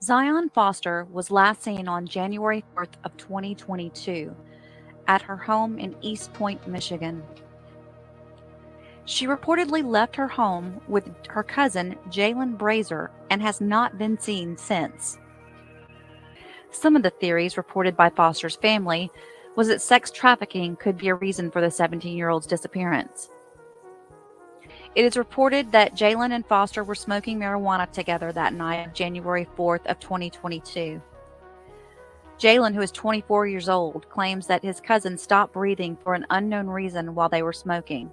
Zion Foster was last seen on January 4th of 2022 at her home in Eastpointe, Michigan. She reportedly left her home with her cousin Jaylin Brazier and has not been seen since. Some of the theories reported by Foster's family was that sex trafficking could be a reason for the 17-year-old's disappearance. It is reported that Jaylin and Foster were smoking marijuana together that night of January 4th of 2022. Jaylin, who is 24 years old, claims that his cousin stopped breathing for an unknown reason while they were smoking.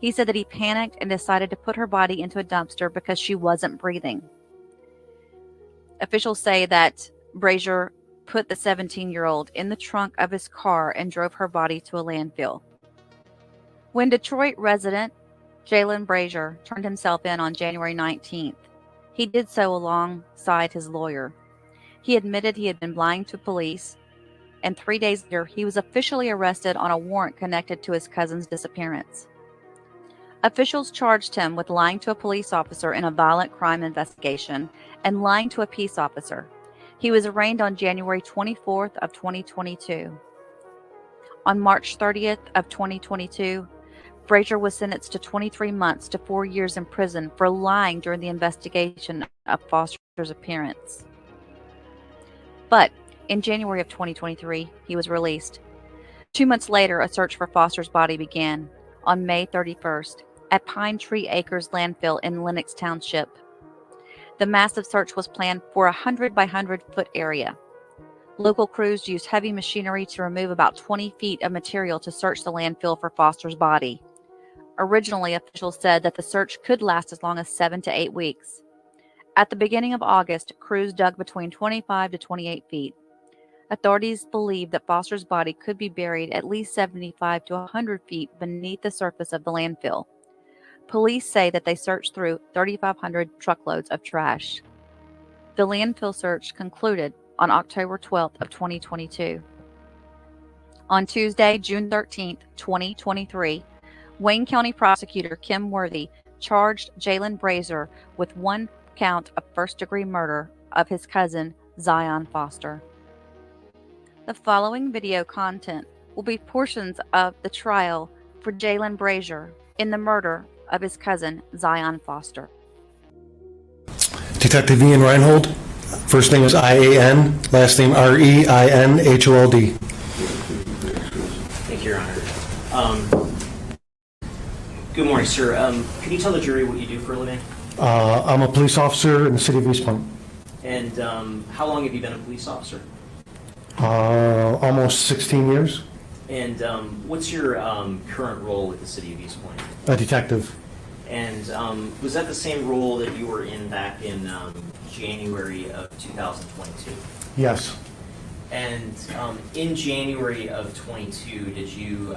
He said that he panicked and decided to put her body into a dumpster because she wasn't breathing. Officials say that Brazier put the 17-year-old in the trunk of his car and drove her body to a landfill. When Detroit resident Jaylin Brazier turned himself in on January 19th, he did so alongside his lawyer. He admitted he had been lying to police, and 3 days later, he was officially arrested on a warrant connected to his cousin's disappearance. Officials charged him with lying to a police officer in a violent crime investigation and lying to a peace officer. He was arraigned on January 24th of 2022. On March 30th of 2022, Brazier was sentenced to 23 months to 4 years in prison for lying during the investigation of Foster's appearance. But in January of 2023, he was released. 2 months later, a search for Foster's body began on May 31st at Pine Tree Acres landfill in Lenox Township. The massive search was planned for a 100 by 100 foot area. Local crews used heavy machinery to remove about 20 feet of material to search the landfill for Foster's body. Originally, officials said that the search could last as long as 7 to 8 weeks. At the beginning of August, crews dug between 25 to 28 feet. Authorities believe that Foster's body could be buried at least 75 to 100 feet beneath the surface of the landfill. Police say that they searched through 3,500 truckloads of trash. The landfill search concluded on October 12th of 2022. On Tuesday, June 13th, 2023, Wayne County Prosecutor Kym Worthy charged Jaylin Brazier with 1 count of first-degree murder of his cousin, Zion Foster. The following video content will be portions of the trial for Jaylin Brazier in the murder of his cousin, Zion Foster. Detective Ian Reinhold. First name is I-A-N, last name R-E-I-N-H-O-L-D. Thank you, Your Honor. Good morning, sir. Can you tell the jury what you do for a living? I'm a police officer in the city of Eastpointe. And how long have you been a police officer? Almost 16 years. And what's your current role with the city of Eastpointe? A detective. And was that the same role that you were in back in January of 2022? Yes. And in January of 22, did you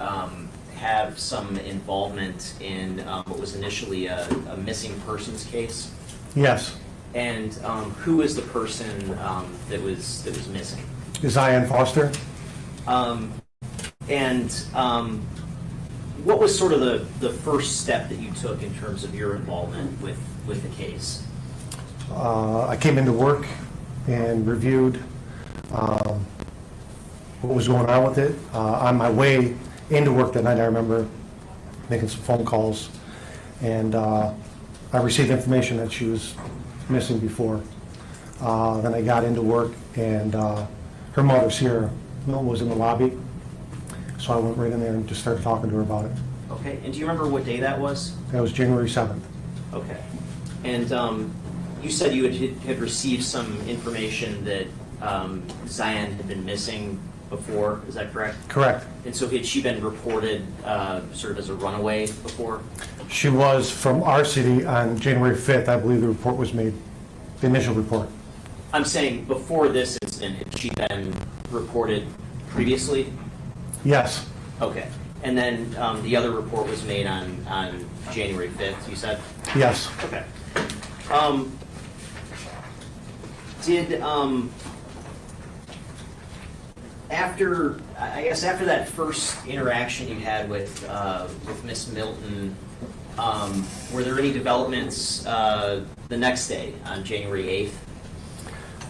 have some involvement in what was initially a missing persons case? Yes. And who was the person that was missing? Zion Foster. What was sort of the first step that you took in terms of your involvement with the case? I came into work and reviewed what was going on with it. On my way into work that night, I remember making some phone calls, and I received information that she was missing before. Then I got into work, and her mother's here, was in the lobby, so I went right in there and just started talking to her about it. Okay, and do you remember what day that was? That was January 7th. Okay, and you said you had received some information that Zion had been missing before, is that correct? Correct. And so had she been reported sort of as a runaway before? She was from our city on January 5th, I believe the report was made, the initial report. I'm saying before this incident, had she been reported previously? Yes. Okay. And then the other report was made on January 5th, you said? Yes. Okay. After that first interaction you had with Miss Milton, were there any developments the next day on January 8th?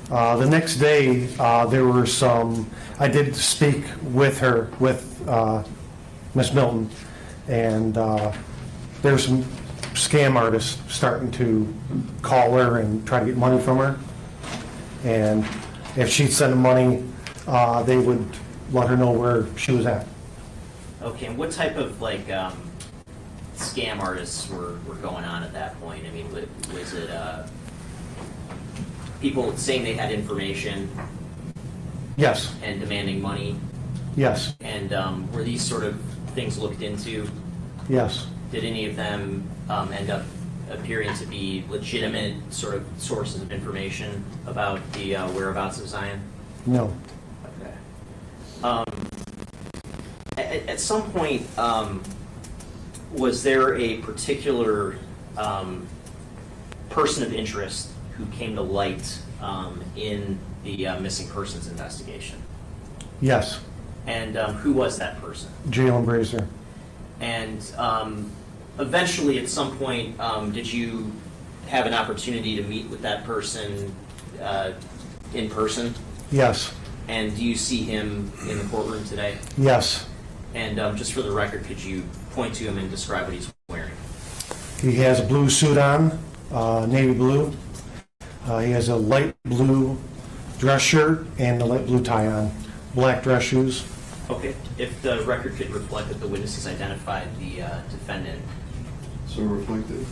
The next day, there were some, I did speak with her, with Miss Milton, and there were some scam artists starting to call her and try to get money from her. And if she'd send them money, they would let her know where she was at. Okay, and what type of like scam artists were going on at that point? I mean, was it people saying they had information Yes, and demanding money? yes, And were these sort of things looked into? yes. Did any of them end up appearing to be legitimate sort of sources of information about the whereabouts of Zion? No. Okay. At some point, was there a particular person of interest who came to light in the missing persons investigation? Yes, And who was that person? Jaylin Brazier. And eventually, at some point, did you have an opportunity to meet with that person in person? Yes, And do you see him in the courtroom today? yes. And just for the record, could you point to him and describe what he's wearing? He has a blue suit on, navy blue. He has a light blue dress shirt and a light blue tie on, black dress shoes. Okay. If the record could reflect that the witnesses identified the defendant. So reflected.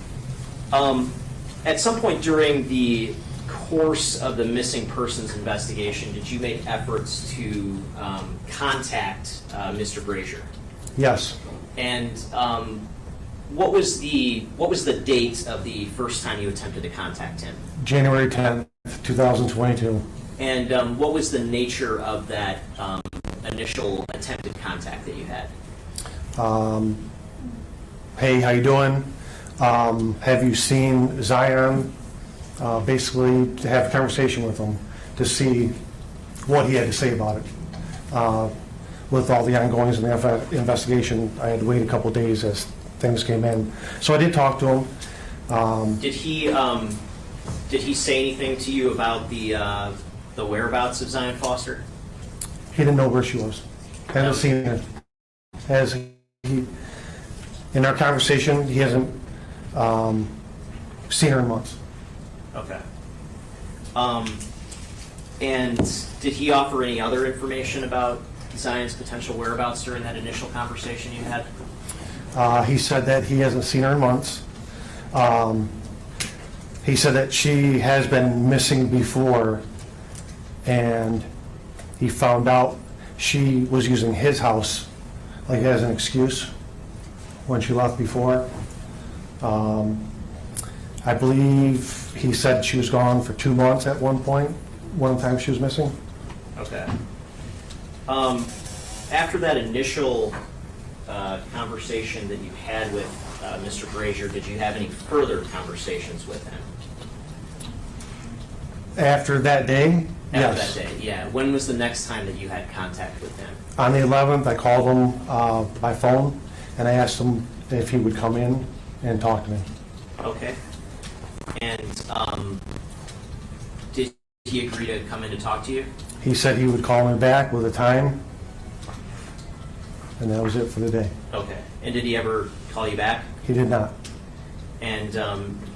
At some point during the course of the missing persons investigation, did you make efforts to contact Mr. Brazier? Yes, And what was the date of the first time you attempted to contact him? January 10th, 2022. And what was the nature of that initial attempted contact that you had? Hey, how you doing? Have you seen Zion? Basically, to have a conversation with him to see what he had to say about it. With all the ongoings in the investigation, I had to wait a couple days as things came in. So I did talk to him. Did he say anything to you about the whereabouts of Zion Foster? He didn't know where she was. Hasn't seen her. In our conversation, he hasn't seen her in months. Okay. And did he offer any other information about Zion's potential whereabouts during that initial conversation you had? He said that he hasn't seen her in months. He said that she has been missing before, and he found out she was using his house like as an excuse when she left before. I believe he said she was gone for 2 months at one point, one time she was missing. Okay. After that initial conversation that you had with Mr. Brazier, did you have any further conversations with him? After that day, After yes. that day, yeah. When was the next time that you had contact with him? On the 11th, I called him by phone, and I asked him if he would come in and talk to me. Okay. And did he agree to come in to talk to you? He said he would call me back with a time, and that was it for the day. Okay. And did he ever call you back? He did not. And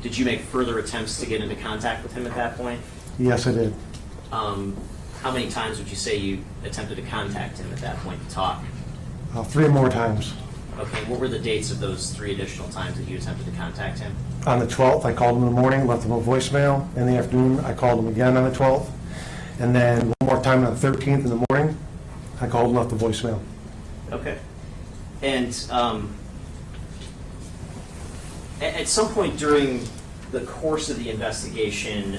did you make further attempts to get into contact with him at that point? Yes, I did. How many times would you say you attempted to contact him at that point to talk? 3 more times. Okay. What were the dates of those 3 additional times that you attempted to contact him? On the 12th, I called him in the morning, left him a voicemail. In the afternoon, I called him again on the 12th. And then one more time on the 13th in the morning, I called and left a voicemail. Okay. And at some point during the course of the investigation,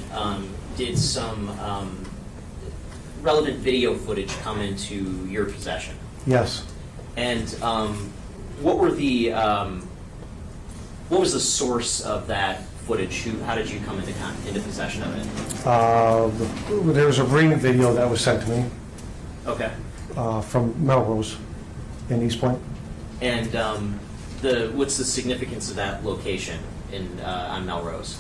did some relevant video footage come into your possession? Yes. And what was the source of that footage? How did you come into possession of it? There was a ring video that was sent to me Okay. from Melrose in Eastpointe. And what's the significance of that location on Melrose?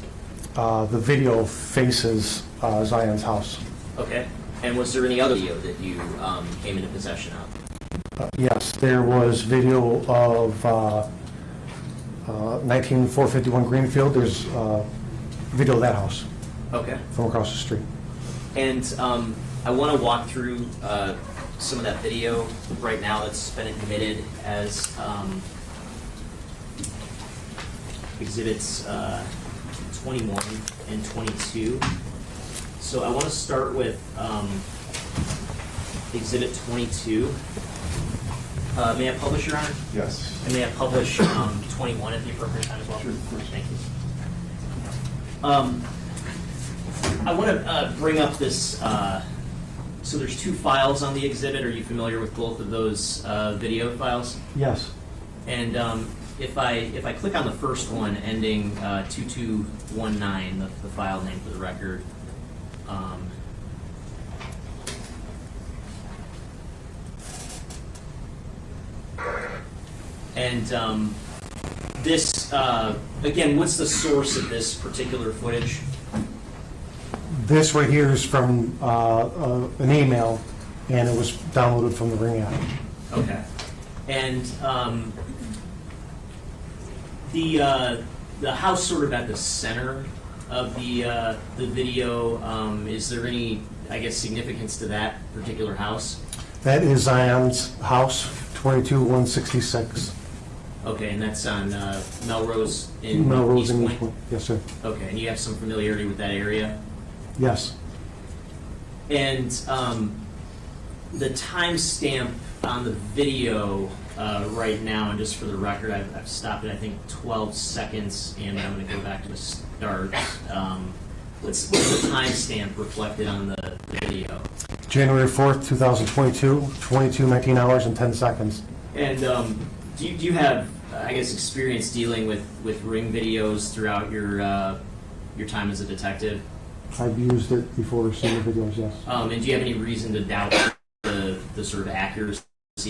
The video faces Zion's house. Okay. And was there any other video that you came into possession of? Yes, there was video of 19451 Greenfield. There's video of that house Okay. from across the street. And I want to walk through some of that video right now that's been admitted as exhibits 21 and 22. So I want to start with exhibit 22. May I publish, Your Honor? Yes. And may I publish 21 at the appropriate time as well? Sure, of course. Thank you. I want to bring up this, so there's two files on the exhibit. Are you familiar with both of those video files? Yes. And if I click on the first one, ending 2219, the file name for the record, and this, again, what's the source of this particular footage? This right here is from an email, and it was downloaded from the Ring app. Okay. And the house sort of at the center of the video, is there any, I guess, significance to that particular house? That is Zion's house, 22166. Okay, and that's on Melrose in Melrose in Eastpointe? Eastpointe. Yes, sir. Okay, and you have some familiarity with that area? Yes. And the timestamp on the video right now, and just for the record, I've stopped at I think 12 seconds, and I'm going to go back to the start. What's the timestamp reflected on the video? January 4th, 2022, 22:19 hours and 10 seconds. And do you have, I guess, experience dealing with Ring videos throughout your time as a detective? I've used it before, seen the videos, yes. And do you have any reason to doubt the sort of accuracy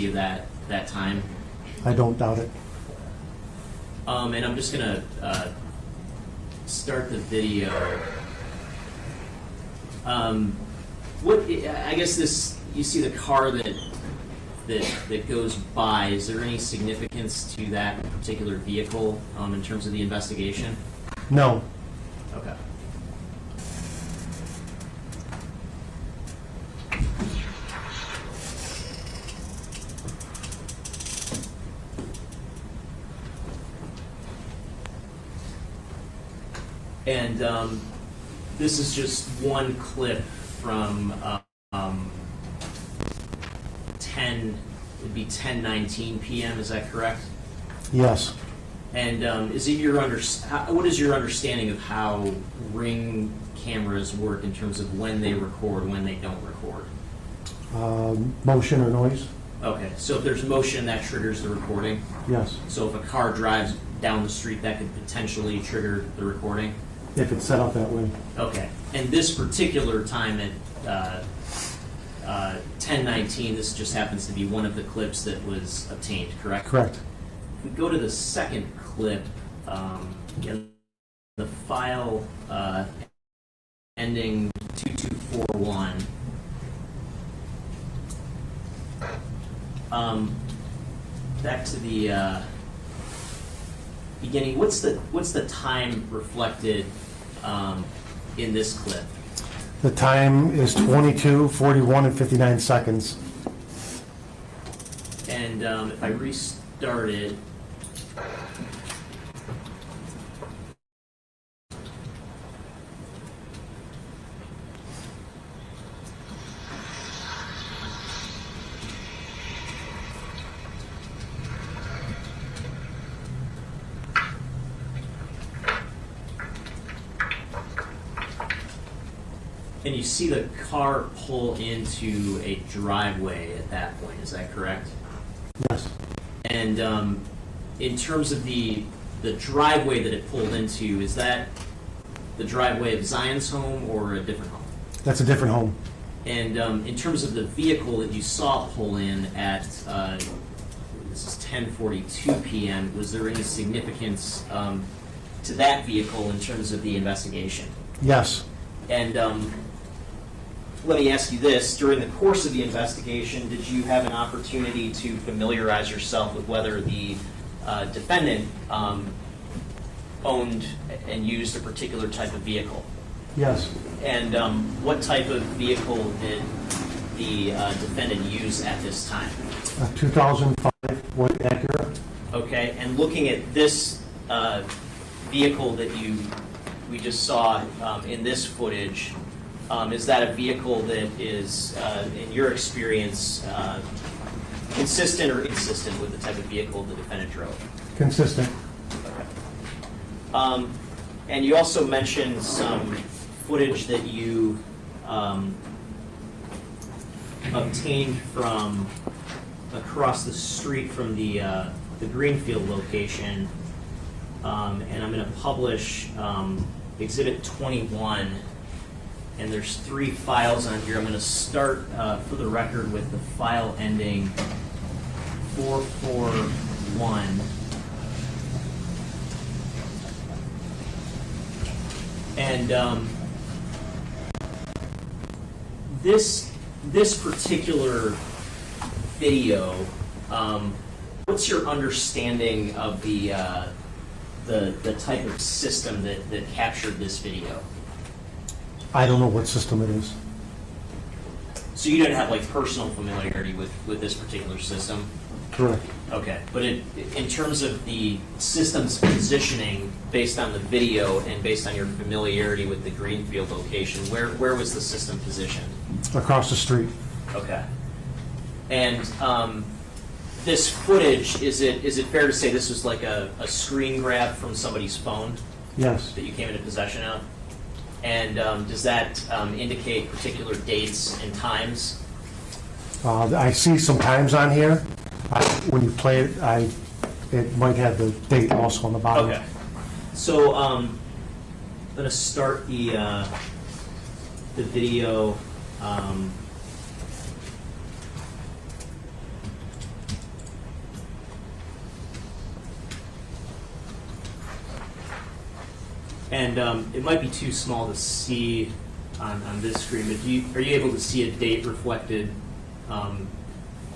of that time? I don't doubt it. And I'm just gonna start the video. What I guess this, you see the car that goes by. Is there any significance to that particular vehicle in terms of the investigation? No. Okay. And this is just one clip from 10:19 p.m. Is that correct? Yes. And is it what is your understanding of how Ring cameras work in terms of when they record, when they don't record? Motion or noise? Okay, so if there's motion, that triggers the recording. Yes. So if a car drives down the street, that could potentially trigger the recording. If it's set up that way. Okay, and this particular time at 10:19, this just happens to be one of the clips that was obtained, correct? Correct. If we go to the second clip, in the file ending 2241, back to the beginning. What's the time reflected in this clip? The time is 22:41 and 59 seconds. And if I restart it, and you see the car pull into a driveway at that point, is that correct? Yes. And in terms of the driveway that it pulled into, is that the driveway of Zion's home or a different home? That's a different home. And in terms of the vehicle that you saw pull in at, this is 10:42 p.m., was there any significance to that vehicle in terms of the investigation. Yes. And let me ask you this, during the course of the investigation, did you have an opportunity to familiarize yourself with whether the defendant owned and used a particular type of vehicle? Yes. And what type of vehicle did the defendant use at this time? A 2005 white Acura. Okay, and looking at this vehicle that we just saw in this footage, is that a vehicle that is, in your experience, consistent or inconsistent with the type of vehicle the defendant drove? Consistent. Okay. And you also mentioned some footage that you obtained from across the street from the Greenfield location, and I'm going to publish Exhibit 21, and there's 3 files on here. I'm going to start, for the record, with the file ending 441. And this particular video, what's your understanding of the type of system that captured this video? I don't know what system it is. So you didn't have like personal familiarity with this particular system? Correct. Okay, but in terms of the system's positioning based on the video and based on your familiarity with the Greenfield location, where was the system positioned? Across the street. Okay. And this footage, is it fair to say this was like a screen grab from somebody's phone Yes. that you came into possession of? And does that indicate particular dates and times? I see some times on here. When you play it, it might have the date also on the bottom. Okay. So I'm going to start the video. And it might be too small to see on this screen, but are you able to see a date reflected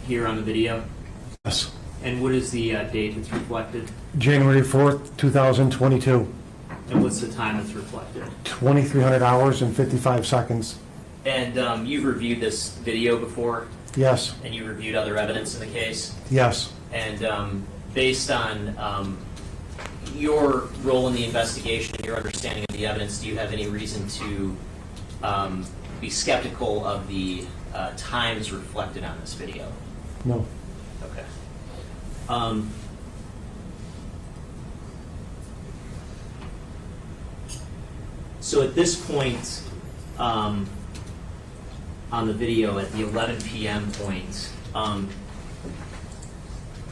here on the video? Yes. And what is the date that's reflected? January 4th, 2022. And what's the time that's reflected? 2,300 hours and 55 seconds. And you've reviewed this video before, Yes. and you reviewed other evidence in the case? Yes. And based on your role in the investigation and your understanding of the evidence, do you have any reason to be skeptical of the times reflected on this video? No. Okay. So at this point on the video, at the 11 p.m. point,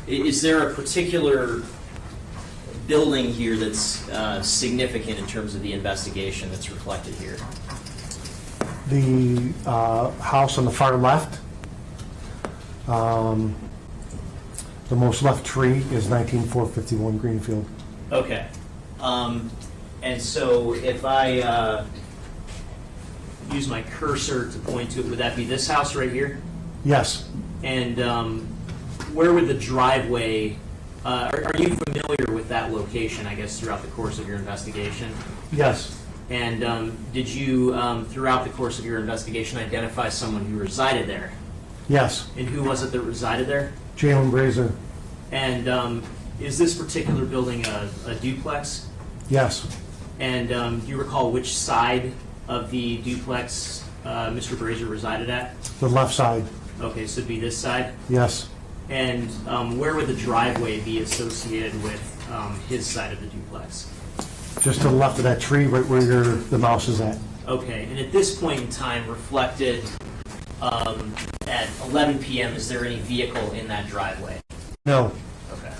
is there a particular building here that's significant in terms of the investigation that's reflected here? The house on the far left, the most left tree is 19451 Greenfield. Okay. And so if I use my cursor to point to it, would that be this house right here? Yes. And where would the driveway, are you familiar with that location, I guess, throughout the course of your investigation? Yes. And did you, throughout the course of your investigation, identify someone who resided there? Yes. And who was it that resided there? Jaylin Brazier. And is this particular building a duplex? Yes. And do you recall which side of the duplex Mr. Brazier resided at? The left side. Okay, so it'd be this side. Yes. And where would the driveway be associated with his side of the duplex? Just to the left of that tree, right where the mouse is at. Okay, and at this point in time, reflected at 11 p.m., is there any vehicle in that driveway? No. Okay.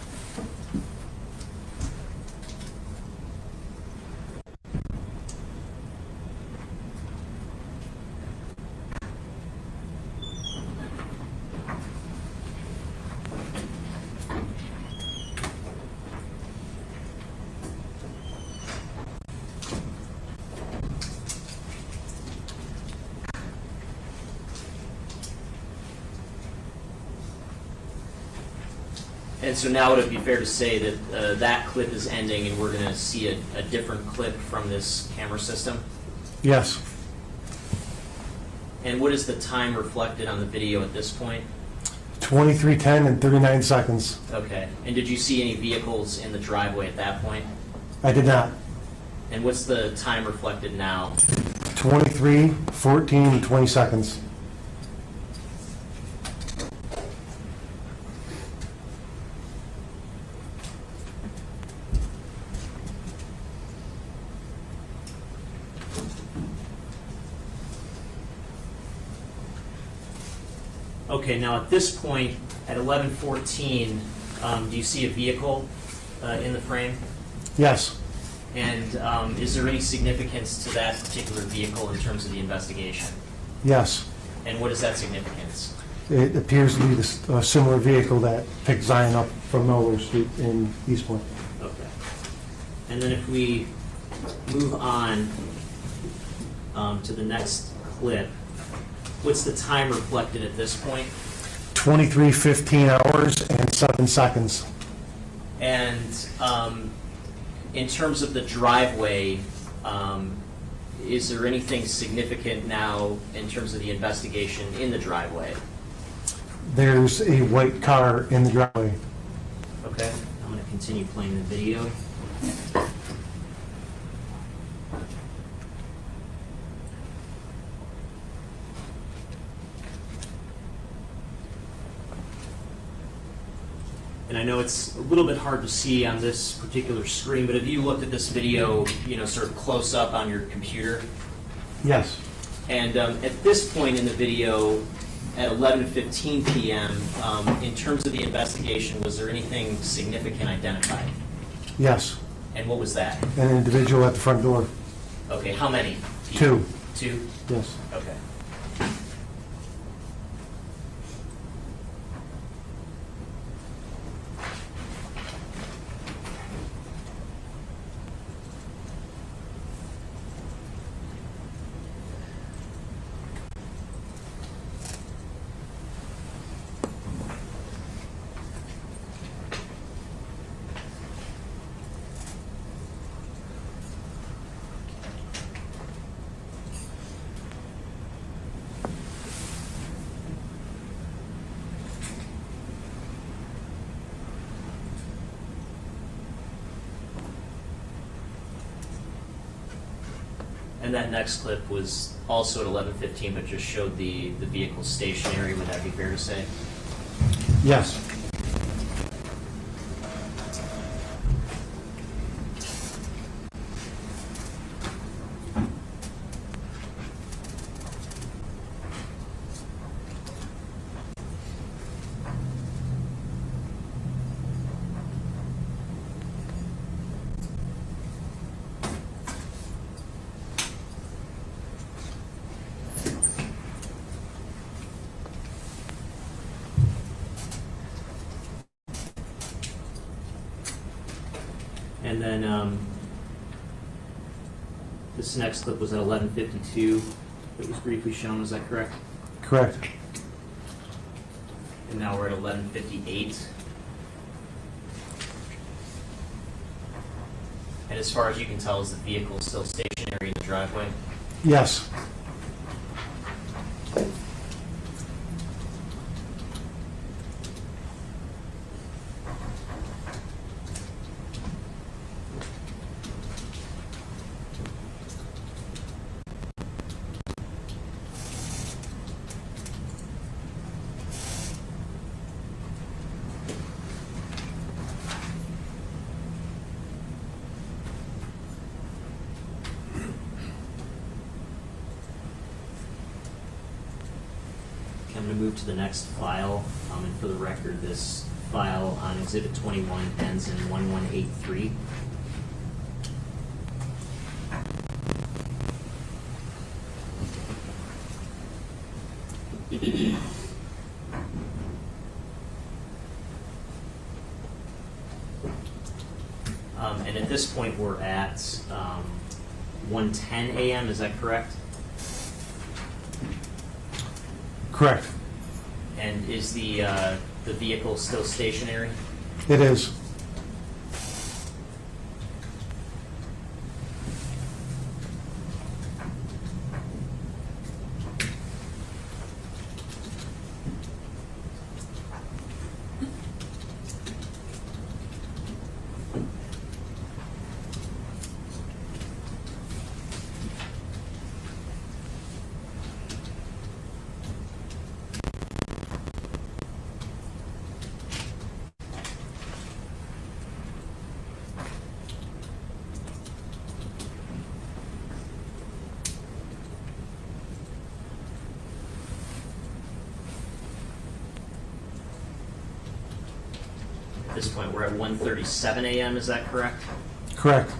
And so now would it be fair to say that that clip is ending and we're going to see a different clip from this camera system? Yes. And what is the time reflected on the video at this point? 23:10 and 39 seconds. Okay. And did you see any vehicles in the driveway at that point? I did not. And what's the time reflected now? 23:14 and 20 seconds. Okay, now at this point, at 11:14, do you see a vehicle in the frame? Yes. And is there any significance to that particular vehicle in terms of the investigation? Yes. And what is that significance? It appears to be a similar vehicle that picked Zion up from Miller Street in Eastpointe. Okay. And then if we move on to the next clip, what's the time reflected at this point? 23:15 hours and 7 seconds. And in terms of the driveway, is there anything significant now in terms of the investigation in the driveway? There's a white car in the driveway. Okay, I'm going to continue playing the video. And I know it's a little bit hard to see on this particular screen, but have you looked at this video, sort of close up on your computer? Yes. And at this point in the video, at 11:15 p.m., in terms of the investigation, was there anything significant identified? Yes. And what was that? An individual at the front door. Okay, how many? 2. 2? Yes. Okay. And that next clip was also at 11:15, but just showed the vehicle stationary. Would that be fair to say? Yes. And then this next clip was at 11:52. It was briefly shown. Is that correct? Correct. And now we're at 11:58. And as far as you can tell, is the vehicle still stationary in the driveway? Yes. I'm going to move to the next file, and for the record, this file on Exhibit 21 ends in 1183. And at this point, we're at 1:10 a.m., is that correct? Correct. And is the vehicle still stationary? It is. At this point, we're at 1:37 a.m., is that correct? Correct.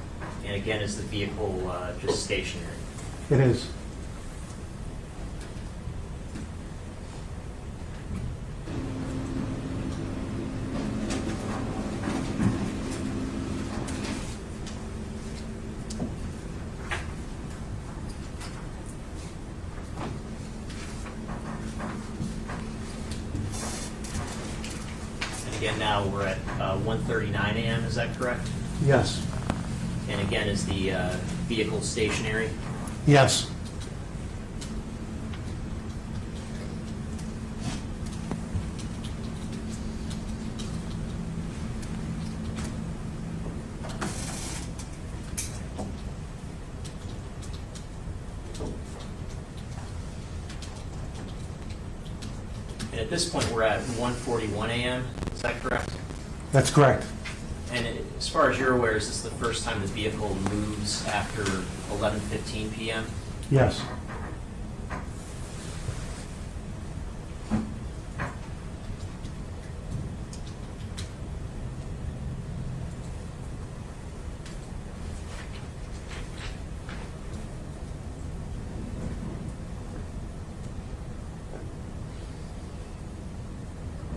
And again, is the vehicle just stationary? It is. And again, now we're at 1:39 a.m., is that correct? Yes. And again, is the vehicle stationary? Yes. And at this point, we're at 1:41 a.m., is that correct? That's correct. And as far as you're aware, is this the first time the vehicle moves after 11:15 p.m.? Yes.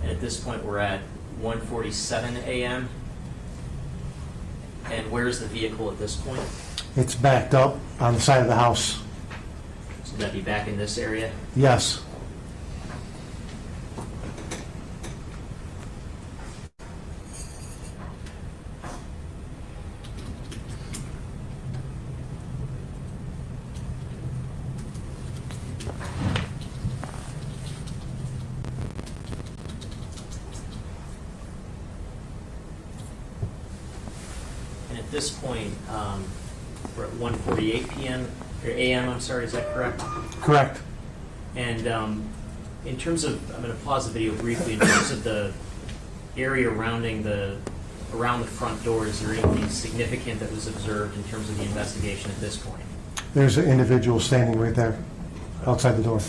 And at this point, we're at 1:47 a.m. And where's the vehicle at this point? It's backed up on the side of the house. So would that be back in this area? Yes. And at this point, we're at 1:48 p.m., or a.m., I'm sorry, is that correct? Correct. And in terms of, I'm going to pause the video briefly, in terms of the area around the front door, is there anything significant that was observed in terms of the investigation at this point? There's an individual standing right there outside the door.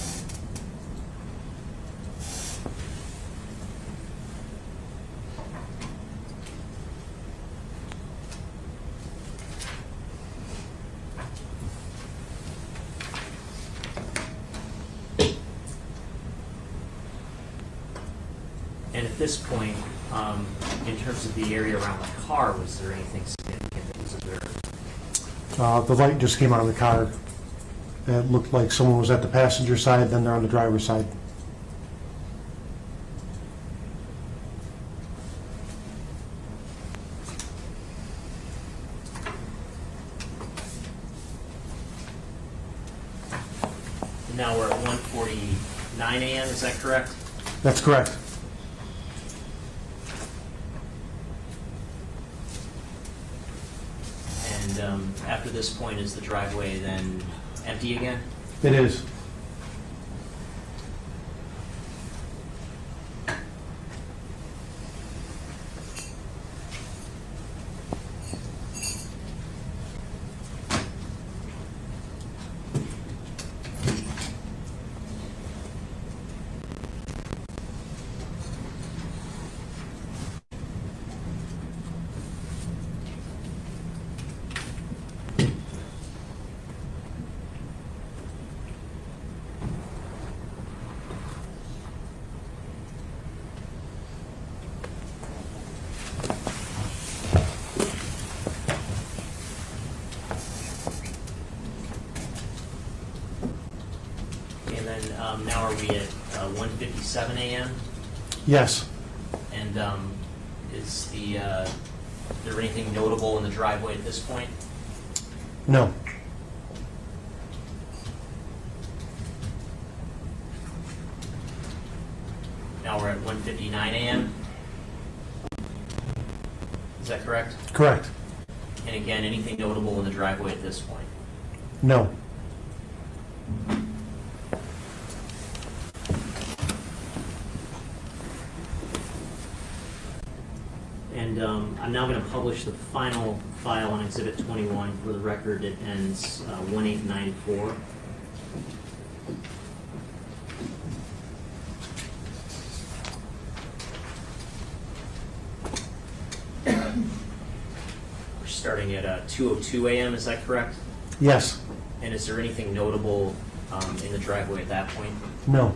And at this point, in terms of the area around the car, was there anything significant that was observed? The light just came out of the car. It looked like someone was at the passenger side, then they're on the driver's side. And now we're at 1:49 a.m., is that correct? That's correct. And after this point, is the driveway then empty again? It is. And then now are we at 1:57 a.m.? Yes. And Is there anything notable in the driveway at this point? No. Now we're at 1:59 a.m. Is that correct? Correct. And again, anything notable in the driveway at this point? No. And I'm now going to publish the final file on Exhibit 21. For the record, it ends 1894. We're starting at 2:02 a.m., is that correct? Yes. And is there anything notable in the driveway at that point? No.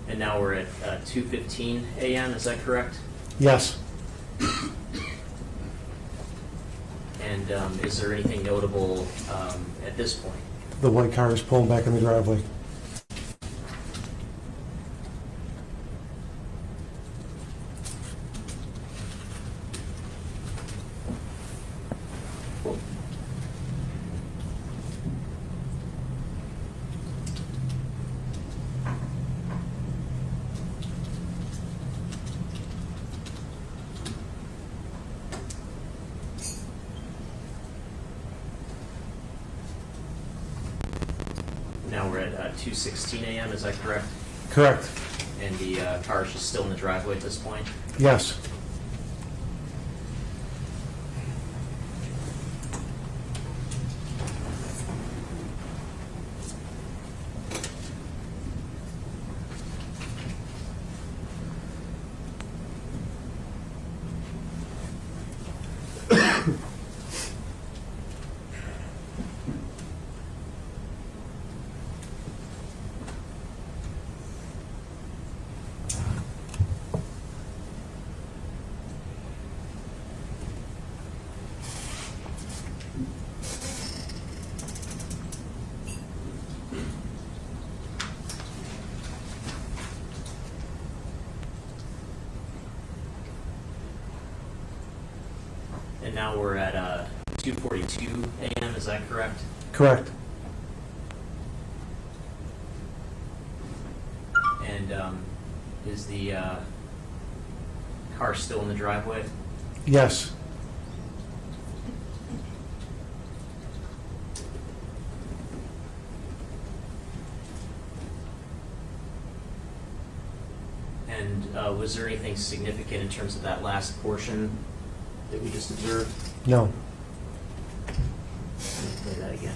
And now we're at 2:15 a.m., is that correct? Yes. And is there anything notable at this point? The white car is pulling back in the driveway. Now we're at 2:16 a.m., is that correct? Correct. And the car is just still in the driveway at this point? Yes. And now we're at 2:42 a.m., is that correct? Correct. And is the car still in the driveway? Yes. And was there anything significant in terms of that last portion that we just observed? No. Let me play that again.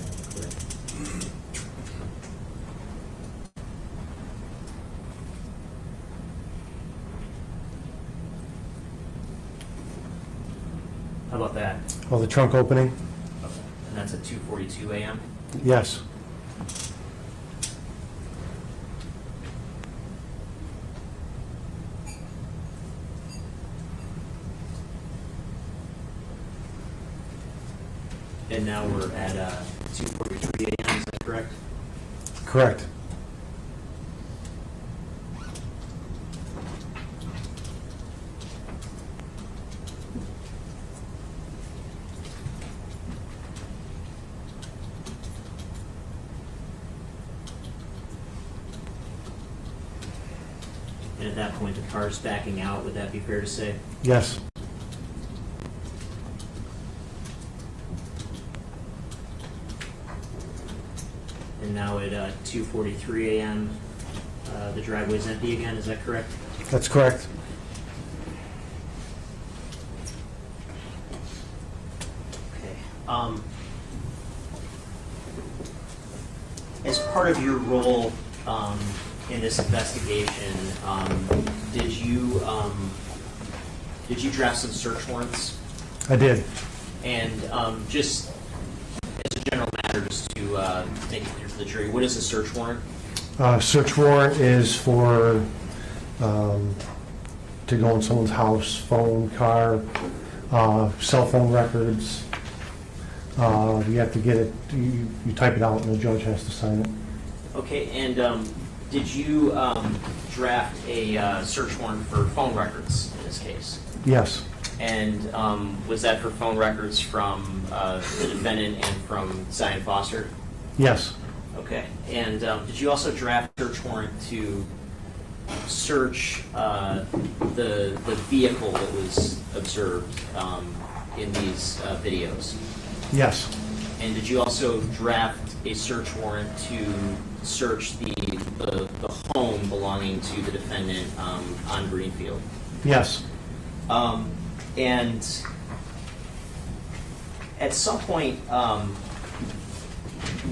How about that? Oh, the trunk opening? Okay. And that's at 2:42 a.m.? Yes. And now we're at 2:43 a.m., is that correct? Correct. And at that point, the car's backing out, would that be fair to say? Yes. And now at 2:43 a.m., the driveway's empty again, is that correct? That's correct. Okay. As part of your role in this investigation, did you draft some search warrants? I did. And just as a general matter, just to take it through for the jury, what is a search warrant? Search warrant is for, to go in someone's house, phone, car, cell phone records. You have to get it, you type it out and the judge has to sign it. Okay, and did you draft a search warrant for phone records in this case? Yes, And was that for phone records from the defendant and from Zion Foster? yes, Okay, and did you also draft a search warrant to search the vehicle that was observed in these videos? yes, And did you also draft a search warrant to search the home belonging to the defendant on Greenfield? yes, And at some point,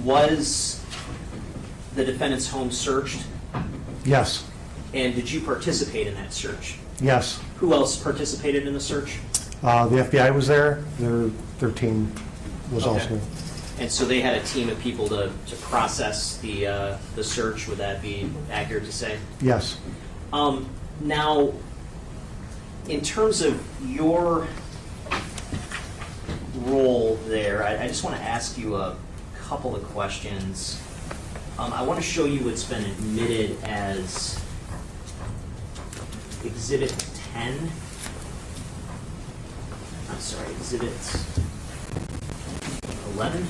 was the defendant's home searched? yes, And did you participate in that search? yes. Who else participated in the search? The FBI was there, their team was Okay. also. And so they had a team of people to process the search. Would that be accurate to say? Yes, Now, in terms of your role there, I just want to ask you a couple of questions. I want to show you what's been admitted as Exhibit 10. I'm sorry, Exhibit 11.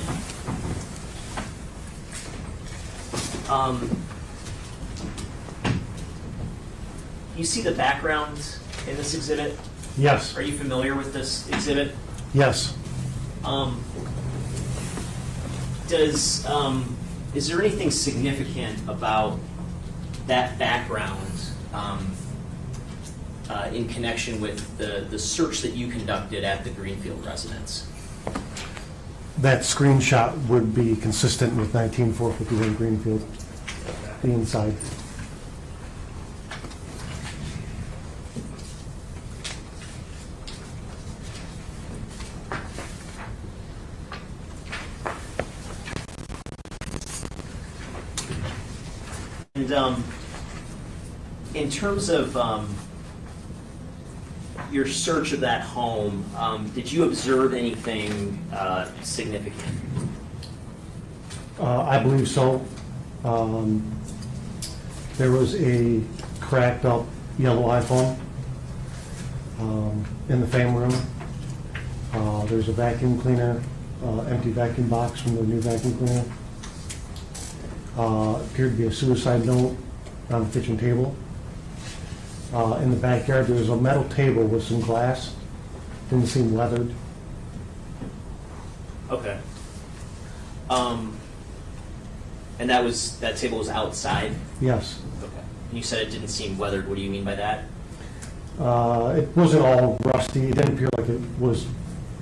You see the background in this exhibit? yes, Are you familiar with this exhibit? yes. Is there anything significant about that background in connection with the search that you conducted at the Greenfield residence? That screenshot would be consistent with 19451 Greenfield, the inside. And in terms of your search of that home, did you observe anything significant? I believe so. There was a cracked up yellow iPhone in the fam room. There's a vacuum cleaner, empty vacuum box from the new vacuum cleaner. Appeared to be a suicide note on the kitchen table. In the backyard, there was a metal table with some glass. Didn't seem weathered. Okay. And that table was outside? Yes. Okay. And you said it didn't seem weathered. What do you mean by that? It wasn't all rusty. It didn't appear like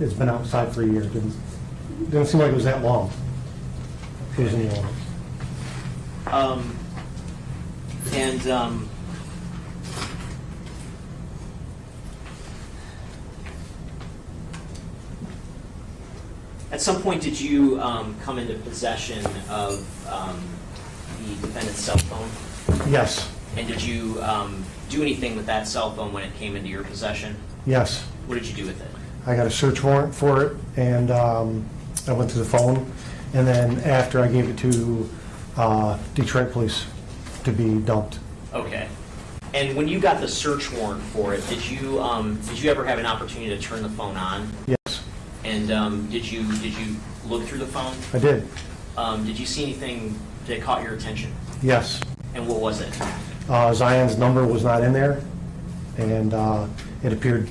it's been outside for a year. It didn't seem like it was that long. It was in the long. At some point, did you come into possession of the defendant's cell phone? Yes, And did you do anything with that cell phone when it came into your possession? yes. What did you do with it? I got a search warrant for it, and I went to the phone, and then after I gave it to Detroit Police to be dumped. Okay. And when you got the search warrant for it, did you ever have an opportunity to turn the phone on? Yes, And did you look through the phone? I did. Did you see anything that caught your attention? Yes. And what was it? Zion's number was not in there, and it appeared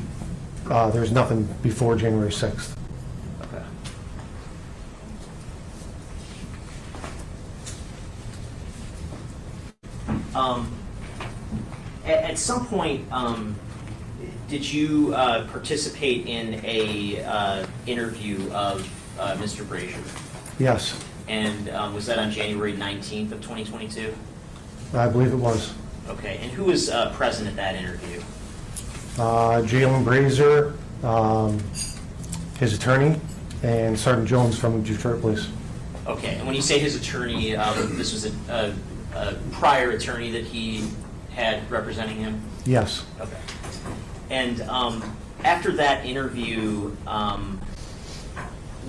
there's nothing before January 6th. Okay. At some point, did you participate in a interview of Mr. Brazier? Yes, And was that on January 19th of 2022? I believe it was. Okay. And who was present at that interview? Jaylin Brazier, his attorney, and Sergeant Jones from Detroit Police. Okay. And when you say his attorney, this was prior attorney that he had representing him? Yes. Okay. And after that interview,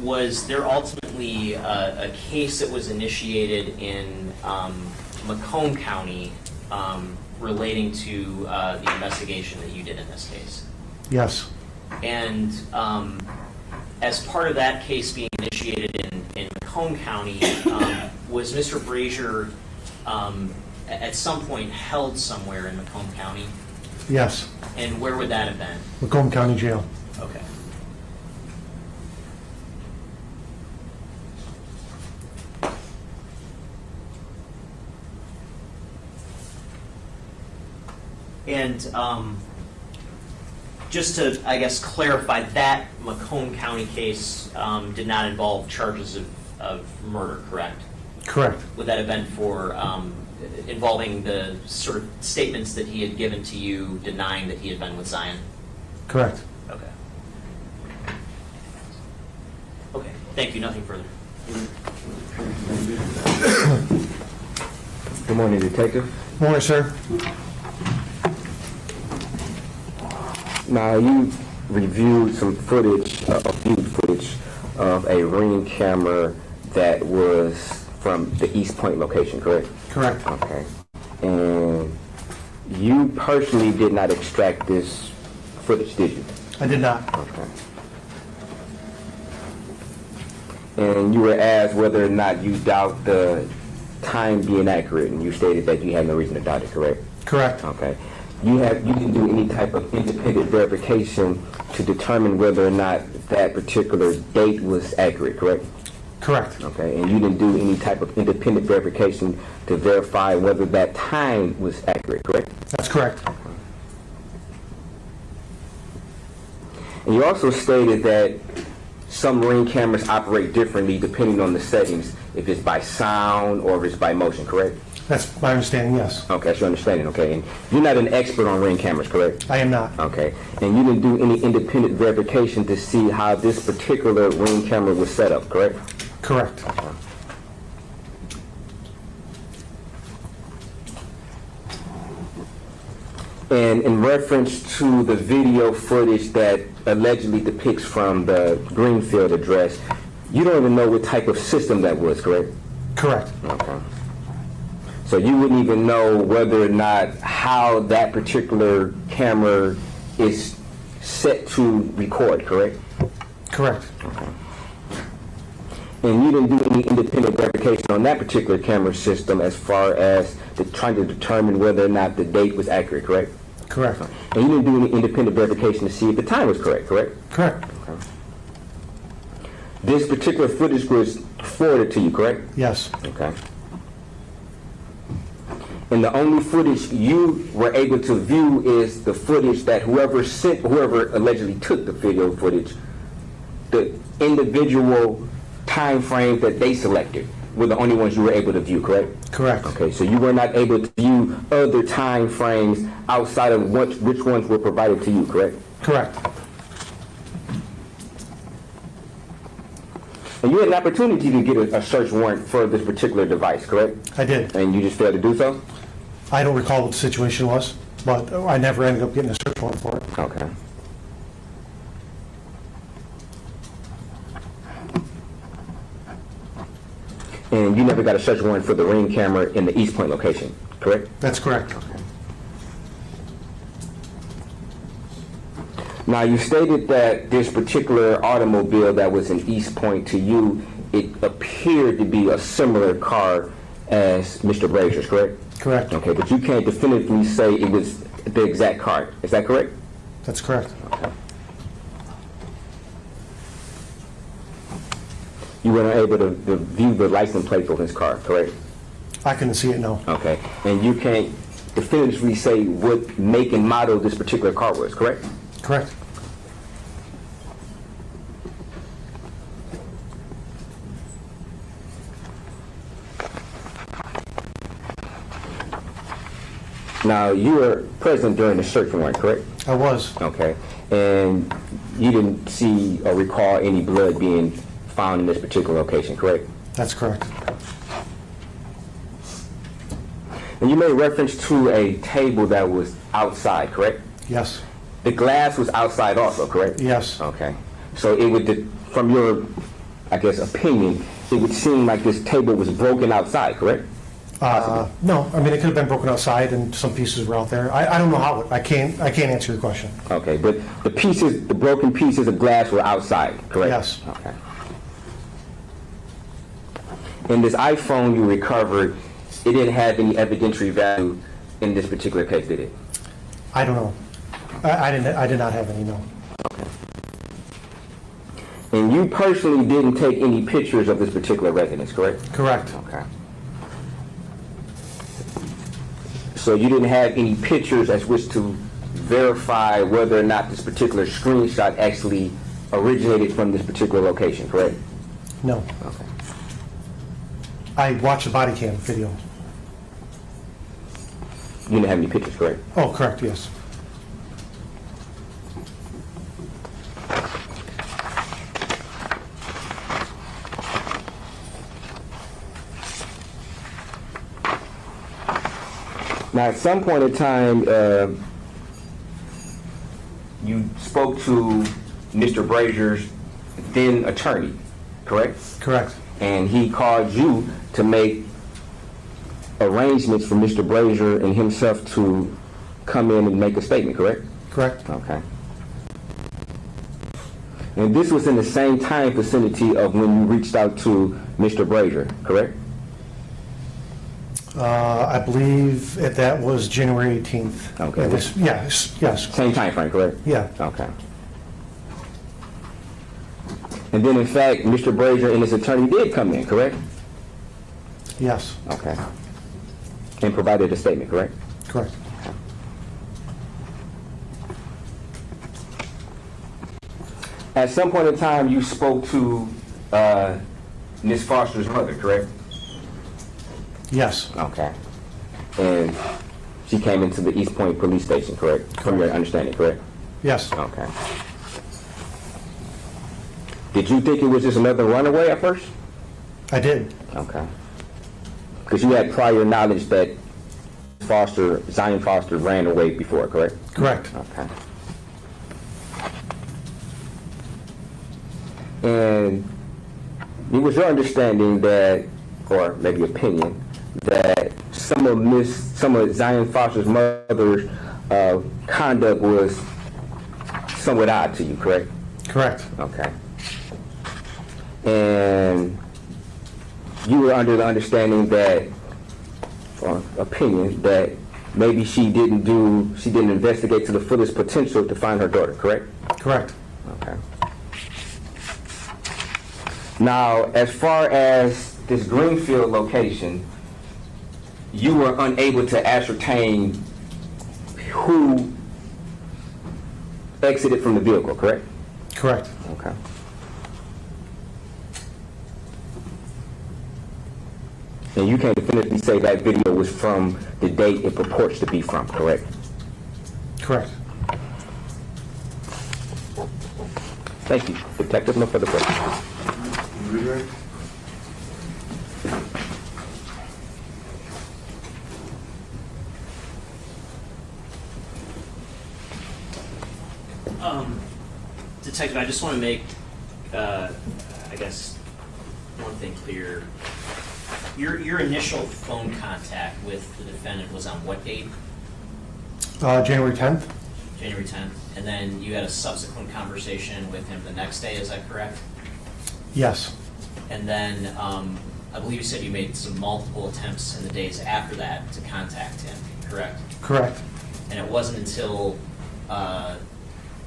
was there ultimately a case that was initiated in Macomb County relating to the investigation that you did in this case? Yes. And as part of that case being initiated in Macomb County, was Mr. Brazier at some point held somewhere in Macomb County? Yes. And where would that have been? Macomb County Jail. Okay. And just to, I guess, clarify, that Macomb County case did not involve charges of murder, correct? Correct. Would that have been for involving the sort of statements that he had given to you denying that he had been with Zion? Correct. Okay. Okay, thank you, nothing further. Good morning, Detective. Morning, sir. Now, you reviewed some footage, viewed footage of a Ring camera that was from the Eastpointe location, correct? Correct. Okay. And you personally did not extract this footage, did you? I did not. Okay. And you were asked whether or not you doubt the time being accurate, and you stated that you had no reason to doubt it, correct? Correct. Okay. You didn't do any type of independent verification to determine whether or not that particular date was accurate, correct? Correct. Okay. And you didn't do any type of independent verification to verify whether that time was accurate, correct? That's correct. And you also stated that some Ring cameras operate differently depending on the settings, if it's by sound or if it's by motion, correct? That's my understanding, yes. Okay, that's your understanding, okay. And you're not an expert on Ring cameras, correct? I am not. Okay. And you didn't do any independent verification to see how this particular Ring camera was set up, correct? Correct. And in reference to the video footage that allegedly depicts from the Greenfield address, you don't even know what type of system that was, correct? Correct. Okay. So you wouldn't even know whether or not how that particular camera is set to record, correct? Correct. Okay. And you didn't do any independent verification on that particular camera system as far as trying to determine whether or not the date was accurate, correct? Correct. And you didn't do any independent verification to see if the time was correct, correct? Correct. Okay. This particular footage was forwarded to you, correct? Yes. Okay. And the only footage you were able to view is the footage that whoever allegedly took the video footage, the individual time frames that they selected were the only ones you were able to view, correct? Correct. Okay, so you were not able to view other time frames outside of which ones were provided to you, correct? Correct. And you had an opportunity to get a search warrant for this particular device, correct? I did. And you just failed to do so? I don't recall what the situation was, but I never ended up getting a search warrant for it. Okay. And you never got a search warrant for the Ring camera in the Eastpointe location, correct? That's correct. Now, you stated that this particular automobile that was in Eastpointe to you, it appeared to be a similar car as Mr. Brazier's, correct? Correct. Okay, but you can't definitively say it was the exact car. Is that correct? That's correct. Okay. You weren't able to view the license plate for his car, correct? I couldn't see it, no. Okay. And you can't definitively say what make and model this particular car was, correct? Correct. Now, you were present during the search warrant, correct? I was. Okay. And you didn't see or recall any blood being found in this particular location, correct? That's correct. And you made reference to a table that was outside, correct? Yes, The glass was outside also, correct? yes. Okay. So it would, from your, I guess, opinion, it would seem like this table was broken outside, correct? No, I mean, it could have been broken outside and some pieces were out there. I don't know how, I can't answer your question. Okay, but the broken pieces of glass were outside, correct? Yes. Okay. And this iPhone you recovered, it didn't have any evidentiary value in this particular case, did it? I don't know. I did not have any, no. And you personally didn't take any pictures of this particular residence, correct? Correct. Okay. So you didn't have any pictures as which to verify whether or not this particular screenshot actually originated from this particular location, correct? No. Okay. I watched the body cam video. You didn't have any pictures, correct? Oh, correct, yes. Now, at some point in time, you spoke to Mr. Brazier's then attorney, correct? Correct. And he called you to make arrangements for Mr. Brazier and himself to come in and make a statement, correct? Correct. Okay. And this was in the same time vicinity of when you reached out to Mr. Brazier, correct? I believe that was January 18th. Okay. Yes. Same time frame, correct? Yeah. Okay. And then, in fact, Mr. Brazier and his attorney did come in, correct? Yes. Okay. And provided a statement, correct? Correct. At some point in time, you spoke to Ms. Foster's mother, correct? Yes. Okay. And she came into the Eastpointe police station, correct? From your understanding, correct? Yes. Okay. Did you think it was just another runaway at first? I did. Okay. Because you had prior knowledge that Zion Foster ran away before, correct? Correct. Okay. And it was your understanding that, or maybe opinion, that some of Zion Foster's mother's conduct was somewhat odd to you, correct? Correct. Okay. And you were under the understanding that, or opinion, that maybe she didn't investigate to the fullest potential to find her daughter, correct? Correct. Okay. Now, as far as this Greenfield location, you were unable to ascertain who exited from the vehicle, correct? Correct. Okay. And you can definitively say that video was from the date it purports to be from, correct? Correct. Thank you. Detective, no further questions. Redirect. Detective, I just want to make, I guess, one thing clear. Your initial phone contact with the defendant was on what date? January 10th? January 10th. And then you had a subsequent conversation with him the next day, is that correct? Yes. And then I believe you said you made some multiple attempts in the days after that to contact him, correct? Correct. And it wasn't until the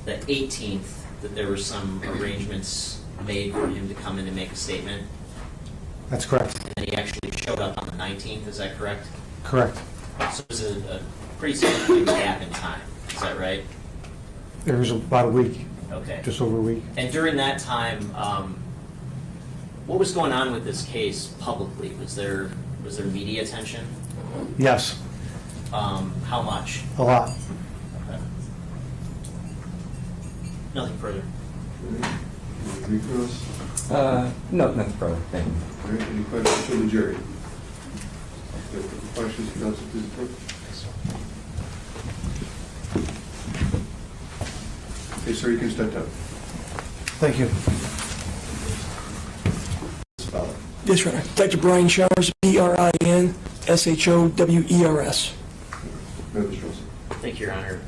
18th that there were some arrangements made for him to come in and make a statement? That's correct. And he actually showed up on the 19th, is that correct? Correct. So it was a pretty significant gap in time, is that right? It was about a week, Okay. just over a week. And during that time, what was going on with this case publicly? Was there media attention? Yes, How much? a lot. Okay. Nothing further. Anything else? No, nothing further. Thank you. All right, any questions from the jury? Questions, counsel, please approach. Okay, sir, you can step down. Thank you. Spell it. Yes, Your Honor. Detective Brian Showers, BRINSHOWERS. Mr. Russell. Thank you, Your Honor.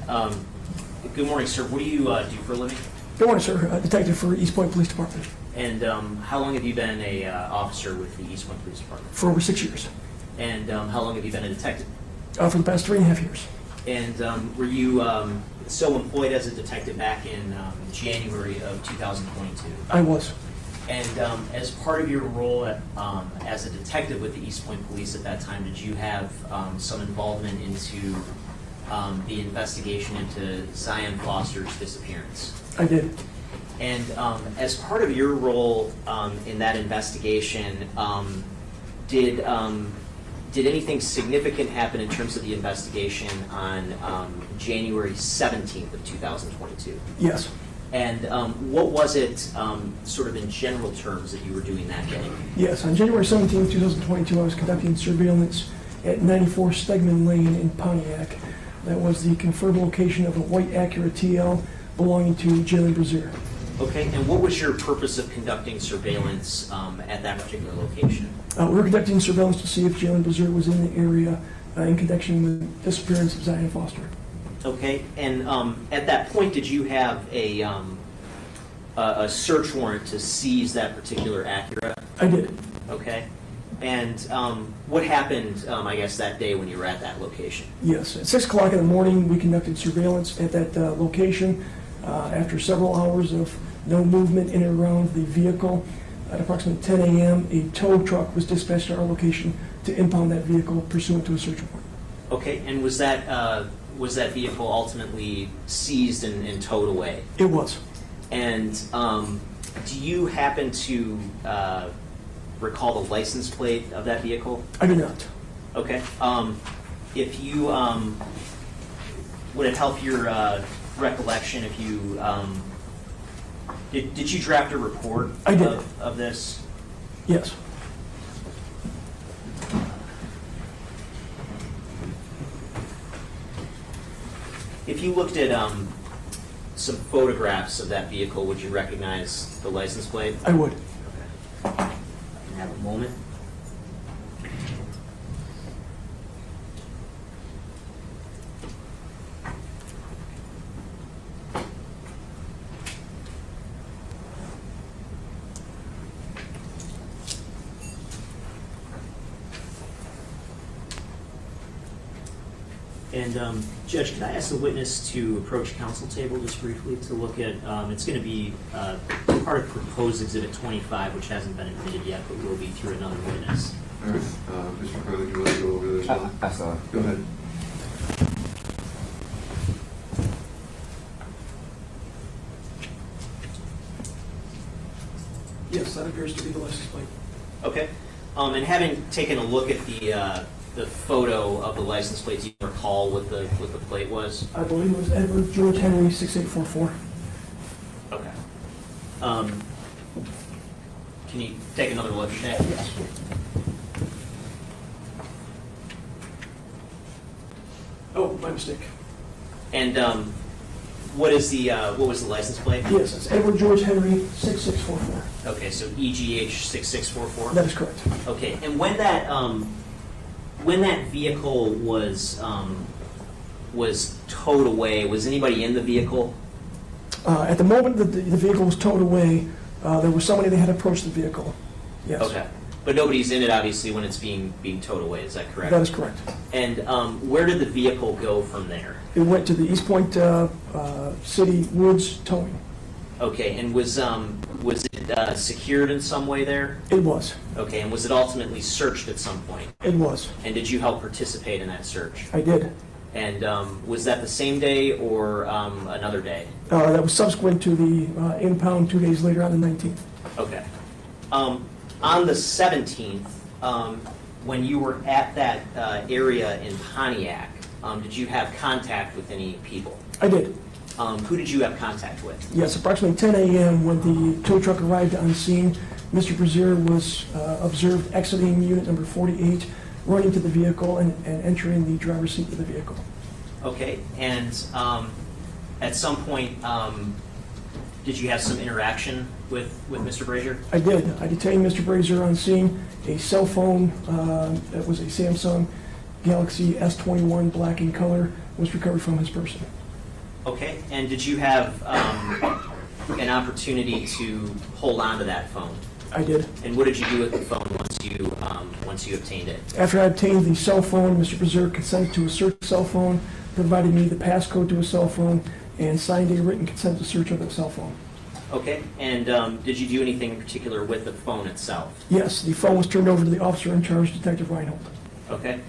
Good morning, sir. What do you do for a living? Good morning, sir. Detective for Eastpointe Police Department And how long have you been a officer with the Eastpointe Police Department? for over 6 years. And how long have you been a detective? For the past 3.5 years. And were you so employed as a detective back in January of 2022? I was. And as part of your role as a detective with the Eastpointe Police at that time, did you have some involvement into the investigation into Zion Foster's disappearance? I did. And as part of your role in that investigation, did anything significant happen in terms of the investigation on January 17th of 2022? Yes. And what was it, sort of in general terms, that you were doing that day? Yes. On January 17, 2022, I was conducting surveillance at 94 Stegman Lane in Pontiac. That was the confirmed location of a white Acura TL belonging to Jaylin Brazier. Okay, and what was your purpose of conducting surveillance at that particular location? We were conducting surveillance to see if Jaylin Brazier was in the area in connection with the disappearance of Zion Foster. Okay, and at that point, did you have a search warrant to seize that particular Acura? I did. Okay, and what happened, I guess, that day when you were at that location? Yes. At 6 o'clock in the morning, we conducted surveillance at that location. After several hours of no movement in and around the vehicle, at approximately 10 a.m., a tow truck was dispatched to our location to impound that vehicle pursuant to a search warrant. Okay, and was that vehicle ultimately seized and towed away? It was. And do you happen to recall the license plate of that vehicle? I do not. Okay. If you would it help your recollection if you did you draft a report I did. of this? Yes. If you looked at some photographs of that vehicle, would you recognize the license plate? I would. Okay. Have a moment. And Judge, can I ask the witness to approach counsel table just briefly to look at, it's going to be part of proposed exhibit 25, which hasn't been admitted yet, but will be through another witness. All right, Mr. Carly, do you want to go over this? I saw it. Go ahead. Yes, that appears to be the license plate. Okay. And having taken a look at the photo of the license plate, do you recall what the plate was? I believe it was Edward George Henry 6844. Okay. Can you take another look at that? Yes. Oh, my mistake. And what was the license plate? Yes, it's Edward George Henry 6644. Okay, so EGH 6644. That is correct. Okay, and when that vehicle was towed away, was anybody in the vehicle? At the moment that the vehicle was towed away, there was somebody that had approached the vehicle. Yes. Okay, but nobody's in it obviously when it's being towed away. Is that correct? That is correct. And where did the vehicle go from there? It went to the Eastpointe City Woods Towing. Okay, and was it secured in some way there? It was. Okay, and was it ultimately searched at some point? It was. And did you help participate in that search? I did. And was that the same day or another day? That was subsequent to the impound 2 days later on the 19th. Okay. On the 17th, when you were at that area in Pontiac, did you have contact with any people? I did. Who did you have contact with? Yes, approximately 10 a.m. when the tow truck arrived on scene, Mr. Brazier was observed exiting unit number 48 running to the vehicle and entering the driver's seat of the vehicle. Okay, and at some point, did you have some interaction with Mr. Brazier? I did. I detained Mr. Brazier on scene. A cell phone that was a Samsung Galaxy S21 black in color was recovered from his person. Okay, and did you have an opportunity to hold on to that phone? I did. And what did you do with the phone once you obtained it? After I obtained the cell phone, Mr. Brazier consented to a search cell phone, provided me the passcode to a cell phone, and signed a written consent to search of the cell phone. Okay, and did you do anything in particular with the phone itself? Yes, the phone was turned over to the officer in charge, Detective Reinhold. Okay,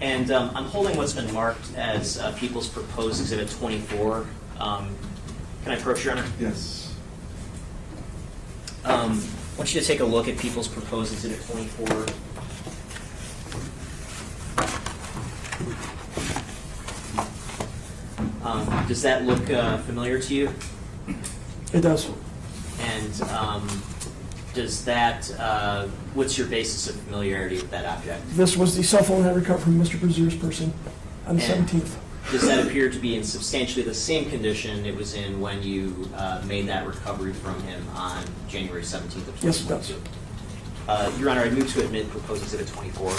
and I'm holding what's been marked as People's Proposed Exhibit 24. Can I approach, Your Honor? Yes. I want you to take a look at People's Proposed Exhibit 24. Does that look familiar to you? It does. And does that, what's your basis of familiarity with that object? This was the cell phone I recovered from Mr. Brazier's person on the And 17th. Does that appear to be in substantially the same condition it was in when you made that recovery from him on January 17th of 2022? Yes, it does. Your Honor, I move to admit Proposed Exhibit 24.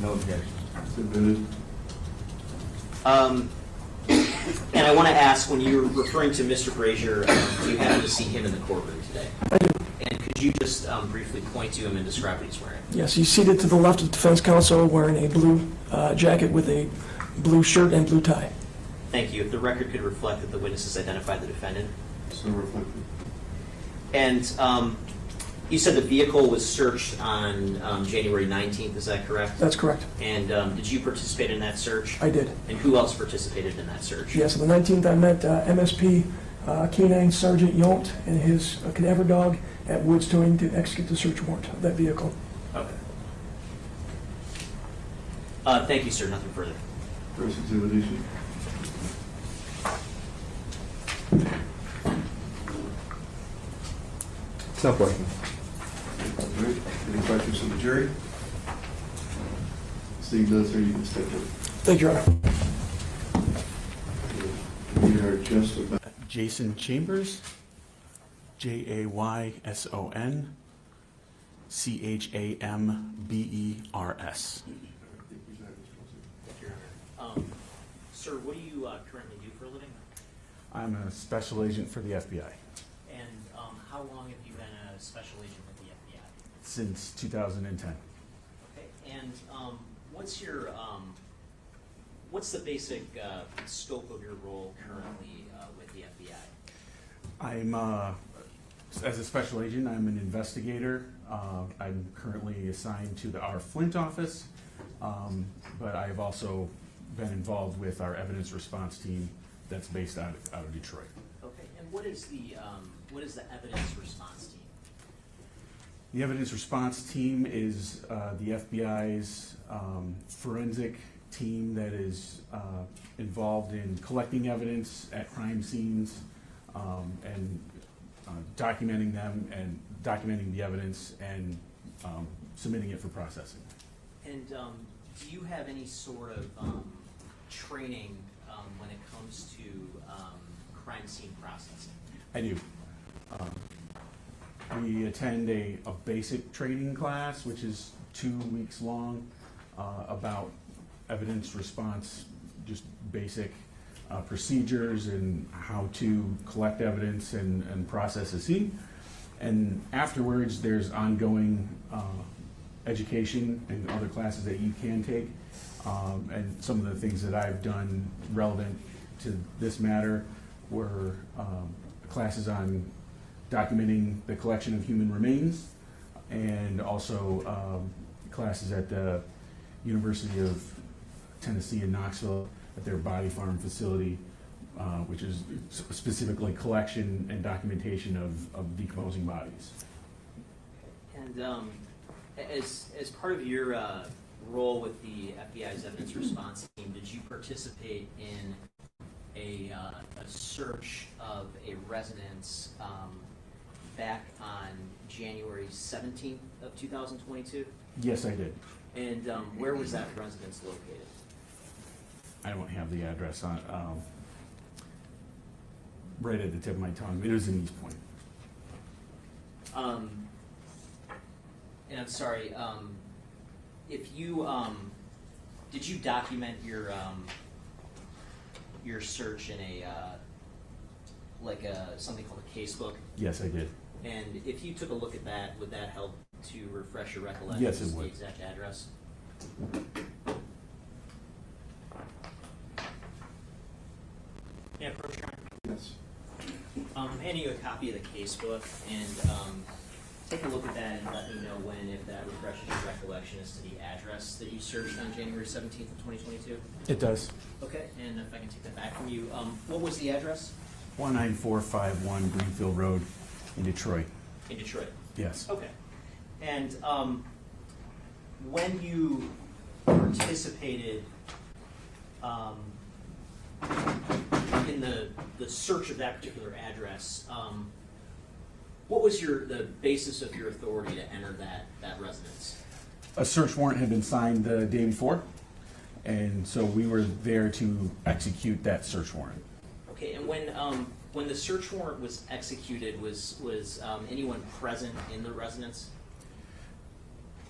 No objection. It's admitted. And I want to ask, when you're referring to Mr. Brazier, do you happen to see him in the courtroom today? I do. And could you just briefly point to him and describe what he's wearing? Yes, he's seated to the left of the defense counsel wearing a blue jacket with a blue shirt and blue tie. Thank you. If the record could reflect that the witnesses identified the defendant. So reflected. And you said the vehicle was searched on January 19th, is that correct? That's correct. And did you participate in that search? I did. And who else participated in that search? Yes, on the 19th I met MSP K9 Sergeant Yount and his cadaver dog at Woods Towing to execute the search warrant of that vehicle. Okay. Thank you, sir. Nothing further. Cross-examination. It's not working. All right. Any questions from the jury? Seeing none, sir, you can step in. Thank you, Your Honor. We are just about. Jason Chambers, JaysonChambers. Sir, what do you currently do for a living? I'm a special agent for the FBI And how long have you been a special agent with the FBI? since 2010. Okay. And what's the basic scope of your role currently with the FBI? I'm, as a special agent, I'm an investigator. I'm currently assigned to the R. Flint office, but I've also been involved with our evidence response team that's based out of Detroit. Okay. And what is the evidence response team? The evidence response team is the FBI's forensic team that is involved in collecting evidence at crime scenes and documenting them and documenting the evidence and submitting it for processing. And do you have any sort of training when it comes to crime scene processing? I do. We attend a basic training class, which is 2 weeks long, about evidence response, just basic procedures and how to collect evidence and process a scene. And afterwards, there's ongoing education and other classes that you can take. And some of the things that I've done relevant to this matter were classes on documenting the collection of human remains, and also classes at the University of Tennessee in Knoxville at their body farm facility, which is specifically collection and documentation of decomposing bodies. And as part of your role with the FBI's evidence response team, did you participate in a search of a residence back on January 17th of 2022? Yes, I did. And where was that residence located? I don't have the address on, right at the tip of my tongue. It was in Eastpointe. And I'm sorry, if you, did you document your search in a, something called a casebook? Yes, I did. And if you took a look at that, would that help to refresh your recollection? Yes, it as to would. the exact address? Yeah, approach your Yes. I'm handing you a copy of the casebook, and take a look at that and let me know when, if that refreshes your recollection as to the address that you searched on January 17th of 2022. It does. Okay, and if I can take that back from you, what was the address? 19451 Greenfield Road in Detroit. In Detroit. Yes. Okay. And when you participated in the search of that particular address, what was the basis of your authority to enter that residence? A search warrant had been signed the day before, and so we were there to execute that search warrant. Okay, and when the search warrant was executed, was anyone present in the residence?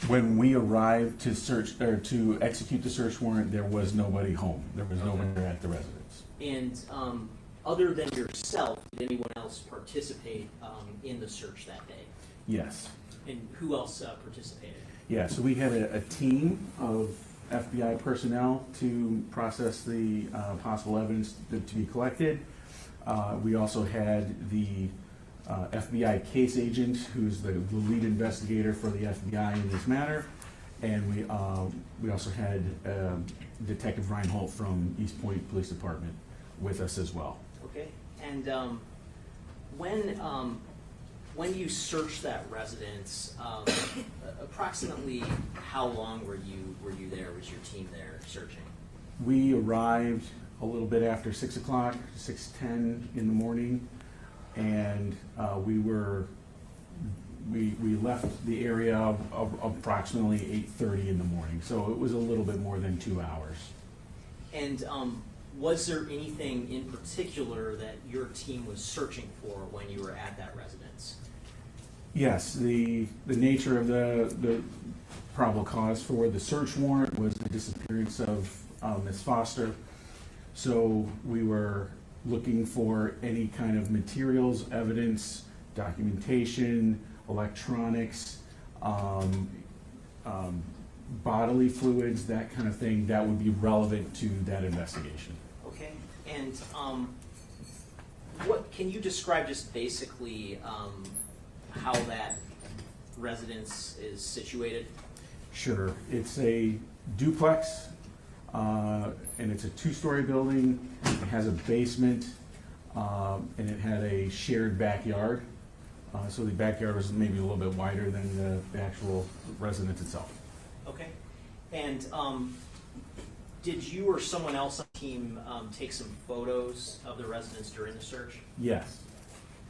When we arrived to search or to execute the search warrant, there was nobody home. There was nobody at the residence. And other than yourself, did anyone else participate in the search that day? Yes. And who else participated? Yeah, so we had a team of FBI personnel to process the possible evidence to be collected. We also had the FBI case agent, who's the lead investigator for the FBI in this matter, and we also had Detective Reinhold from Eastpointe Police Department with us as well. Okay, and when you searched that residence, approximately how long were you there? Was your team there searching? We arrived a little bit after 6 o'clock, 6:10 in the morning, and we left the area of approximately 8:30 in the morning. So it was a little bit more than 2 hours. And was there anything in particular that your team was searching for when you were at that residence? Yes, the nature of the probable cause for the search warrant was the disappearance of Ms. Foster. So we were looking for any kind of materials, evidence, documentation, electronics, bodily fluids, that kind of thing that would be relevant to that investigation. Okay, and what can you describe just basically how that residence is situated? Sure, it's a duplex, and it's a two-story building. It has a basement, and it had a shared backyard. So the backyard was maybe a little bit wider than the actual residence itself. Okay, and did you or someone else on the team take some photos of the residence during the search? Yes.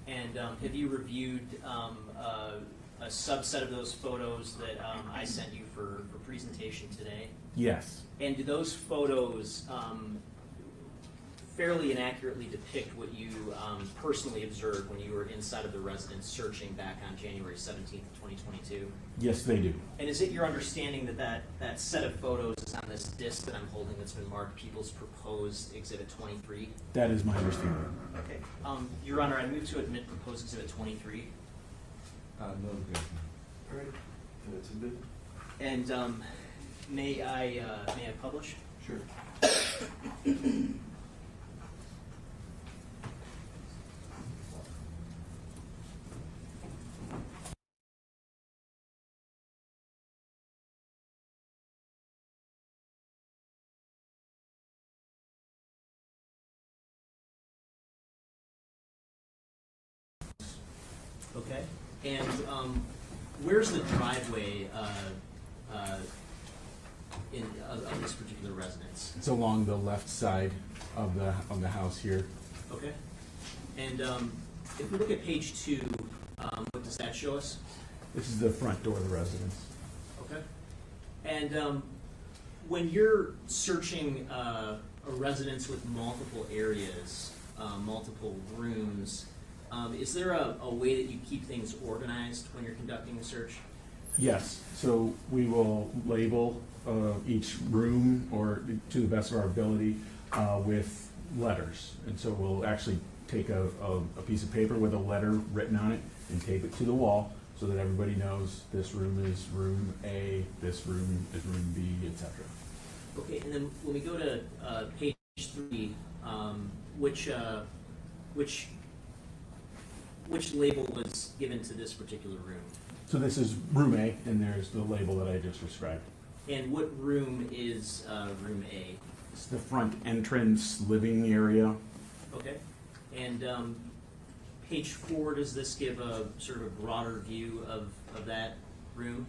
And have you reviewed a subset of those photos that I sent you for presentation today? Yes. And do those photos fairly inaccurately depict what you personally observed when you were inside of the residence searching back on January 17th of 2022? Yes, they do. And is it your understanding that that set of photos is on this disc that I'm holding that's been marked People's Proposed Exhibit 23? That is my understanding. Okay. Your Honor, I move to admit Proposed Exhibit 23. No objection. All right, and it's admitted? And may I publish? Sure. Okay. And where's the driveway of this particular residence? It's along the left side of the house here. Okay. And if we look at page 2, what does that show us? This is the front door of the residence. Okay. And when you're searching a residence with multiple areas, multiple rooms, is there a way that you keep things organized when you're conducting a search? Yes, so we will label each room, or to the best of our ability, with letters. And so we'll actually take a piece of paper with a letter written on it and tape it to the wall so that everybody knows this room is room A, this room is room B, etc. Okay, and then when we go to page 3, which label was given to this particular room? So this is room A, and there's the label that I just described. And what room is room A? It's the front entrance living area. Okay. And page 4, does this give a sort of a broader view of that room?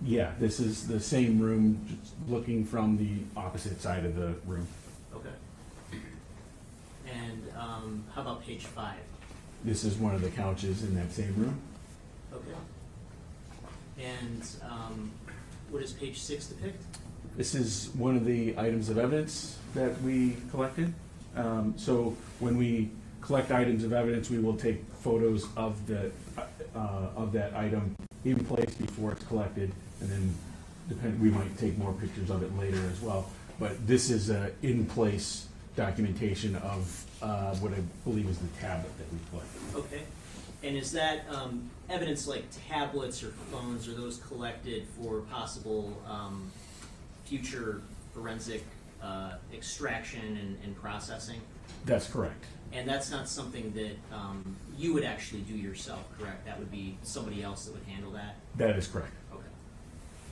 Yeah, this is the same room, just looking from the opposite side of the room. Okay. And how about page 5? This is one of the couches in that same room. Okay. And what does page 6 depict? This is one of the items of evidence that we collected. So when we collect items of evidence, we will take photos of that item in place before it's collected, and then we might take more pictures of it later as well. But this is a in-place documentation of what I believe is the tablet that we collected. Okay. And is that evidence like tablets or phones, are those collected for possible future forensic extraction and processing? That's correct. And that's not something that you would actually do yourself, correct? That would be somebody else that would handle that? That is correct. Okay.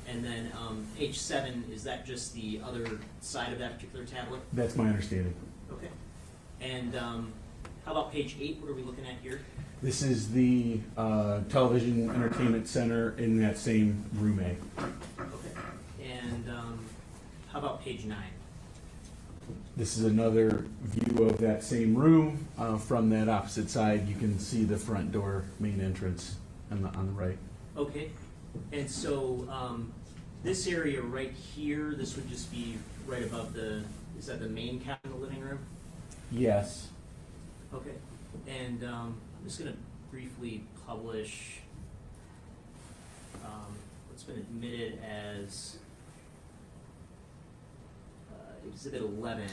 And then page 7, is that just the other side of that particular tablet? That's my understanding. Okay. And how about page 8? What are we looking at here? This is the television entertainment center in that same room A. Okay. And how about page 9? This is another view of that same room. From that opposite side, you can see the front door, main entrance on the right. Okay. And so this area right here, this would just be right above is that the main cabin in the living room? Yes. Okay. And I'm just going to briefly publish what's been admitted as Exhibit 11.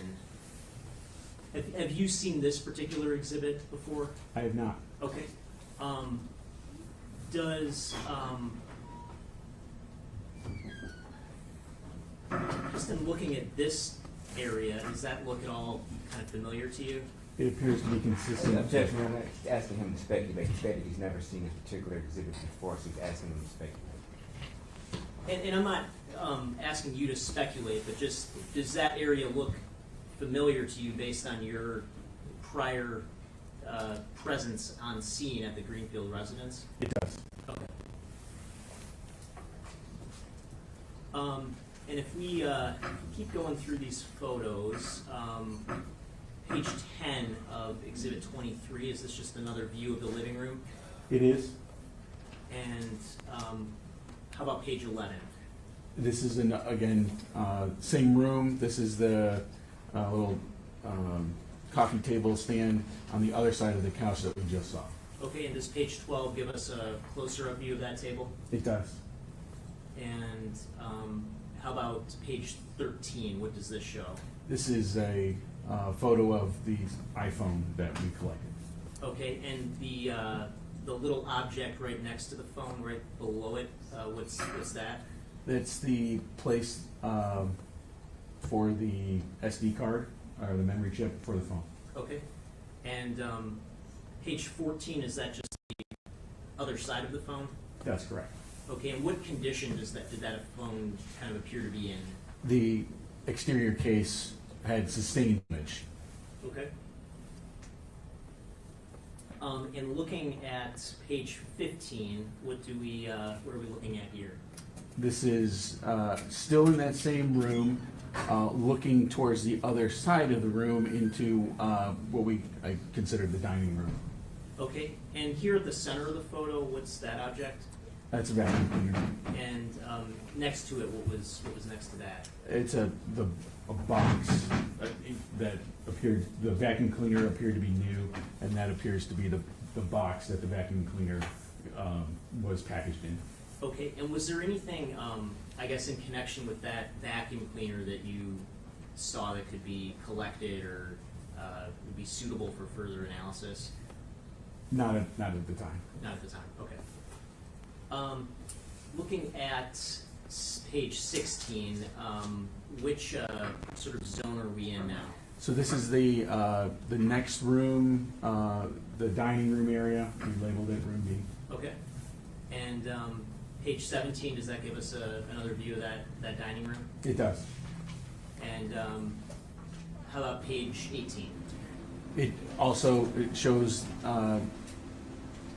Have you seen this particular exhibit before? I have not. Okay. Does just in looking at this area, does that look at all kind of familiar to you? It appears to be consistent. Objection, I'm not asking him to speculate. He stated he's never seen this particular exhibit before, so he's asking him to speculate. And I'm not asking you to speculate, but just does that area look familiar to you based on your prior presence on scene at the Greenfield residence? It does. Okay. And if we keep going through these photos, page 10 of Exhibit 23, is this just another view of the living room? It is. And how about page 11? This is, again, same room. This is the little coffee table stand on the other side of the couch that we just saw. Okay, and does page 12 give us a closer up view of that table? It does. And how about page 13? What does this show? This is a photo of the iPhone that we collected. Okay, and the little object right next to the phone, right below it, what's that? That's the place for the SD card, or the memory chip for the phone. Okay, and page 14, is that just the other side of the phone? That's correct. Okay, and what condition did that phone kind of appear to be in? The exterior case had sustained damage. Okay. And looking at page 15, what are we looking at here? This is still in that same room, looking towards the other side of the room into what I consider the dining room. Okay, and here at the center of the photo, what's that object? That's a vacuum cleaner. And next to it, what was next to that? It's a box that appeared, the vacuum cleaner appeared to be new, and that appears to be the box that the vacuum cleaner was packaged in. Okay, and was there anything, I guess, in connection with that vacuum cleaner that you saw that could be collected or would be suitable for further analysis? Not at the time. Not at the time, okay. Looking at page 16, which sort of zone are we in now? So this is the next room, the dining room area. We labeled it Room B. Okay. And page 17, does that give us another view of that dining room? It does. And how about page 18? It also shows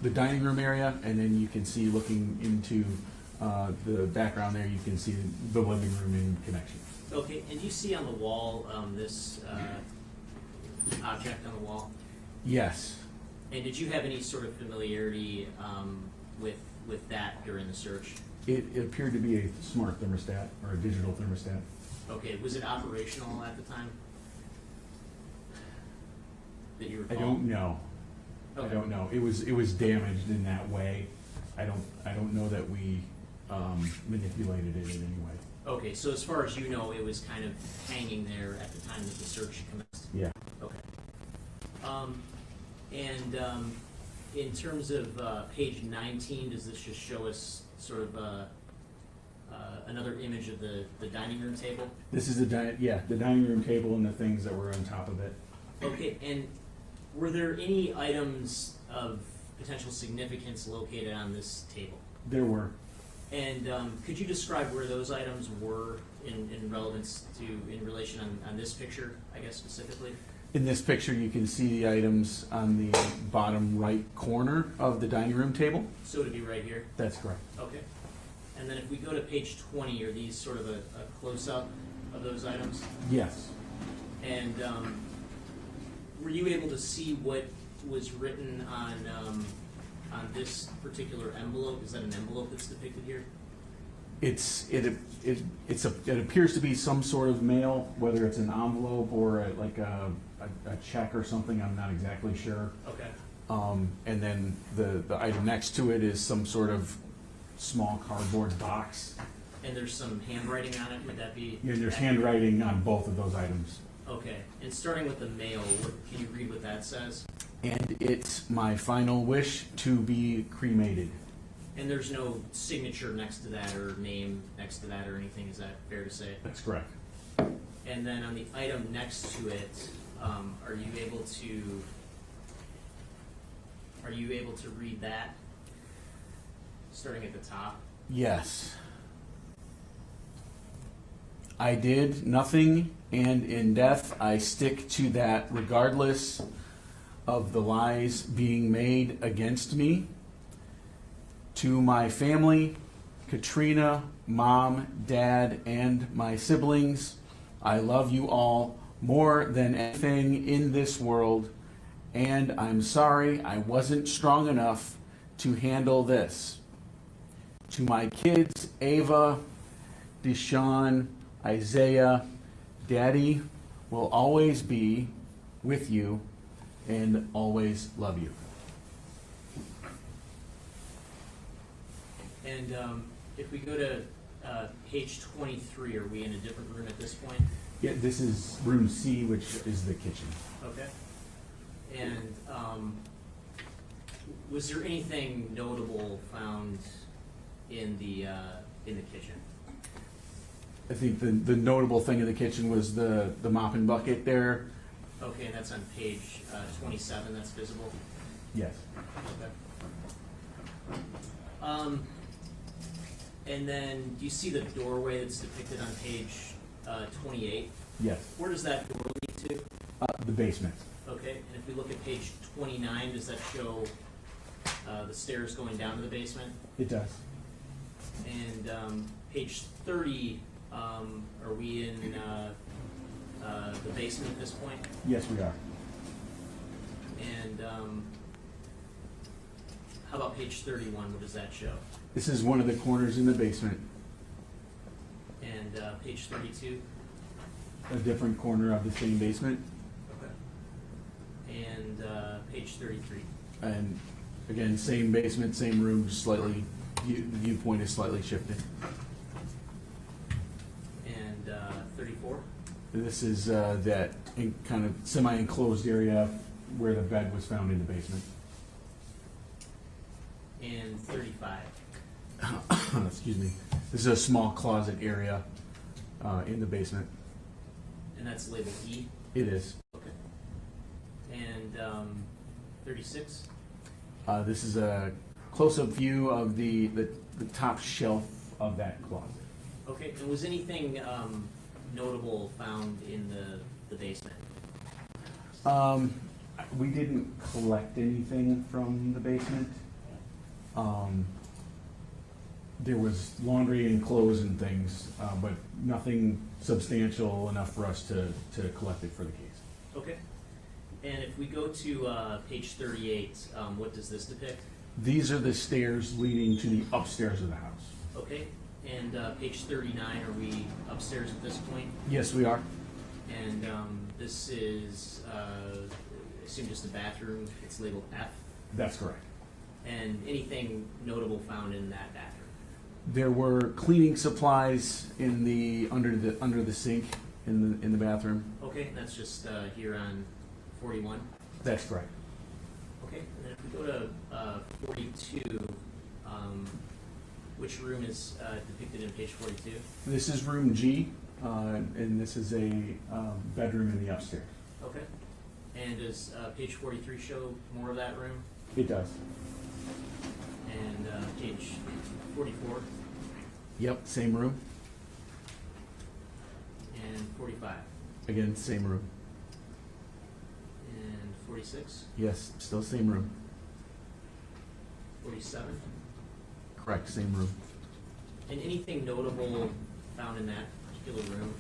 the dining room area, and then you can see, looking into the background there, you can see the living room in connection. Okay, and do you see on the wall this object on the wall? Yes. And did you have any sort of familiarity with that during the search? It appeared to be a smart thermostat or a digital thermostat. Okay, was it operational at the time that you I recall? don't know. Okay. I don't know. It was damaged in that way. I don't know that we manipulated it in any way. Okay, so as far as you know, it was kind of hanging there at the time that the search commenced? Yeah. Okay. In terms of page 19, does this just show us sort of another image of the dining room table? This is the dining room table and the things that were on top of it. Okay, and were there any items of potential significance located on this table? There were. And could you describe where those items were in relation on this picture, I guess specifically? In this picture, you can see the items on the bottom right corner of the dining room table. So it'd be right here? That's correct. Okay. And then if we go to page 20, are these sort of a close-up of those items? Yes. And were you able to see what was written on this particular envelope? Is that an envelope that's depicted here? It appears to be some sort of mail, whether it's an envelope or a check or something. I'm not exactly sure. Okay. And then the item next to it is some sort of small cardboard box. And there's some handwriting on it. Would that be? Yeah, there's handwriting on both of those items. Okay. And starting with the mail, can you read what that says? And it's my final wish to be cremated. And there's no signature next to that or name next to that or anything. Is that fair to say? That's correct. And then on the item next to it, are you able to read that? Starting at the top. Yes. I did nothing, and in death I stick to that regardless of the lies being made against me. To my family, Katrina, Mom, Dad, and my siblings, I love you all more than anything in this world, and I'm sorry I wasn't strong enough to handle this. To my kids, Ava, Deshaun, Isaiah, Daddy will always be with you and always love you. And if we go to page 23, are we in a different room at this point? Yeah, this is room C, which is the kitchen. Okay. And was there anything notable found in the kitchen? I think the notable thing in the kitchen was the mop and bucket there. Okay, and that's on page 27. That's visible. Yes. Okay. And then do you see the doorway that's depicted on page 28? Yes. Where does that door lead to? The basement. Okay, and if we look at page 29, does that show the stairs going down to the basement? It does. And page 30, are we in the basement at this point? Yes, we are. And how about page 31? What does that show? This is one of the corners in the basement, And page 32? a different corner of the same basement. Okay. And page 33? And again, same basement, same room, just slightly, the viewpoint is slightly shifted. And 34? This is that kind of semi-enclosed area where the bed was found in the basement. And 35? Excuse me. This is a small closet area in the basement. And that's labeled E? It is. Okay. And 36? This is a close-up view of the top shelf of that closet. Okay, and was anything notable found in the basement? We didn't collect anything from the basement. There was laundry and clothes and things, but nothing substantial enough for us to collect it for the case. Okay. And if we go to page 38, what does this depict? These are the stairs leading to the upstairs of the house. Okay. And page 39, are we upstairs at this point? Yes, we are. And this is, I assume, just a bathroom. It's labeled F. That's correct. And anything notable found in that bathroom? There were cleaning supplies in the under the sink in the bathroom. Okay, and that's just here on 41. That's correct. Okay, and then if we go to 42, which room is depicted in page 42? This is room G, and this is a bedroom in the upstairs. Okay. And does page 43 show more of that room? It does. And page 44 Yep, same room. and 45 Again, same room. and 46, Yes, still same room. 47. Correct, same room. And anything notable found in that particular room?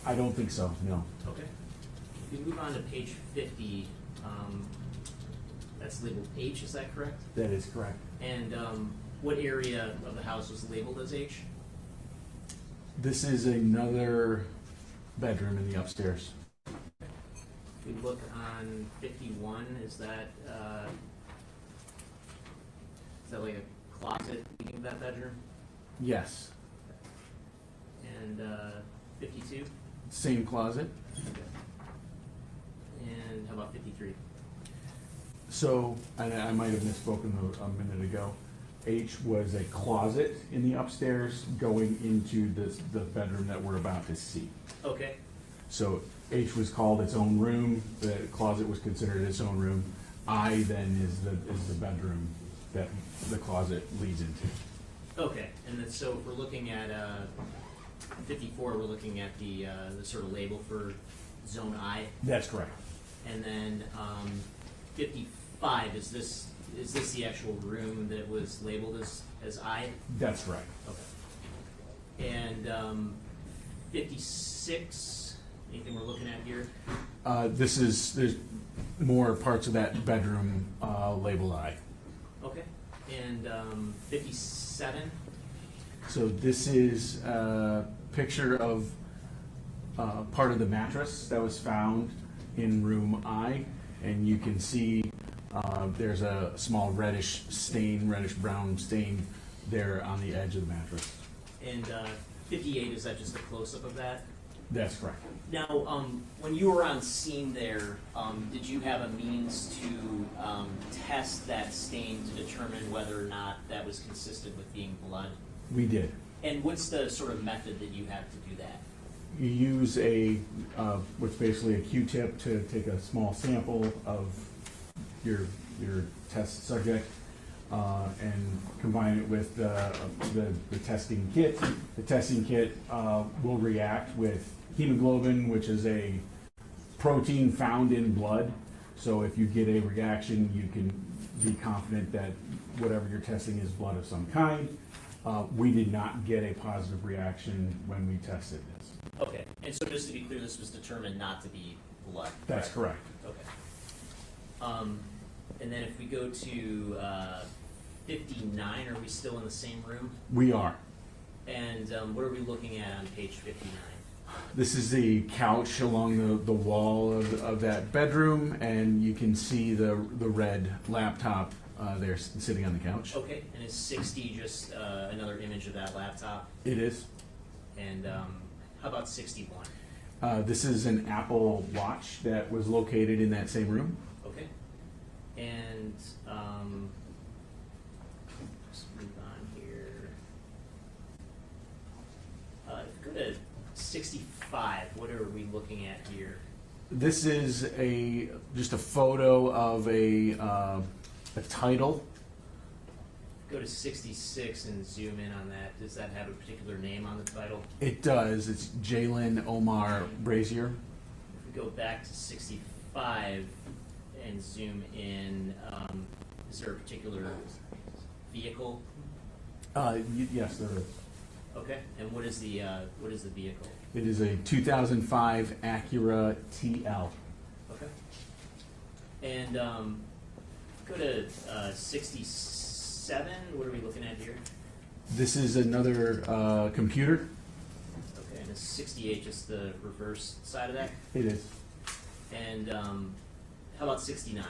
I don't think so, no. Okay. If we move on to page 50, that's labeled H, is that correct? That is correct. And what area of the house was labeled as H? This is another bedroom in the upstairs. If we look on 51, is that like a closet leading to that bedroom? Yes, And 52? same closet. And how about 53? So, and I might have misspoken a minute ago. H was a closet in the upstairs going into the bedroom that we're about to see. Okay. So H was called its own room, the closet was considered its own room. I then is the bedroom that the closet leads into. Okay, and then so if we're looking at 54, we're looking at the sort of label for zone I, That's correct. and then 55, is this the actual room that was labeled as I? That's right. Okay. And 56, anything we're looking at here? There's more parts of that bedroom labeled I. Okay. And 57? So this is a picture of part of the mattress that was found in room I, and you can see there's a small reddish brown stain there on the edge of the mattress. And 58, is that just a close-up of that? That's correct. Now, when you were on scene there, did you have a means to test that stain to determine whether or not that was consistent with being blood? We did. And what's the sort of method that you have to do that? You use what's basically a Q-tip to take a small sample of your test subject and combine it with the testing kit. The testing kit will react with hemoglobin, which is a protein found in blood. So if you get a reaction, you can be confident that whatever you're testing is blood of some kind. We did not get a positive reaction when we tested this. Okay, and so just to be clear, this was determined not to be blood. That's correct. Okay. And then if we go to 59, are we still in the same room? We are. And what are we looking at on page 59? This is the couch along the wall of that bedroom, and you can see the red laptop there sitting on the couch. Okay, and is 60 just another image of that laptop? It is. And how about 61? This is an Apple Watch that was located in that same room. Okay. And let's move on here. If we go to 65, what are we looking at here? This is just a photo of a title. Go to 66 and zoom in on that. Does that have a particular name on the title? It does. It's Jaylin Omar Brazier. If we go back to 65 and zoom in, is there a particular vehicle? Yes, there is. Okay, and what is the vehicle? It is a 2005 Acura TL. Okay. And go to 67. What are we looking at here? This is another computer. Okay, and is 68 just the reverse side of that? It is. And how about 69?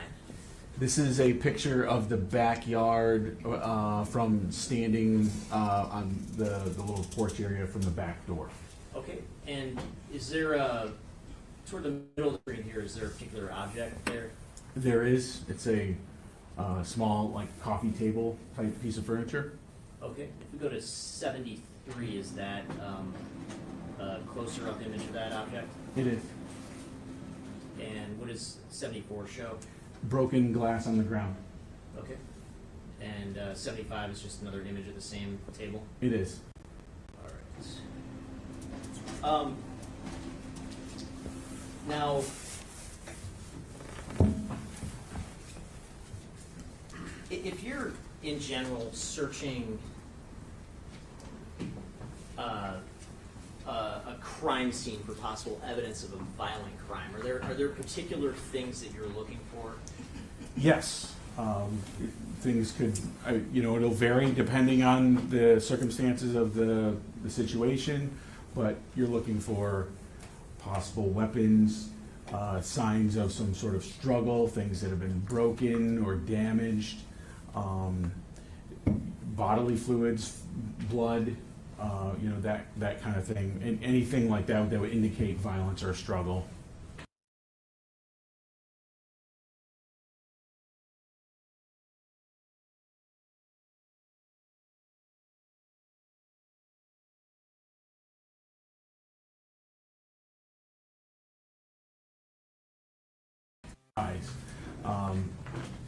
This is a picture of the backyard from standing on the little porch area from the back door. Okay, and is there toward the middle of the screen here, is there a particular object there? There is. It's a small, like, coffee table type piece of furniture. Okay, if we go to 73, is that a closer up image of that object? It is. And what does 74 show? Broken glass on the ground. Okay. And 75 is just another image of the same table? It is. All right. Now, if you're in general searching a crime scene for possible evidence of a violent crime, are there particular things that you're looking for? Yes. Things could, it'll vary depending on the circumstances of the situation, but you're looking for possible weapons, signs of some sort of struggle, things that have been broken or damaged, bodily fluids, blood, that kind of thing, and anything like that that would indicate violence or struggle.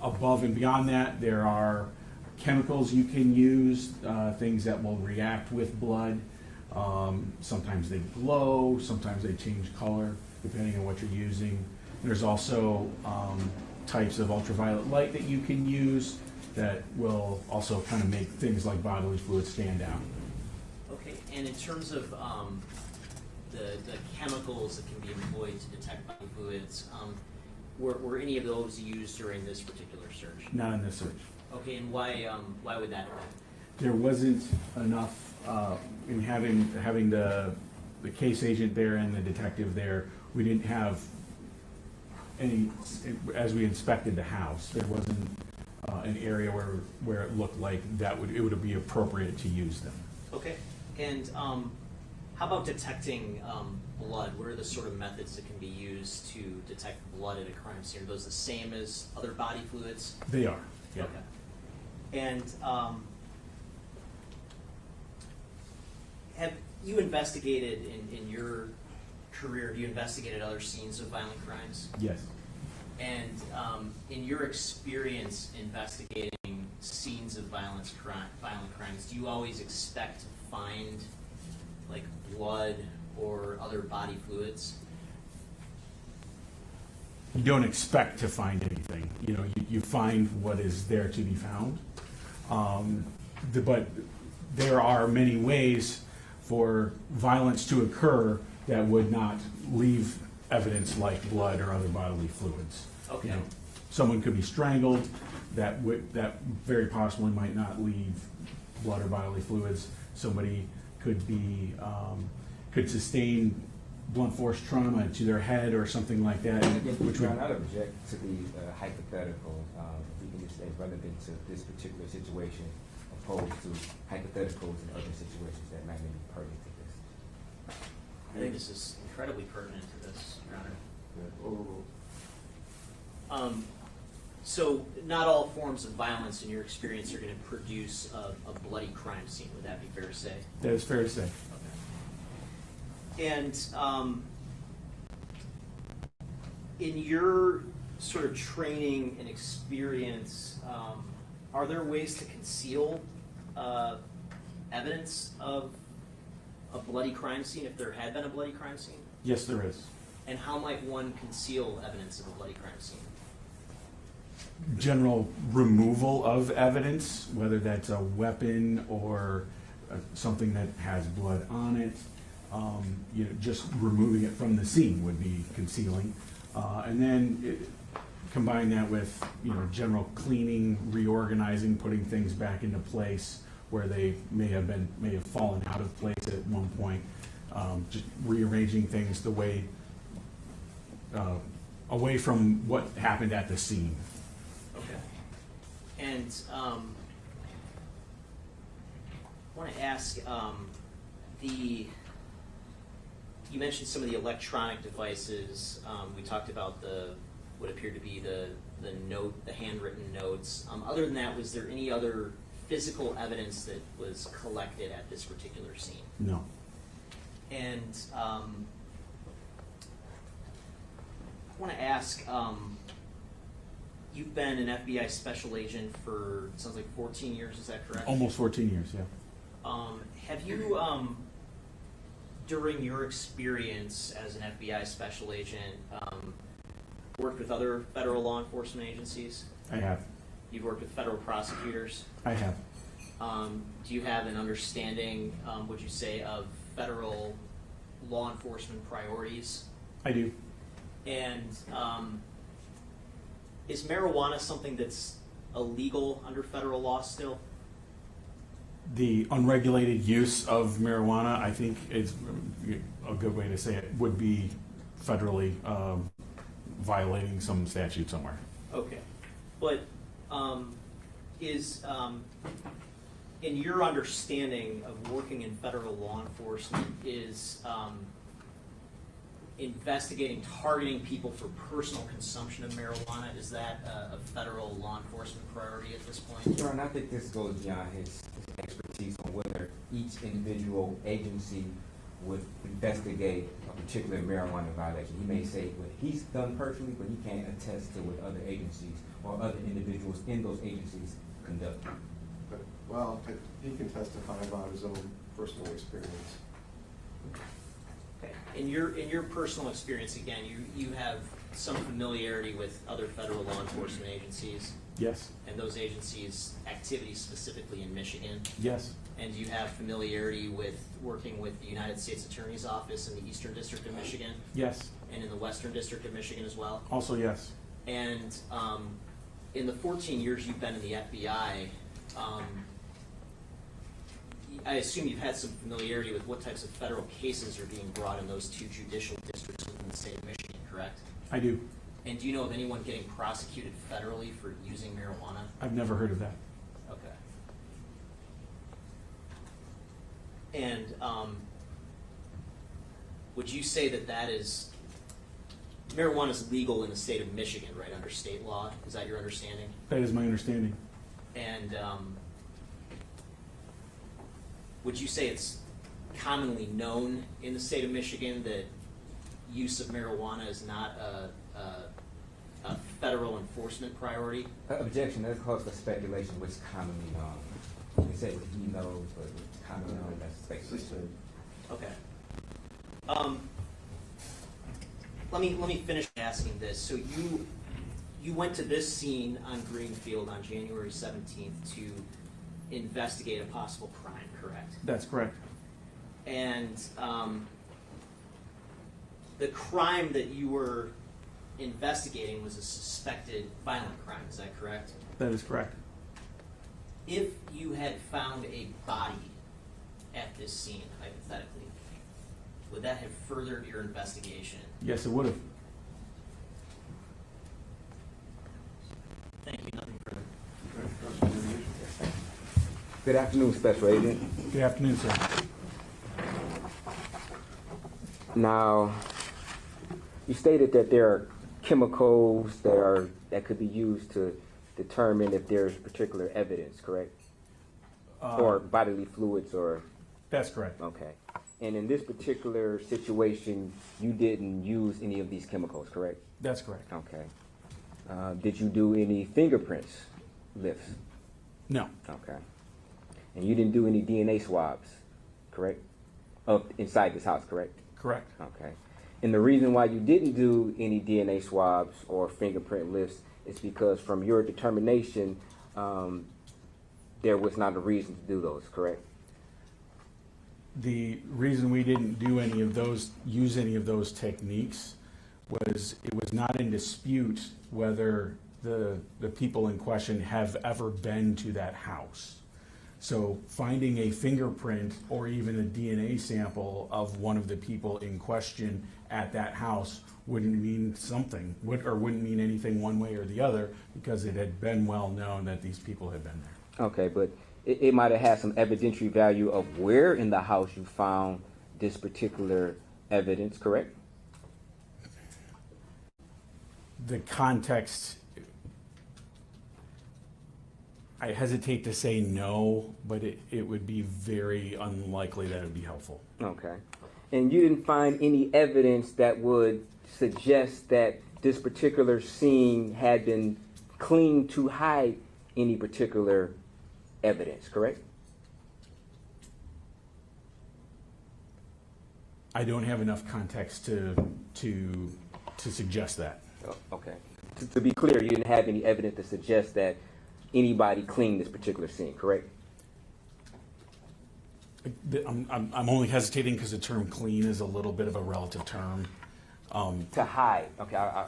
Above and beyond that, there are chemicals you can use, things that will react with blood. Sometimes they glow, sometimes they change color, depending on what you're using. There's also types of ultraviolet light that you can use that will also kind of make things like bodily fluids stand out. Okay, and in terms of the chemicals that can be employed to detect body fluids, were any of those used during this particular search? Not in this search. Okay, and why would that have been? There wasn't enough in having the case agent there and the detective there. We didn't have any, as we inspected the house, there wasn't an area where it looked like it would be appropriate to use them. Okay, and how about detecting blood? What are the sort of methods that can be used to detect blood at a crime scene? Are those the same as other body fluids? They are. Yeah. Okay. And have you investigated in your career, have you investigated other scenes of violent crimes? Yes. And in your experience investigating scenes of violent crimes, do you always expect to find like blood or other body fluids? You don't expect to find anything. You find what is there to be found. But there are many ways for violence to occur that would not leave evidence like blood or other bodily fluids. Okay. someone could be strangled, that very possibly might not leave blood or bodily fluids. Somebody could be, could sustain blunt force trauma to their head or something like that, which Your would, Honor, I'd object to the hypothetical. We can just say relevant to this particular situation, opposed to hypotheticals in other situations that might be pertinent to this. I think this is incredibly pertinent to this, Your Honor. So not all forms of violence in your experience are going to produce a bloody crime scene. Would that be fair to say? that is fair to say. And in your sort of training and experience, are there ways to conceal evidence of a bloody crime scene if there had been a bloody crime scene? Yes, there is. And how might one conceal evidence of a bloody crime scene? General removal of evidence, whether that's a weapon or something that has blood on it. Just removing it from the scene would be concealing. And then combine that with, general cleaning, reorganizing, putting things back into place where they may have fallen out of place at one point. Just rearranging things the way, away from what happened at the scene. Okay. And I want to ask, you mentioned some of the electronic devices. We talked about what appeared to be the handwritten notes. Other than that, was there any other physical evidence that was collected at this particular scene? No. And I want to ask, you've been an FBI special agent for, it sounds like 14 years, is that correct? Almost 14 years, yeah. Have you, during your experience as an FBI special agent, worked with other federal law enforcement agencies? I have. You've worked with federal prosecutors? I have. Do you have an understanding, would you say, of federal law enforcement priorities? I do. And is marijuana something that's illegal under federal law still? The unregulated use of marijuana, I think, is a good way to say it, would be federally violating some statute somewhere. Okay. But is, in your understanding of working in federal law enforcement, is investigating, targeting people for personal consumption of marijuana, is that a federal law enforcement priority at this point? Your Honor, I think this goes beyond his expertise on whether each individual agency would investigate a particular marijuana violation. He may say what he's done personally, but he can't attest to what other agencies or other individuals in those agencies conduct. Well, he can testify about his own personal experience. Okay. In your personal experience, again, you have some familiarity with other federal law enforcement agencies, Yes. and those agencies' activities specifically in Michigan. Yes. And you have familiarity with working with the United States Attorney's Office in the Eastern District of Michigan Yes. and in the Western District of Michigan as well. Also, yes. And in the 14 years you've been in the FBI, I assume you've had some familiarity with what types of federal cases are being brought in those two judicial districts within the state of Michigan, correct? I do. And do you know of anyone getting prosecuted federally for using marijuana? I've never heard of that. Okay. And would you say that is, marijuana is legal in the state of Michigan, right, under state law? Is that your understanding? That is my understanding. And would you say it's commonly known in the state of Michigan that use of marijuana is not a federal enforcement priority? Objection, that's cause for speculation, which is commonly known. You can say what he knows, but it's commonly known, that's speculation. Okay. Let me finish asking this. So you went to this scene on Greenfield on January 17th to investigate a possible crime, correct? That's correct. And the crime that you were investigating was a suspected violent crime, is that correct? That is correct. If you had found a body at this scene, hypothetically, would that have furthered your investigation? Yes, it would have. Thank you. Nothing further. Good afternoon, Special Agent. Good afternoon, sir. Now, you stated that there are chemicals that could be used to determine if there's particular evidence, correct? Or bodily fluids, or That's correct. okay. And in this particular situation, you didn't use any of these chemicals, correct? That's correct. Okay. Did you do any fingerprints lifts? No, Okay. And you didn't do any DNA swabs, correct? Inside this house, correct? correct. Okay. And the reason why you didn't do any DNA swabs or fingerprint lifts is because from your determination, there was not a reason to do those, correct? The reason we didn't do any of those, use any of those techniques, was it was not in dispute whether the people in question have ever been to that house. So finding a fingerprint or even a DNA sample of one of the people in question at that house wouldn't mean something, wouldn't mean anything one way or the other, because it had been well known that these people had been there. Okay, but it might have had some evidentiary value of where in the house you found this particular evidence, correct? The context, I hesitate to say no, but it would be very unlikely that it would be helpful. Okay. And you didn't find any evidence that would suggest that this particular scene had been cleaned to hide any particular evidence, correct? I don't have enough context to suggest that. Oh, okay. To be clear, you didn't have any evidence to suggest that anybody cleaned this particular scene, correct? I'm only hesitating because the term clean is a little bit of a relative term. To hide. Okay.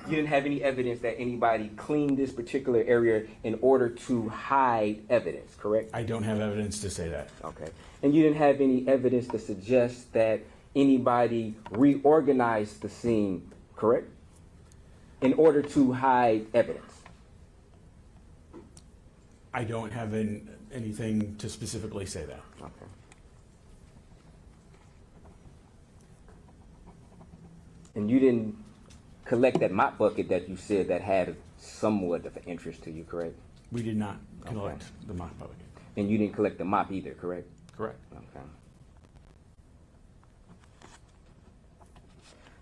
You didn't have any evidence that anybody cleaned this particular area in order to hide evidence, correct? I don't have evidence to say that. Okay. And you didn't have any evidence to suggest that anybody reorganized the scene, correct? In order to hide evidence. I don't have anything to specifically say that. Okay. And you didn't collect that mop bucket that you said that had somewhat of an interest to you, correct? We did not collect the mop bucket. And you didn't collect the mop either, correct? Correct. Okay.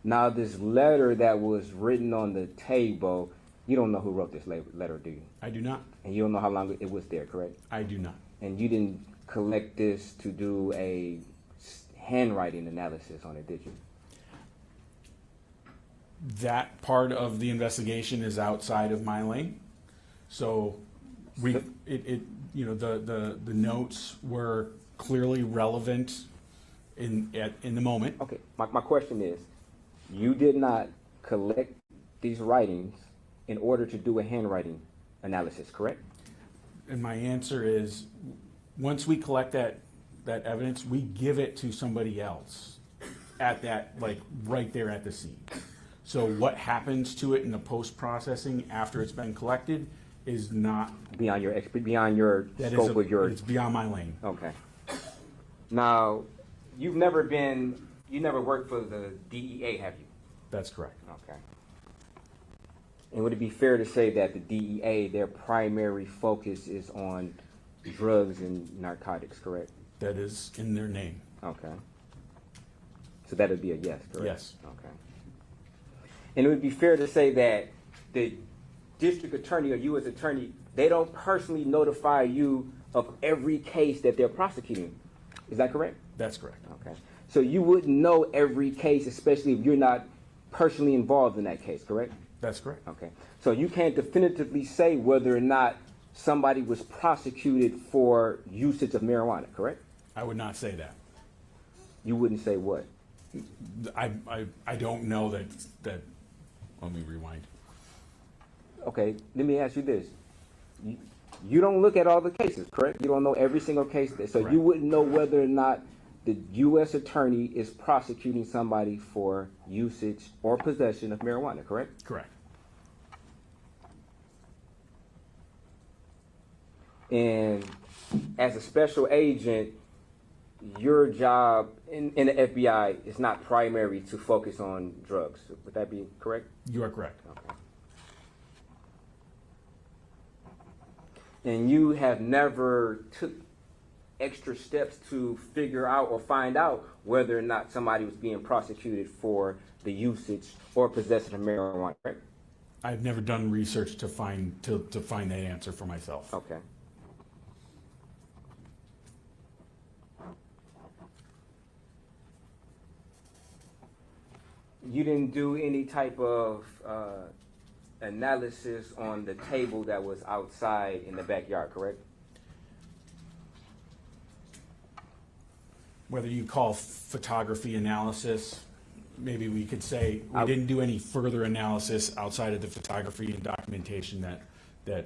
Now, this letter that was written on the table, you don't know who wrote this letter, do you? I do not. And you don't know how long it was there, correct? I do not. And you didn't collect this to do a handwriting analysis on it, did you? That part of the investigation is outside of my lane. So the notes were clearly relevant in the moment. Okay, my question is, you did not collect these writings in order to do a handwriting analysis, correct? And my answer is, once we collect that evidence, we give it to somebody else at that, like right there at the scene. So what happens to it in the post-processing after it's been collected is not Beyond your scope of your. It's beyond my lane. Okay. Now, you never worked for the DEA, have you? That's correct. Okay. And would it be fair to say that the DEA, their primary focus is on drugs and narcotics, correct? That is in their name. Okay. So that would be a yes, correct? Yes. Okay. And it would be fair to say that the district attorney or you as attorney, they don't personally notify you of every case that they're prosecuting. Is that correct? That's correct. Okay. So you wouldn't know every case, especially if you're not personally involved in that case, correct? That's correct. Okay. So you can't definitively say whether or not somebody was prosecuted for usage of marijuana, correct? I would not say that. You wouldn't say what? I don't know that Let me rewind. Okay, let me ask you this. You don't look at all the cases, correct? You don't know every single case. So Correct. you wouldn't know whether or not the U.S. attorney is prosecuting somebody for usage or possession of marijuana, correct? Correct. And as a special agent, your job in the FBI is not primary to focus on drugs. Would that be correct? You are correct. Okay. And you have never took extra steps to figure out or find out whether or not somebody was being prosecuted for the usage or possession of marijuana, correct? I've never done research to find that answer for myself. Okay. You didn't do any type of analysis on the table that was outside in the backyard, correct? Whether you call photography analysis, maybe we could say we didn't do any further analysis outside of the photography and documentation that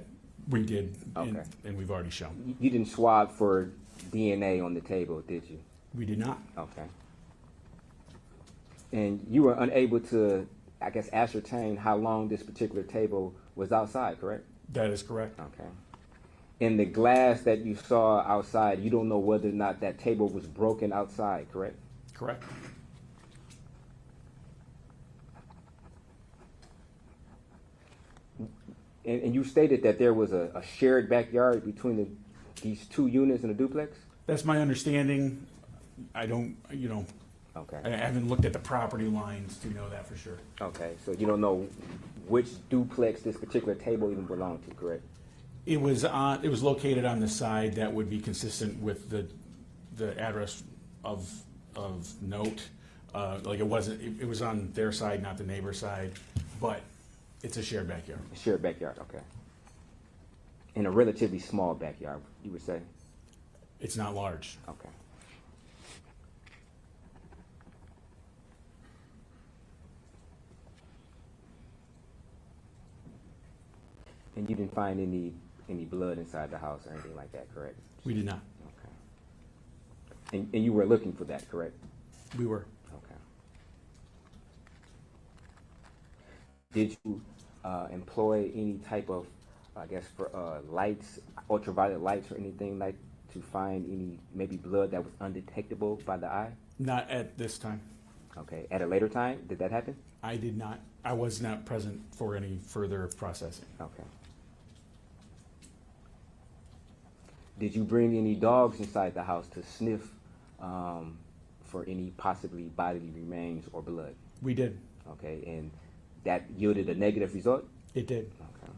we did, Okay. and we've already shown. You didn't swab for DNA on the table, did you? We did not. Okay. And you were unable to, I guess, ascertain how long this particular table was outside, correct? That is correct. Okay. In the glass that you saw outside, you don't know whether or not that table was broken outside, correct? Correct. And you stated that there was a shared backyard between these two units in a duplex? That's my understanding. I don't, Okay. I haven't looked at the property lines to know that for sure. Okay, so you don't know which duplex this particular table even belonged to, correct? It was located on the side that would be consistent with the address of note. Like it was on their side, not the neighbor's side, but it's a shared backyard. A shared backyard, okay. In a relatively small backyard, you would say? It's not large. Okay. And you didn't find any blood inside the house or anything like that, correct? We did not. Okay. And you were looking for that, correct? We were. Okay. Did you employ any type of, I guess, for lights, ultraviolet lights or anything like to find any maybe blood that was undetectable by the eye? Not at this time. Okay. At a later time, did that happen? I did not. I was not present for any further processing. Okay. Did you bring any dogs inside the house to sniff for any possibly bodily remains or blood? We did. Okay, and that yielded a negative result? It did. Okay.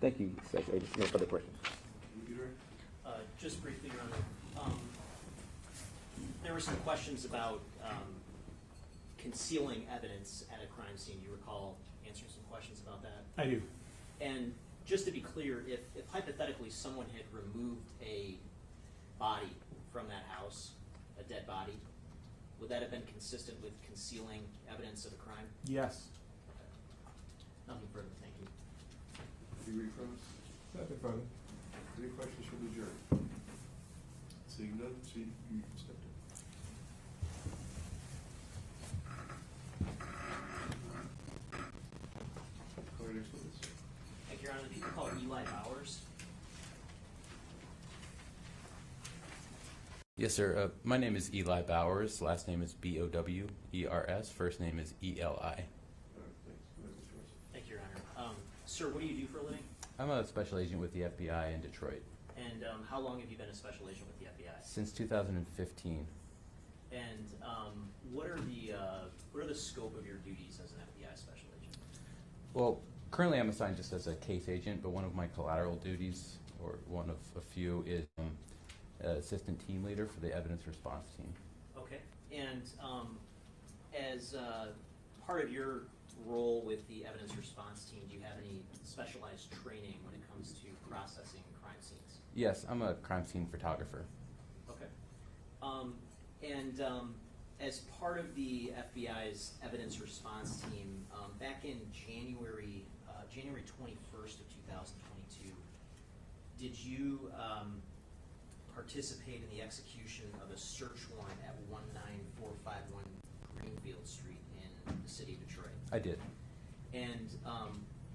Thank you, Special Agent. No further questions. Just briefly, Your Honor, there were some questions about concealing evidence at a crime scene. Do you recall answering some questions about that? I do. And just to be clear, if hypothetically someone had removed a body from that house, a dead body, would that have been consistent with concealing evidence of a crime? Yes. Nothing further, thank you. You read from us? Nothing further. Any questions from the jury? Seeing none, so you stepped in. Call your next witness. Thank you, Your Honor. The people called Eli Bowers. Yes, sir. My name is Eli Bowers. Last name is Bowers. First name is Eli. All right, thanks. Go ahead, Mr. Russell. Thank you, Your Honor. Sir, what do you do for a living? I'm a special agent with the FBI in Detroit And how long have you been a special agent with the FBI? since 2015. And what are the scope of your duties as an FBI special agent? Well, currently I'm assigned just as a case agent, but one of my collateral duties, or one of a few, is assistant team leader for the evidence response team. Okay. And as part of your role with the evidence response team, do you have any specialized training when it comes to processing crime scenes? Yes, I'm a crime scene photographer. Okay. As part of the FBI's evidence response team, back in January 21st of 2022, did you participate in the execution of a search warrant at 19451 Greenfield Street in the city of Detroit? I did. And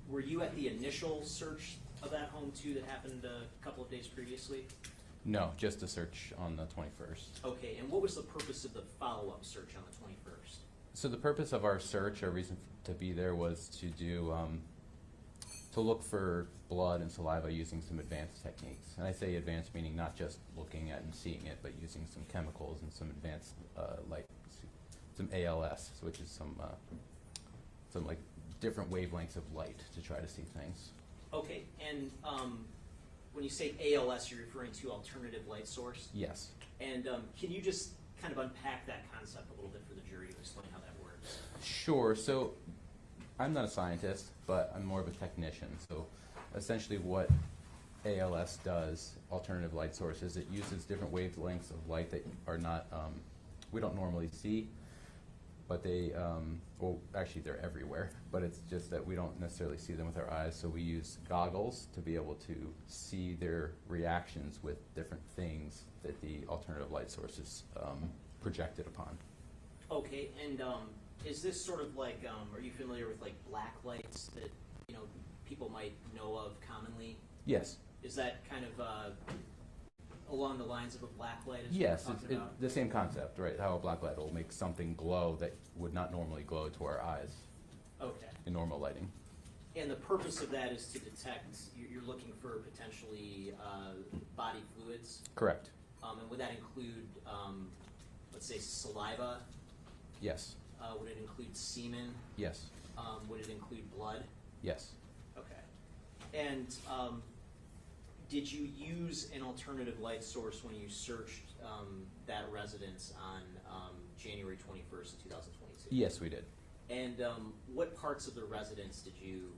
were you at the initial search of that home too that happened a couple of days previously? No, just a search on the 21st. Okay, and what was the purpose of the follow-up search on the 21st? So the purpose of our search, our reason to be there, was to do to look for blood and saliva using some advanced techniques. And I say advanced meaning not just looking at and seeing it, but using some chemicals and some advanced some ALS, which is some like different wavelengths of light to try to see things. Okay, and when you say ALS, you're referring to alternative light source? Yes. And can you just kind of unpack that concept a little bit for the jury to explain how that works? Sure. So I'm not a scientist, but I'm more of a technician. So essentially what ALS does, alternative light sources, it uses different wavelengths of light that are not, we don't normally see, but they, well, actually they're everywhere, but it's just that we don't necessarily see them with our eyes, so we use goggles to be able to see their reactions with different things that the alternative light sources projected upon. Okay, and is this sort of like, are you familiar with like black lights that, you know, people might know of commonly? Yes. Is that kind of along the lines of a black light? As Yes, you were talking about? the same concept, right? How a black light will make something glow that would not normally glow to our eyes Okay. in normal lighting. And the purpose of that is to detect, you're looking for potentially body fluids? Correct. And would that include, let's say, saliva? Yes. Would it include semen? Yes. Would it include blood? Yes. Okay. And did you use an alternative light source when you searched that residence on January 21st, 2022? Yes, we did. And what parts of the residence did you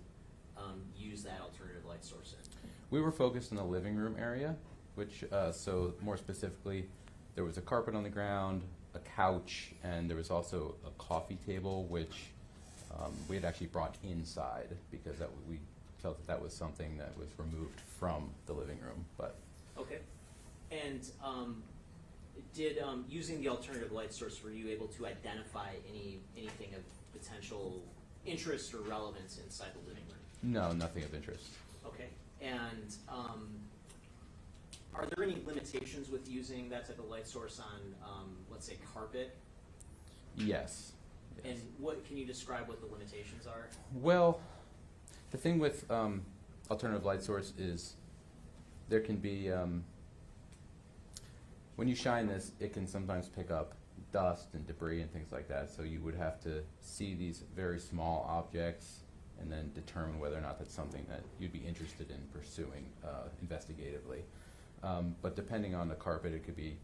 use that alternative light source in? We were focused in the living room area, which, so more specifically, there was a carpet on the ground, a couch, and there was also a coffee table, which we had actually brought inside because we felt that that was something that was removed from the living room. But Okay. And did using the alternative light source, were you able to identify anything of potential interest or relevance inside the living room? no, nothing of interest. Okay. And are there any limitations with using that type of light source on, let's say, carpet? Yes. And what can you describe what the limitations are? Well, the thing with alternative light source is there can be, when you shine this, it can sometimes pick up dust and debris and things like that. So you would have to see these very small objects and then determine whether or not that's something that you'd be interested in pursuing investigatively. But depending on the carpet, it could be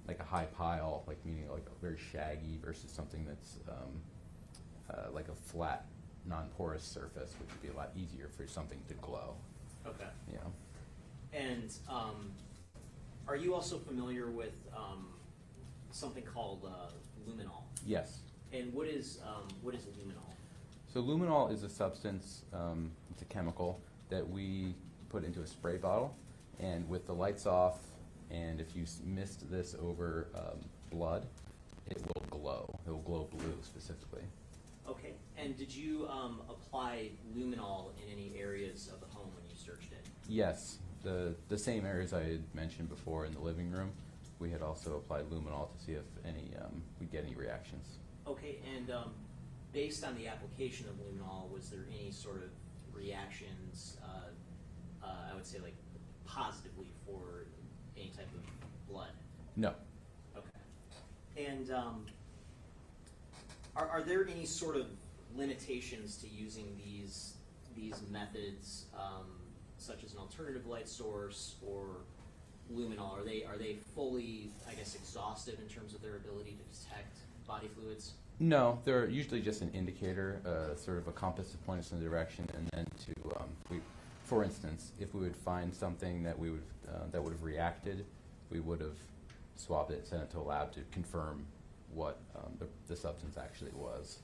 like a high pile, like meaning like a very shaggy versus something that's like a flat, non-porous surface, which would be a lot easier for something to glow. Okay. Yeah. And are you also familiar with something called luminol? Yes. And what is luminol? So luminol is a substance, it's a chemical that we put into a spray bottle, and with the lights off, and if you mist this over blood, it will glow. It will glow blue specifically. Okay. And did you apply luminol in any areas of the home when you searched it? Yes, the same areas I had mentioned before in the living room, we had also applied luminol to see if any we'd get any reactions. Okay. And based on the application of luminol, was there any sort of reactions, I would say like positively for any type of blood? No. Okay. And are there any sort of limitations to using these methods, such as an alternative light source or luminol? Are they fully, I guess, exhaustive in terms of their ability to detect body fluids? No, they're usually just an indicator, sort of a compass to point us in the direction, and then for instance, if we would find something that we would that would have reacted, we would have swabbed it, sent it to a lab to confirm what the substance actually was.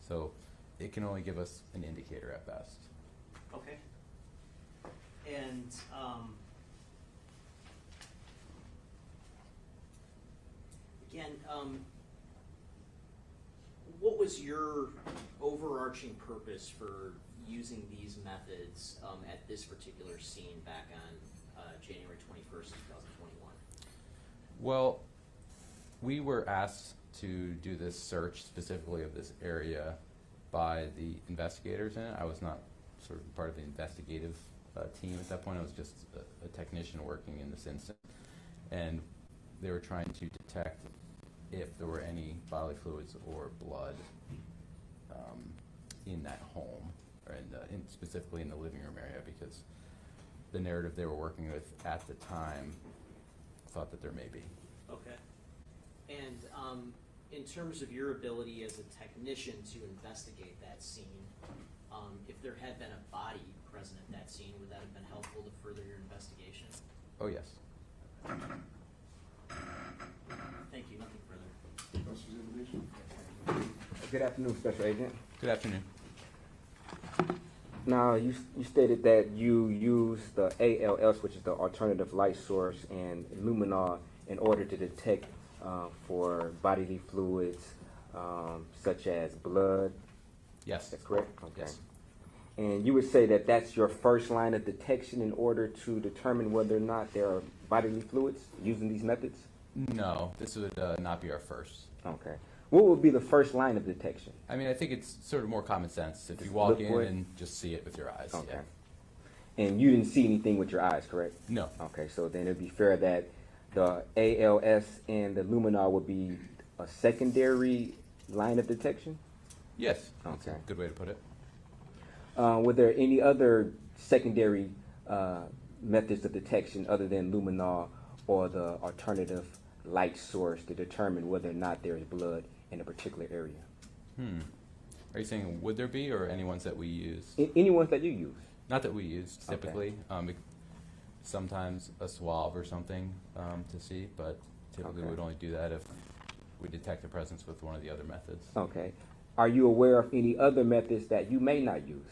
So it can only give us an indicator at best. Okay. And again, what was your overarching purpose for using these methods at this particular scene back on January 21st, 2021? Well, we were asked to do this search specifically of this area by the investigators in it. I was not sort of part of the investigative team at that point. I was just a technician working in this instance. And they were trying to detect if there were any bodily fluids or blood in that home, or specifically in the living room area, because the narrative they were working with at the time thought that there may be. Okay. And in terms of your ability as a technician to investigate that scene, if there had been a body present at that scene, would that have been helpful to further your investigation? Oh, yes. Thank you. Nothing further. Cross-examination? Good afternoon, Special Agent. Good afternoon. Now, you stated that you used the ALS, which is the alternative light source, and luminar in order to detect for bodily fluids such as blood. Yes. That's correct? Okay. Yes. And you would say that that's your first line of detection in order to determine whether or not there are bodily fluids using these methods? No, this would not be our first. Okay. What would be the first line of detection? I mean, I think it's sort of more common sense. If Just you walk look in for it? and just see it with your eyes. Okay. Yeah. And you didn't see anything with your eyes, correct? No. Okay, so then it'd be fair that the ALS and the luminar would be a secondary line of detection? Yes. That's Okay. a good way to put it. Were there any other secondary methods of detection other than luminar or the alternative light source to determine whether or not there is blood in a particular area? Are you saying would there be, or any ones that we use? Any ones that you use? Not that we use Okay. typically. Sometimes a swab or something to see, but typically Okay. we would only do that if we detect a presence with one of the other methods. Okay. Are you aware of any other methods that you may not use?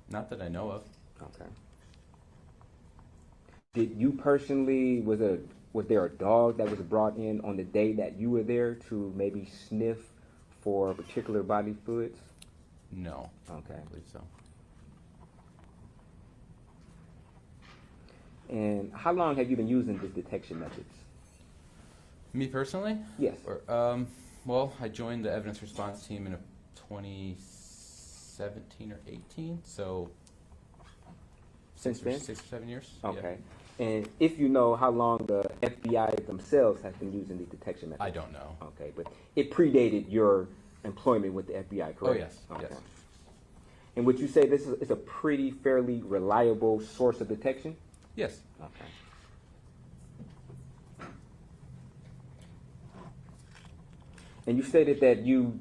Not that I know of. Okay. Did you personally, was there a dog that was brought in on the day that you were there to maybe sniff for particular body fluids? No. Okay. I believe so. And how long have you been using these detection methods? Me personally? Yes. Or, well, I joined the evidence response team in 2017 or 18, so Since then? 6 or 7 years. Okay. And if you know how long the FBI themselves has been using these detection methods? I don't know. Okay, but it predated your employment with the FBI, correct? Oh, yes, Okay. yes. And would you say this is a pretty fairly reliable source of detection? Yes. Okay. And you stated that you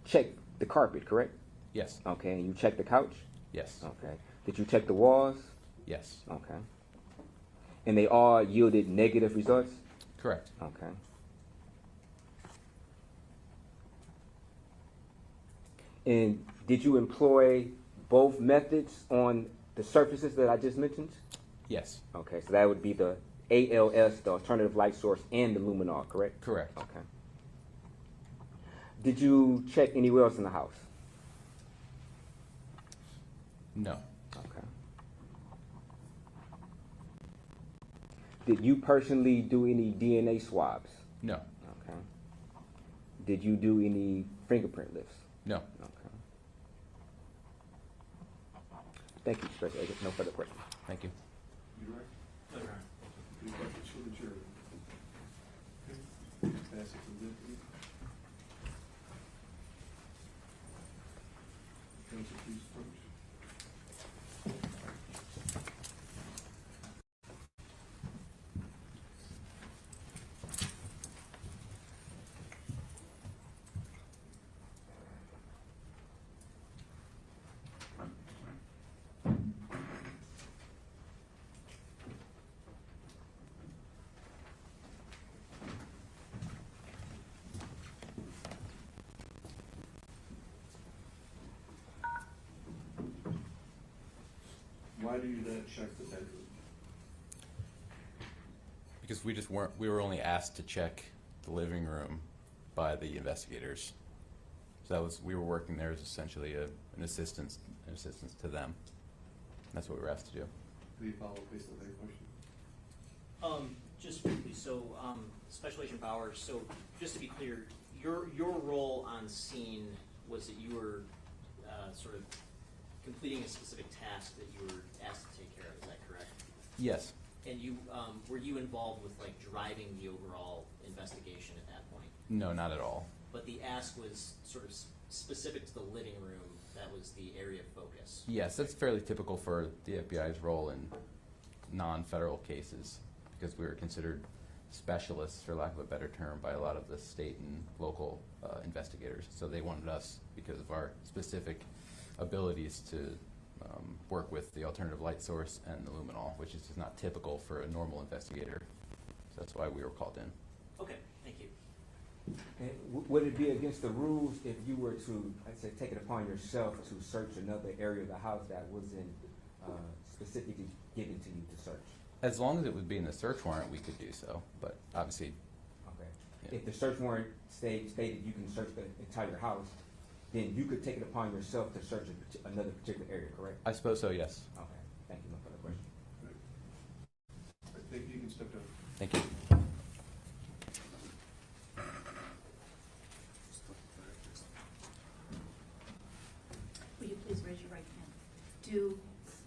checked the carpet, correct? Yes. Okay, and you checked the couch? Yes. Okay. Did you check the walls? Yes. Okay. And they all yielded negative results? Correct. Okay. And did you employ both methods on the surfaces that I just mentioned? Yes. Okay, so that would be the ALS, the alternative light source, and the luminar, correct? Correct. Okay. Did you check anywhere else in the house? No. Okay. Did you personally do any DNA swabs? No. Okay. Did you do any fingerprint lifts? No. Okay. Thank you, Special Agent. No further questions. Thank you. You right? No, Your Honor. Any questions for the jury? Okay. Pass it to the deputy. Counsel, please approach. why do you not check the bedroom? Because we were only asked to check the living room by the investigators. So we were working there as essentially an assistance to them. That's what we were asked to do. Do you follow based on that question? Just briefly, so Special Agent Bowers, so just to be clear, your role on scene was that you were sort of completing a specific task that you were asked to take care of, is that correct? Yes. And you were you involved with like driving the overall investigation at that point? No, not at all. But the ask was sort of specific to the living room, that was the area of focus. Yes, that's fairly typical for the FBI's role in non-federal cases, because we were considered specialists, for lack of a better term, by a lot of the state and local investigators. So they wanted us because of our specific abilities to work with the alternative light source and the luminol, which is just not typical for a normal investigator. So that's why we were called in. Okay, thank you. And would it be against the rules if you were to, I'd say, take it upon yourself to search another area of the house that wasn't specifically given to you to search? As long as it would be in the search warrant, we could do so, but obviously. Okay. Yeah. If the search warrant stated you can search the entire house, then you could take it upon yourself to search another particular area, correct? I suppose so, yes. Okay, thank you. No further question. I think you can step down. Thank you. Will you please raise your right hand? Do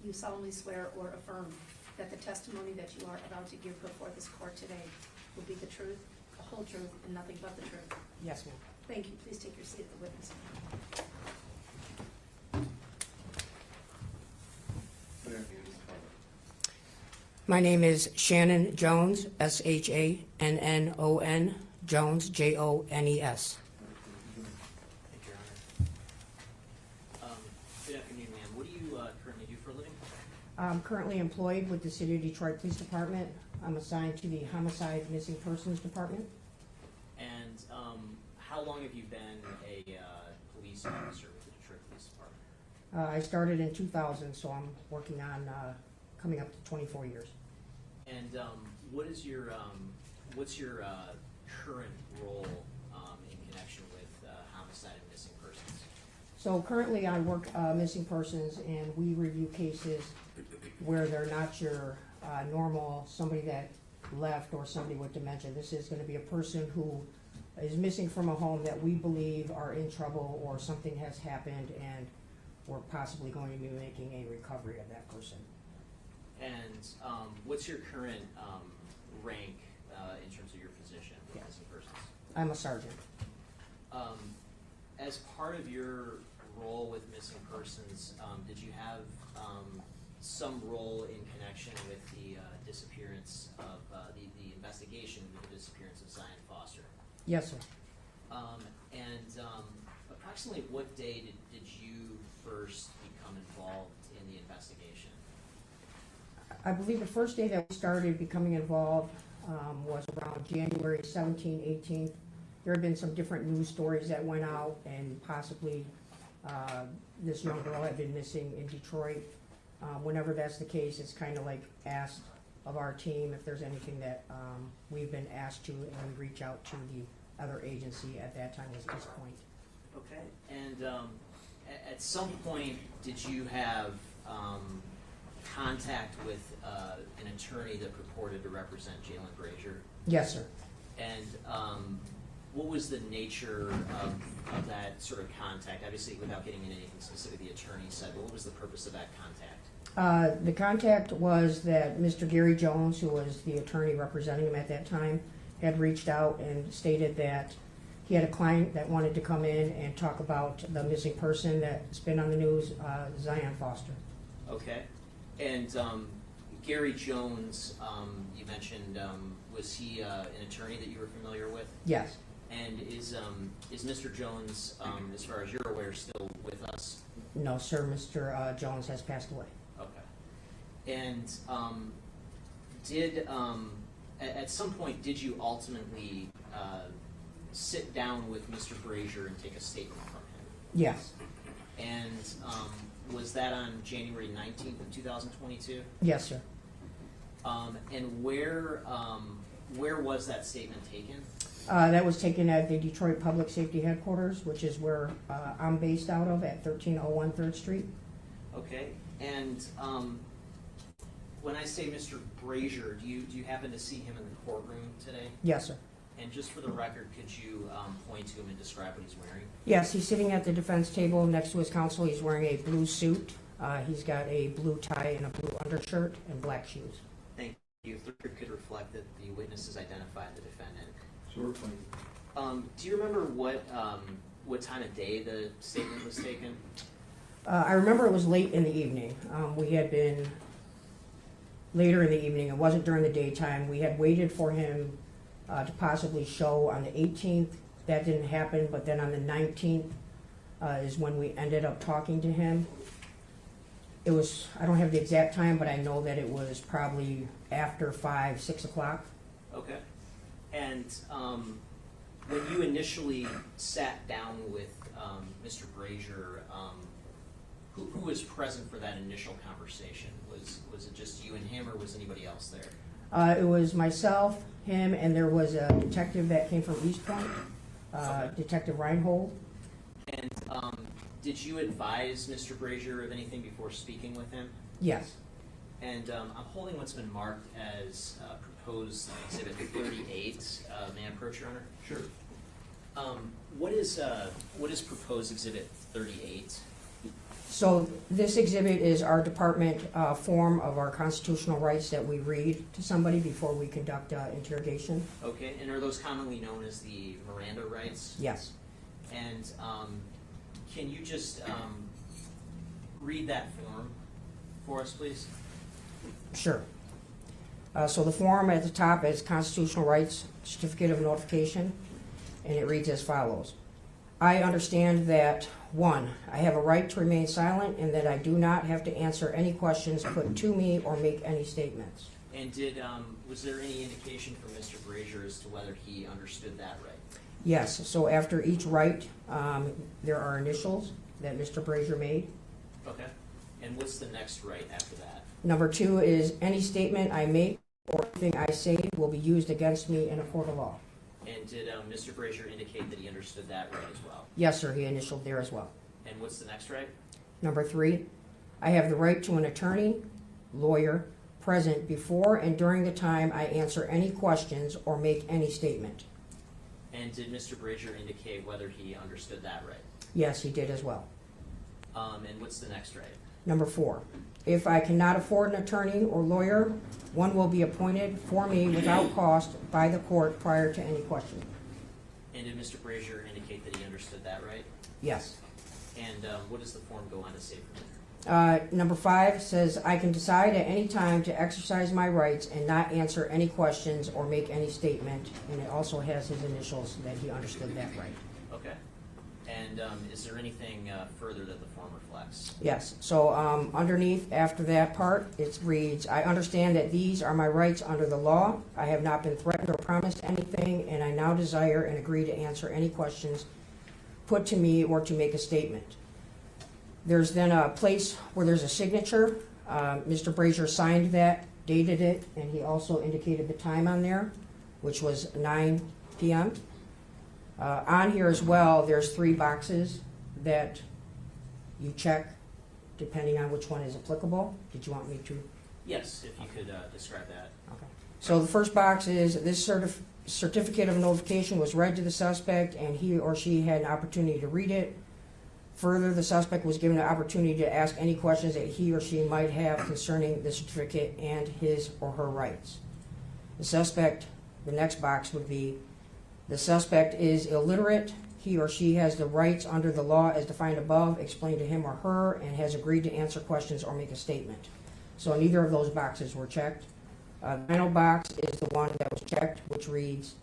you solemnly swear or affirm that the testimony that you are about to give before this court today will be the truth, the whole truth, and nothing but the truth? Yes, ma'am. Thank you. Please take your seat at the witness stand. My name is Shannon Jones, S-H-A-N-N-O-N, Jones, J-O-N-E-S. Thank you, Your Honor. Good afternoon, ma'am. What do you currently do for a living? I'm currently employed with the City of Detroit Police Department. I'm assigned to the Homicide Missing Persons Department. And how long have you been a police officer with the Detroit Police Department? I started in 2000, so I'm working on coming up to 24 years. And what is your what's your current role in connection with homicide and missing persons? So currently I work missing persons, and we review cases where they're not your normal somebody that left or somebody with dementia. This is going to be a person who is missing from a home that we believe are in trouble or something has happened, and we're possibly going to be making a recovery of that person. And what's your current rank in terms of your position with missing persons? I'm a sergeant. As part of your role with missing persons, did you have some role in connection with the disappearance of the investigation into the disappearance of Zion Foster? Yes, sir. And approximately what day did you first become involved in the investigation? I believe the first day that we started becoming involved was around January 17th, 18th. There had been some different news stories that went out, and possibly this young girl had been missing in Detroit. Whenever that's the case, it's kind of like asked of our team if there's anything that we've been asked to, and we reach out to the other agency. At that time was Eastpointe. Okay. And at some point, did you have contact with an attorney that purported to represent Jaylin Brazier? Yes, sir. And what was the nature of that sort of contact? Obviously, without getting into anything specific the attorney said, but what was the purpose of that contact? The contact was that Mr. Gary Jones, who was the attorney representing him at that time, had reached out and stated that he had a client that wanted to come in and talk about the missing person that's been on the news, Zion Foster. Okay. And Gary Jones, you mentioned, was he an attorney that you were familiar with? Yes. And is Mr. Jones, as far as you're aware, still with us? No, sir. Mr. Jones has passed away. Okay. And at some point, did you ultimately sit down with Mr. Brazier and take a statement from him? Yes. And was that on January 19th of 2022? Yes, sir. And where was that statement taken? That was taken at the Detroit Public Safety Headquarters, which is where I'm based out of, at 1301 3rd Street. Okay, and when I say Mr. Brazier, do you happen to see him in the courtroom today? Yes, sir. And just for the record, could you point to him and describe what he's wearing? Yes, he's sitting at the defense table next to his counsel. He's wearing a blue suit. He's got a blue tie and a blue undershirt and black shoes. Thank you. If the record could reflect that the witness has identified the defendant. Sure. Do you remember what time of day the statement was taken? I remember it was late in the evening. We had been later in the evening. It wasn't during the daytime. We had waited for him to possibly show on the 18th. That didn't happen, but then on the 19th is when we ended up talking to him. It was, I don't have the exact time, but I know that it was probably after 5, 6 o'clock. Okay. And when you initially sat down with Mr. Brazier, who was present for that initial conversation? Was it just you and him, or was anybody else there? It was myself, him, and there was a detective that came from Eastpointe, Detective Reinhold. And did you advise Mr. Brazier of anything before speaking with him? Yes. And I'm holding what's been marked as proposed exhibit 38. May I approach, Your Honor? Sure. What is proposed exhibit 38? So this exhibit is our department form of our constitutional rights that we read to somebody before we conduct interrogation. Okay, and are those commonly known as the Miranda rights? Yes. And can you just read that form for us, please? Sure. So the form at the top is Constitutional Rights Certificate of Notification, and it reads as follows. I understand that, 1, I have a right to remain silent and that I do not have to answer any questions put to me or make any statements. And was there any indication from Mr. Brazier as to whether he understood that right? Yes, so after each right, there are initials that Mr. Brazier made. Okay. And what's the next right after that? Number 2 is any statement I make or anything I say will be used against me in a court of law. And did Mr. Brazier indicate that he understood that right as well? Yes, sir, he initialed there as well. And what's the next right? Number 3, I have the right to an attorney, lawyer, present before and during the time I answer any questions or make any statement. And did Mr. Brazier indicate whether he understood that right? Yes, he did as well. And what's the next right? Number 4, if I cannot afford an attorney or lawyer, one will be appointed for me without cost by the court prior to any question. And did Mr. Brazier indicate that he understood that right? Yes. And what does the form go on to say from there? Number 5 says I can decide at any time to exercise my rights and not answer any questions or make any statement. And it also has his initials that he understood that right. Okay. And is there anything further that the form reflects? Yes. So underneath, after that part, it reads, I understand that these are my rights under the law. I have not been threatened or promised anything, and I now desire and agree to answer any questions put to me or to make a statement. There's then a place where there's a signature. Mr. Brazier signed that, dated it, and he also indicated the time on there, which was 9 p.m. On here as well, there's 3 boxes that you check depending on which one is applicable. Did you want me to? Yes, if you could describe that. Okay. So the first box is this certificate of notification was read to the suspect and he or she had an opportunity to read it. Further, the suspect was given an opportunity to ask any questions that he or she might have concerning the certificate and his or her rights. The suspect, the next box would be, the suspect is illiterate. He or she has the rights under the law as defined above, explained to him or her, and has agreed to answer questions or make a statement. So neither of those boxes were checked. The final box is the one that was checked, which reads,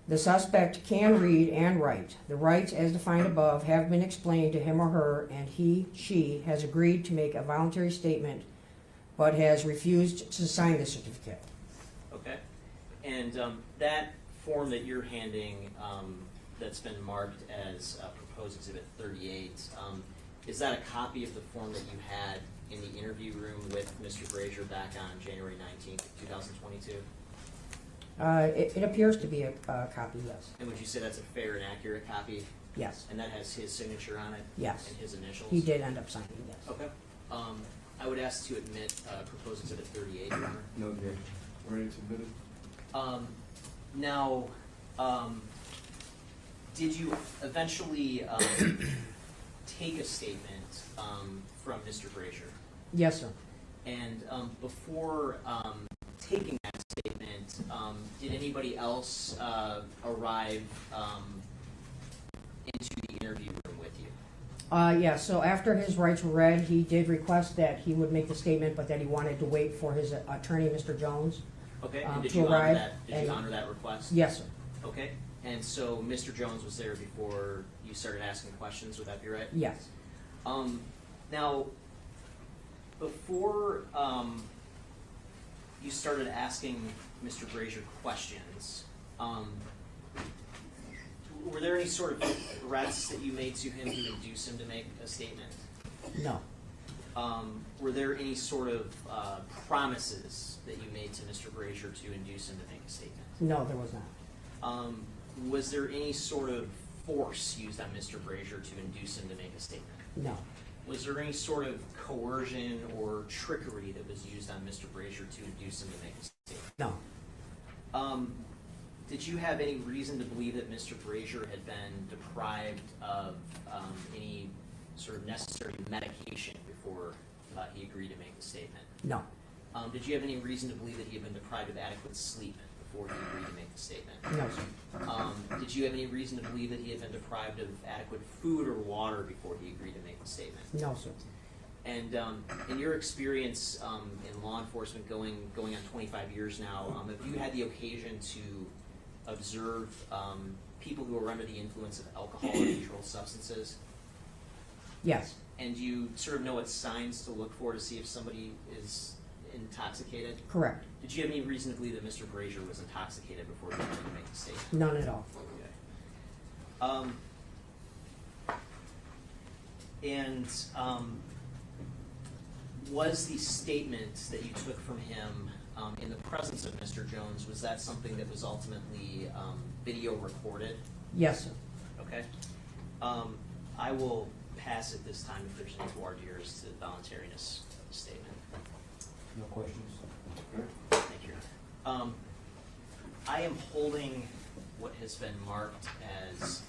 the suspect can read and write. The rights as defined above have been explained to him or her, and she has agreed to make a voluntary statement, but has refused to sign the certificate. Okay. And that form that you're handing that's been marked as proposed exhibit 38, Is that a copy of the form that you had in the interview room with Mr. Brazier back on January 19th, 2022? It appears to be a copy, yes. And would you say that's a fair and accurate copy? Yes. And that has his signature on it? Yes. And his initials? He did end up signing, yes. Okay. I would ask to admit proposed exhibit 38, Your Honor. No objection. Already submitted? Now, did you eventually take a statement from Mr. Brazier? Yes, sir. And before taking that statement, did anybody else arrive into the interview room with you? Yeah, so after his rights were read, he did request that he would make the statement, but that he wanted to wait for his attorney, Mr. Jones. Okay, and did to you honor arrive, that? Did you and- honor that request? Yes, sir. Okay, and so Mr. Jones was there before you started asking questions. Would that be right? Yes. Now, before you started asking Mr. Brazier questions, were there any sort of threats that you made to him to induce him to make a statement? No. Were there any sort of promises that you made to Mr. Brazier to induce him to make a statement? No, there was not. Was there any sort of force used on Mr. Brazier to induce him to make a statement? No. Was there any sort of coercion or trickery that was used on Mr. Brazier to induce him to make a statement? No. Did you have any reason to believe that Mr. Brazier had been deprived of any sort of necessary medication before he agreed to make the statement? No. Did you have any reason to believe that he had been deprived of adequate sleep before he agreed to make the statement? No, sir. Did you have any reason to believe that he had been deprived of adequate food or water before he agreed to make the statement? No, sir. And in your experience in law enforcement going on 25 years now, have you had the occasion to observe people who are under the influence of alcohol or controlled substances? Yes. And you sort of know what signs to look for to see if somebody is intoxicated? Correct. Did you have any reason to believe that Mr. Brazier was intoxicated before he agreed to make the statement? None at all. Was the statement that you took from him in the presence of Mr. Jones, was that something that was ultimately video recorded? Yes, sir. Okay. I will pass at this time if there's any voir dire to the voluntariness of the statement. No questions. Thank you. I am holding what has been marked as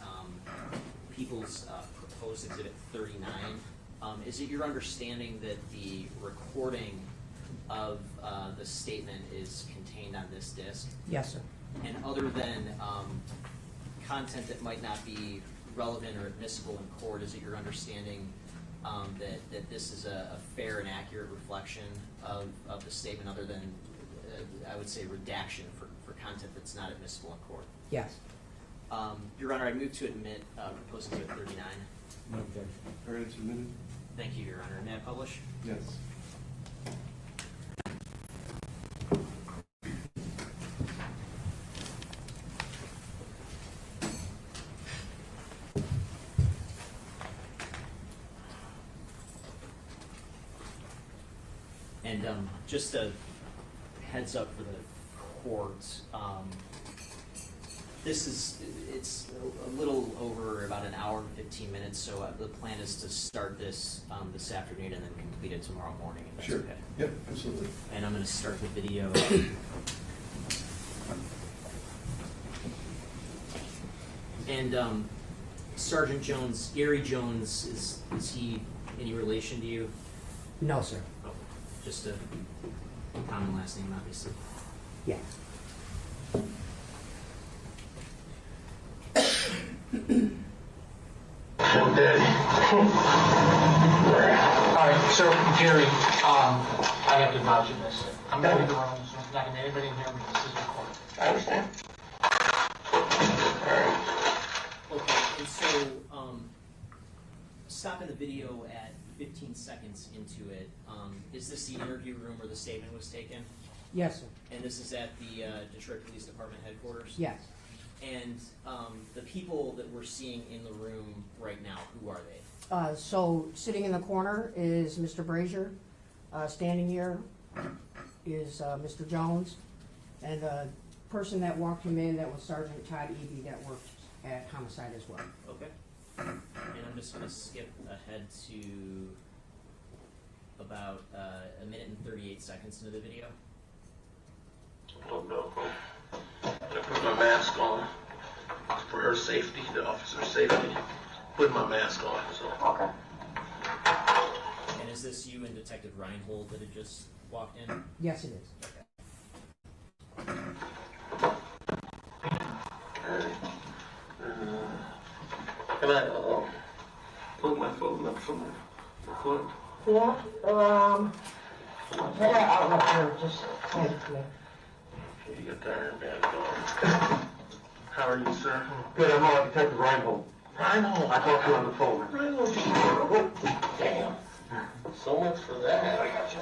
People's Proposed Exhibit 39. Is it your understanding that the recording of the statement is contained on this disc? Yes, sir. And other than content that might not be relevant or admissible in court, is it your understanding that this is a fair and accurate reflection of the statement, other than, I would say, redaction for content that's not admissible in court? Yes. Your Honor, I move to admit Proposed Exhibit 39. No objection. Already submitted? Thank you, Your Honor. May I publish? Yes. And just a heads up for the court, it's a little over about an hour and 15 minutes, so the plan is to start this this afternoon and then complete it tomorrow morning, if that's Sure. okay. Yep, absolutely. And I'm going to start the video. And Sergeant Jones, Gary Jones, is he any relation to you? No, sir. Oh, just a common last name, obviously. Yes. All right, so Jerry, I have to vouch in this. I'm going to be the one who's not going to anybody in here because this is recorded. I understand. Okay, and so stopping the video at 15 seconds into it, is this the interview room where the statement was taken? Yes, sir. And this is at the Detroit Police Department headquarters? Yes. And the people that we're seeing in the room right now, who are they? So sitting in the corner is Mr. Brazier. Standing here is Mr. Jones. And the person that walked him in, that was Sergeant Todd Eby, that worked at Homicide as well. Okay. And I'm just gonna skip ahead to about a minute and 38 seconds into the video. Oh no. I put my mask on for her safety, the officer's safety. Put my mask on, so. Okay. And is this you and Detective Reinhold that had just walked in? Yes, it is. Can I put my phone up from the foot? Yeah, I got out up here, just hand it to me. You got that iron band on. How are you, sir? Good, I'm Detective Reinhold. Reinhold. I talked to you on the phone. Reinhold, oh, damn. So much for that. I got you.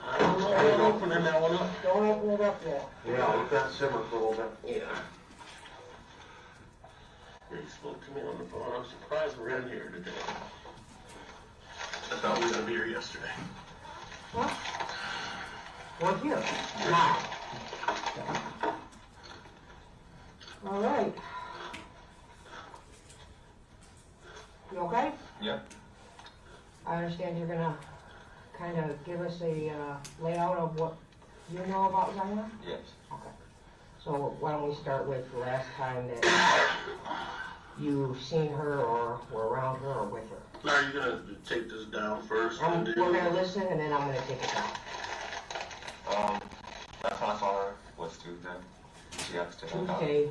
I don't know about opening that one up. Don't open it up yet. Yeah, let that simmer for a little bit. Yeah. Yeah, he spoke to me on the phone. I'm surprised we're in here today. I thought we were gonna be here yesterday. What? We're here. Now. All right. You okay? Yeah. I understand you're gonna kind of give us a layout of what you know about Jaylin? Yes. Okay. So why don't we start with the last time that you've seen her or were around her or with her? Now, are you gonna take this down first? We're gonna listen and then I'm gonna take it down. Last time I saw her was Tuesday. She asked to hang out. Tuesday,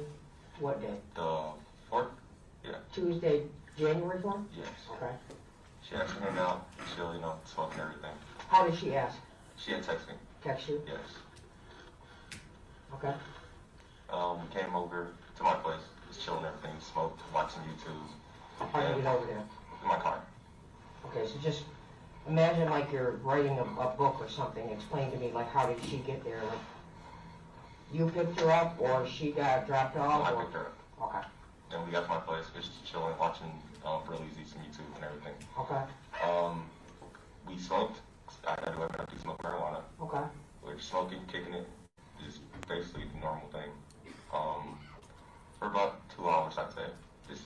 what day? The 4th? Yeah. Tuesday, January 4th? Yes. Okay. She asked to hang out, chill, smoke and everything. How did she ask? She had texted me. Text you? Yes. Okay. We came over to my place, just chilling and everything, smoked, watching YouTube. How did you get over there? In my car. Okay, so just imagine like you're writing a book or something. Explain to me, like, how did she get there? Like, you picked her up or she got dropped off? I or? picked her up. Okay. Then we got to my place, just chilling, watching real easy, some YouTube and everything. Okay. We smoked. I do everything. I do smoke marijuana. Okay. We were smoking, kicking it, just basically the normal thing. For about 2 hours, I'd say, just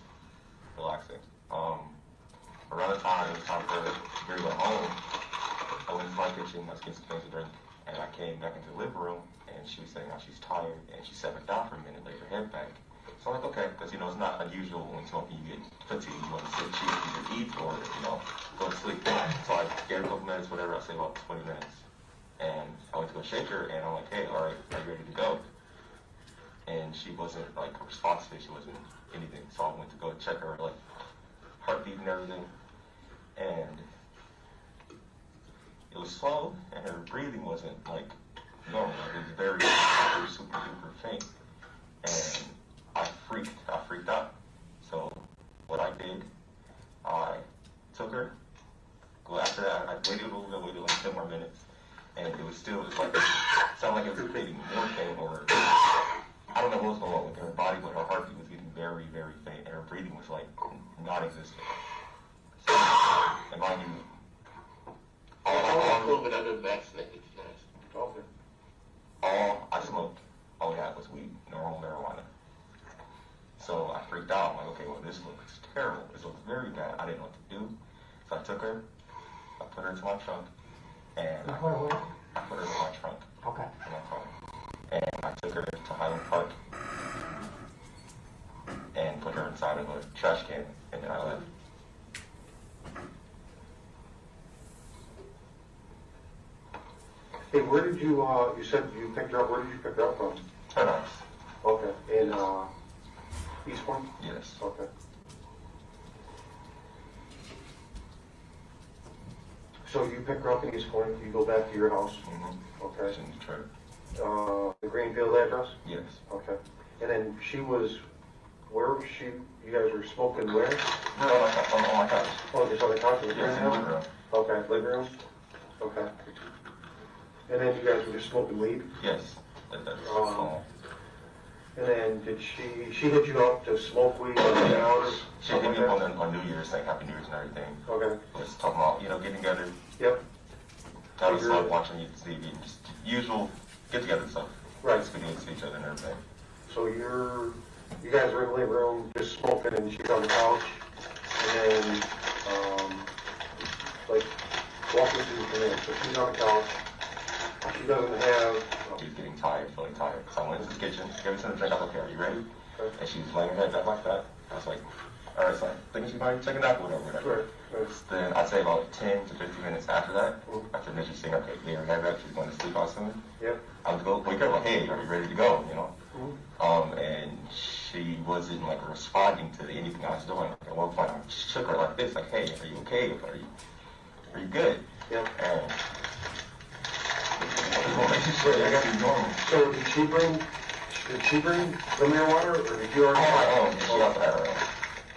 relaxing. Around the time it was time for her to go home, I went into my kitchen, I was getting some things to drink, and I came back into the living room, and she was saying how she's tired, and she sat back down for a minute, laid her head back. So I'm like, okay, because, it's not unusual when smoking, you get fatigued, you want to sit, either eat or, go to sleep. So I gave her a couple minutes, whatever, I'll say about 20 minutes. And I went to go shake her, and I'm like, hey, all right, are you ready to go? And she wasn't, responsive, she wasn't anything. So I went to go check her, heartbeat and everything. And it was slow, and her breathing wasn't, normal. It was very, very super duper faint. And I freaked out. So what I did, I took her. Well, after that, I waited a little bit, waited 10 more minutes. And it was still just sounded like it was creating more pain, or I don't know what was going on with her body, but her heartbeat was getting very, very faint, and her breathing was non-existent. So, and mind you, All COVID, I've been vaccinated, guys. Okay. all I smoked, all we had was weed, normal marijuana. So I freaked out. I'm like, okay, well, this looks terrible. This looks very bad. I didn't know what to do. So I took her, I put her into my trunk, and I put her in my trunk. Okay. In my car. And I took her to Highland Park and put her inside of a trash can, and then I left. Hey, where did you, you said you picked her up, where did you pick her up from? Her house. Okay, in, Eastpointe? Yes. Okay. So you pick her up in Eastpointe, you go back to your house? Mm-hmm. Okay. It's in Detroit. The Greenfield address? Yes. Okay. And then she was, where was she, you guys were smoking where? On my couch. Oh, just on the couch in the Yes, in the living room. Okay, living room? Okay. And then you guys were just smoking weed? Yes. That's And And then did she hit you up to smoke weed or hang out or She hit me up on New Year's, like Happy New Year's and everything. Okay. Let's talk about, getting together. Yep. Tell us about watching TV, just usual get together stuff. Right. Speaking to each other and everything. So you guys were in the living room just smoking and she's on the couch, and then, like, walk me through the minute. So she's on the couch, she doesn't have, She's getting tired, feeling tired. So I went into the kitchen, gave her something to drink. I was like, okay, are you ready? And she was laying her head back like that. I was like, all right, so I think she might take a nap or whatever. Right. Then I'd say about 10 to 15 minutes after that, after Mitch's saying, okay, lay her head back, she's going to sleep out soon. Yep. I would go wake her like, hey, are you ready to go? And she wasn't like responding to anything I was doing. At one point, I just shook her like this, like, hey, are you okay? Are you good? Yep. And so did she bring the marijuana, or did you already? I had my own. She also had her own.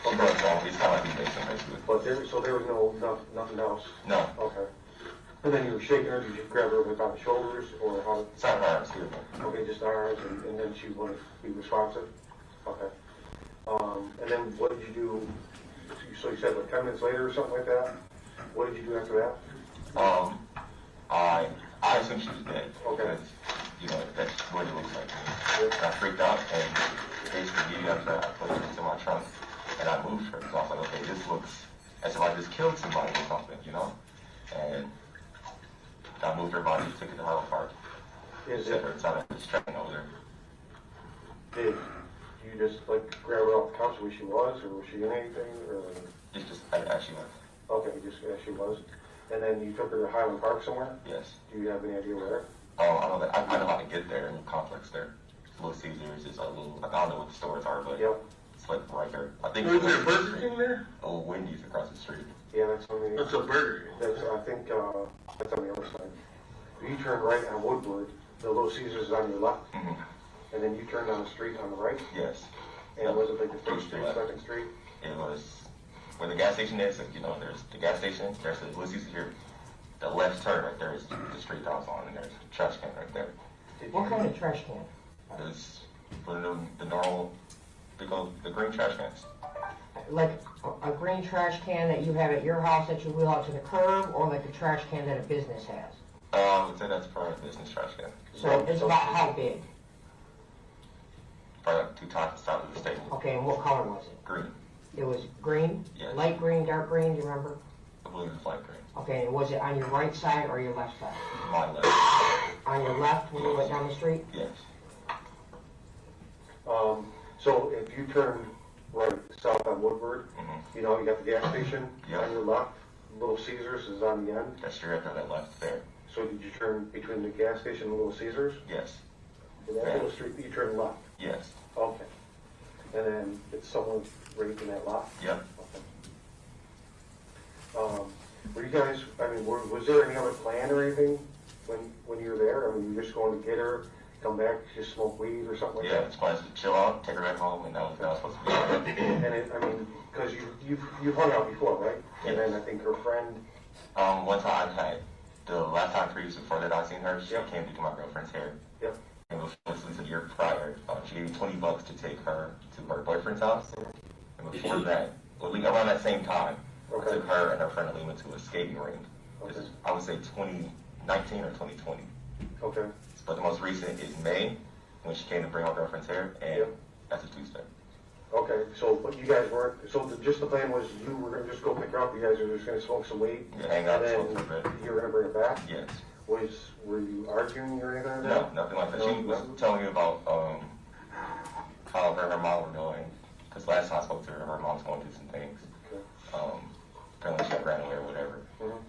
She brought her own. It's kind of like basement, basically. But there was nothing else? No. Okay. And then you were shaking her, did you grab her by the shoulders, or how? It's not her, excuse me. Okay, just arms, and then she wanted to be responsive? Okay. And then what did you do, so you said like 10 minutes later or something like that? What did you do after that? I assumed she was dead. Okay. Because, that's what it looks like. I freaked out, and basically immediately after that, I put her into my trunk, and I moved her. So I was like, okay, this looks as if I just killed somebody or something, And I moved her body, took it to Highland Park. Set her inside of this train over there. Did you just like grab her off the couch where she was, or was she in anything, or? Just as she was. Okay, just as she was. And then you took her to Highland Park somewhere? Yes. Do you have any idea where? I know how to get there in the complex there. Little Caesars is a little, I don't know what the stores are, but it's like right there. I think. Is there a Burger King there? Oh, Wendy's across the street. Yeah, that's on the. That's a Burger King. I think that's on the other side. If you turn right on Woodward, the Little Caesars is on your left, and then you turn down the street on the right. Yes. And was it like the first street, second street? It was where the gas station is. There's the gas station. There's the Little Caesars here. The left turn right there is the street I was on, and there's a trash can right there. What kind of trash can? It's for the normal, they call the green trash cans. Like a green trash can that you have at your house that you wheel out to the curb, or like a trash can that a business has? I would say that's probably a business trash can. So it's about how big? Probably like 2 times the size of the stadium. Okay, and what color was it? Green. It was green? Yes. Light green, dark green, do you remember? I believe it's light green. Okay, and was it on your right side or your left side? My left. On your left when you went down the street? Yes. So if you turn right south on Woodward, you got the gas station on your left. Little Caesars is on the end. That's straight after that left there. So did you turn between the gas station and Little Caesars? Yes. In that little street, you turn left? Yes. Okay. And then it's someone right in that lot? Yep. Okay. Were you guys, was there any other plan or anything when you were there? I mean, you were just going to get her, come back, just smoke weed or something like that? Yeah, it's plans to chill out, take her back home, and that was supposed to be it. And because you've hung out before, right? And then I think her friend. One time I had, the last time previous before that I seen her, she came to do my girlfriend's hair. Yep. And it was at least a year prior. She gave me $20 to take her to her boyfriend's house. And before that, around that same time, I took her and her friend Alima to a skating rink. Okay. This is, I would say 2019 or 2020. Okay. But the most recent is May, when she came to bring my girlfriend's hair, and that's a Tuesday. Okay, so but you guys weren't, so just the plan was you were going to just go pick her up, you guys were just going to smoke some weed? Yeah, hang out, and smoke for a bit. you were going to bring her back? Yes. Were you arguing or anything like No, that? nothing like that. She was telling me about how her and her mom were doing, because last time I spoke to her, her mom's going through some things. Okay. Apparently she got ran away or whatever.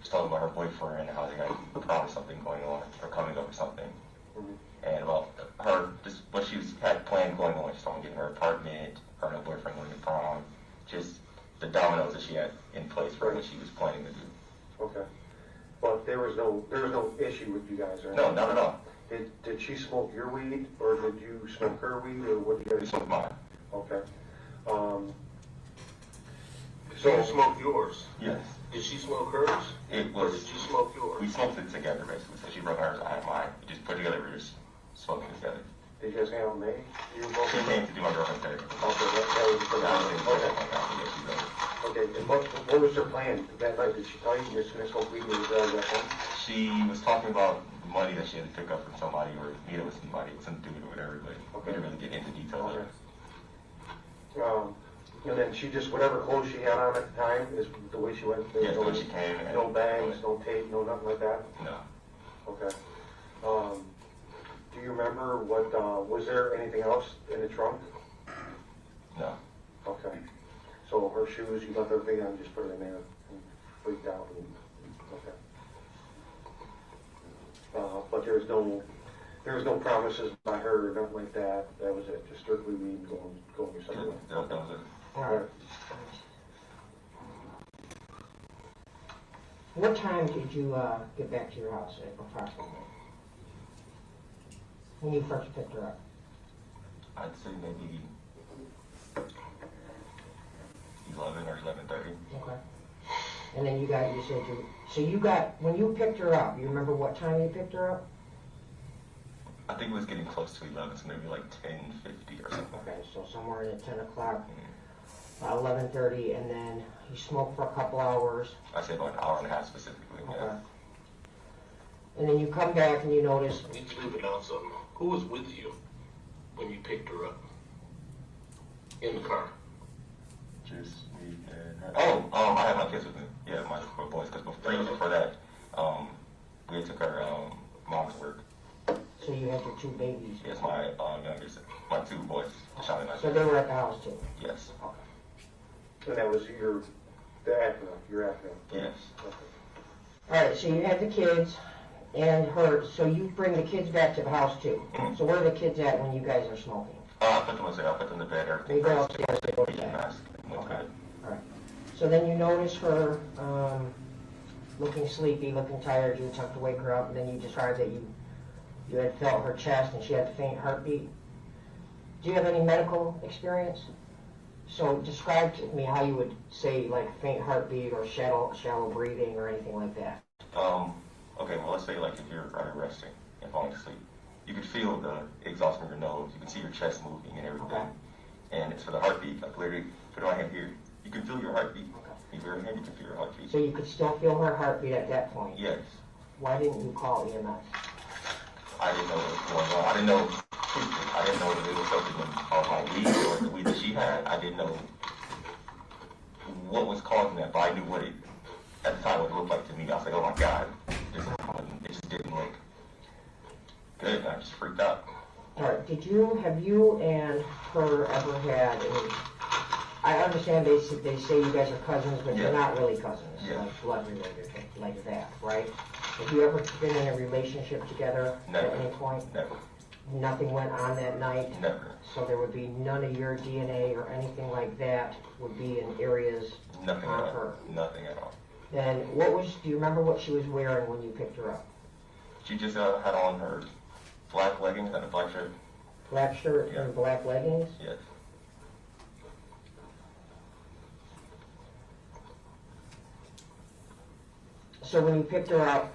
She told me about her boyfriend and how they got probably something going on, or coming up or something. And about her, just what she had planned going on. She's talking about getting her apartment, her and her boyfriend going to prom, just the dominoes that she had in place for what she was planning to do. Okay. But there was no issue with you guys, right? No, not at all. Did she smoke your weed, or did you smoke her weed, or what did you guys? She smoked mine. Okay. So you smoked yours? Yes. Did she smoke hers? Or did you smoke yours? We smoked it together, basically. So she brought hers, I had mine. We just put together, we were just smoking together. Did you guys hang out in May? You were both She came to do my girlfriend's hair. Okay, that was the okay, and what was her plan that night? Did she tell you you're just gonna go bleed and go back home? She was talking about money that she had to pick up from somebody or meet up with somebody, something to do with it or whatever, but we didn't really get into detail of it. And then she just, whatever clothes she had on at the time is the way she went? Yes, the way she came. And no bags, no tape, no nothing like that? No. Okay. Do you remember what, was there anything else in the trunk? No. Okay. So her shoes, you left everything on, just put it in there and freaked out and, okay. But there was no promises by her or nothing like that. That was it, just strictly weed and going your separate way. That was it. All right. What time did you get back to your house, approximately? When you first picked her up? I'd say maybe 11 or 11:30. Okay. And then when you picked her up, you remember what time you picked her up? I think it was getting close to 11, so maybe like 10:50 or something. Okay, so somewhere in 10 o'clock, 11:30, and then you smoked for a couple hours. I'd say about an hour and a half specifically, Okay. yeah. And then you come back and you notice. I need to leave it out something. Who was with you when you picked her up? In the car? Just me and her. Oh, I have my kids with me. Yeah, my boys, because before that, we took our mom to work. So you had your two babies? Yes, my youngest, my two boys, Sean and I. So they were at the house too? Yes. Okay. And that was your actor? Yes. Okay. All right, so you had the kids and her, so you bring the kids back to the house too. Mm-hmm. So where are the kids at when you guys are smoking? I put them upstairs, I put them to bed, everything. They go upstairs, they go to Yeah, bed. mask, went to bed. All right. So then you notice her looking sleepy, looking tired. You attempt to wake her up, and then you describe that you had felt her chest and she had a faint heartbeat. Do you have any medical experience? So describe to me how you would say like faint heartbeat or shallow breathing or anything like that. Okay, well, let's say like if you're resting and falling asleep, you could feel the exhaust from your nose. You can see your chest moving and everything. Okay. And it's for the heartbeat. Like literally, put my hand here. You can feel your heartbeat. Okay. If you're hand, you can feel your heartbeat. So you could still feel her heartbeat at that point? Yes. Why didn't you call EMS? I didn't know what was going on. I didn't know. I didn't know that it was something on my weed or the weed that she had. I didn't know what was causing that, but I knew what it at the time what it looked like to me. I was like, oh my God, it just didn't look good. And I just freaked out. All right. Have you and her ever had any? I understand they say you guys are cousins, but Yeah. you're not really cousins, Yeah. like blood related, like that, right? Have you ever been in a relationship together Never. at any point? Never. Nothing went on that night? Never. So there would be none of your DNA or anything like that would be in areas Nothing on at all. her? Nothing at all. Then do you remember what she was wearing when you picked her up? She just had on her black leggings and a black shirt. Black shirt Yeah. and black leggings? Yes. So when you picked her up,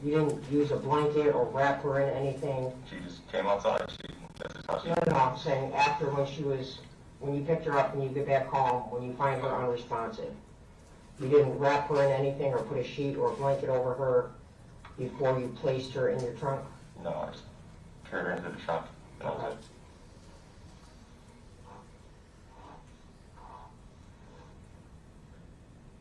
you didn't use a blanket or wrap her in anything? She just came outside. That's just how she. No, I'm saying after when you picked her up and you get back home, when you find her unresponsive, you didn't wrap her in anything or put a sheet or a blanket over her before you placed her in your trunk? No, I just carried her into the shop. And I was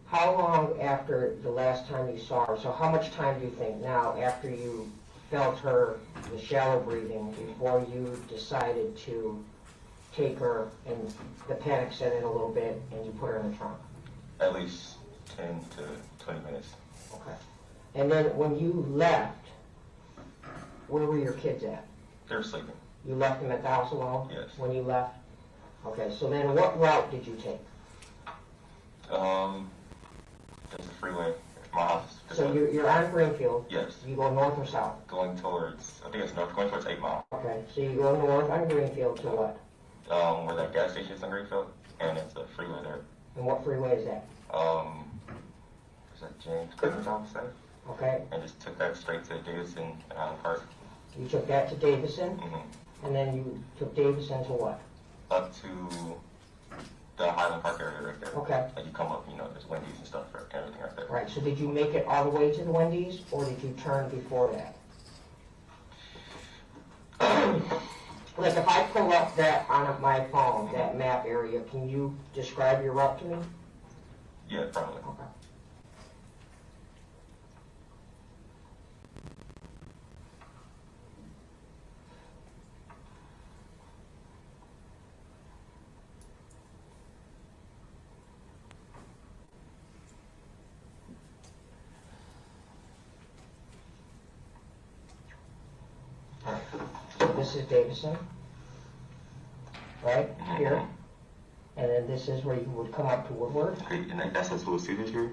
How long after the last time you saw her, so how much time do you think now after you felt her, the shallow breathing, before you decided to take her and the panic set in a little bit and you put her in the trunk? at least 10 to 20 minutes. Okay. And then when you left, where were your kids at? They were sleeping. You left them at the house alone? Yes. When you left? Okay, so then what route did you take? There's a freeway. My house. So you're on Greenfield? Yes. You go north or south? Going towards, I think it's north, going towards 8 Mile. Okay, so you go north on Greenfield to what? Where that gas station is in Greenfield, and it's a freeway there. And what freeway is that? Is that James Clemens, I would say? Okay. And just took that straight to Davidson and Island Park. You took that to Davison, Mm-hmm. and then you took Davison to what? Up to the Highland Park area right there. Okay. Like you come up, you know, there's Wendy's and stuff, right, everything right there. Right, so did you make it all the way to the Wendy's, or did you turn before that? Like, if I pull up that on my phone, that map area, can you describe your route to me? Yeah, probably. Okay. This is Davison, right here, and then this is where you would come up to Woodward. Okay, and that's Little Caesars here?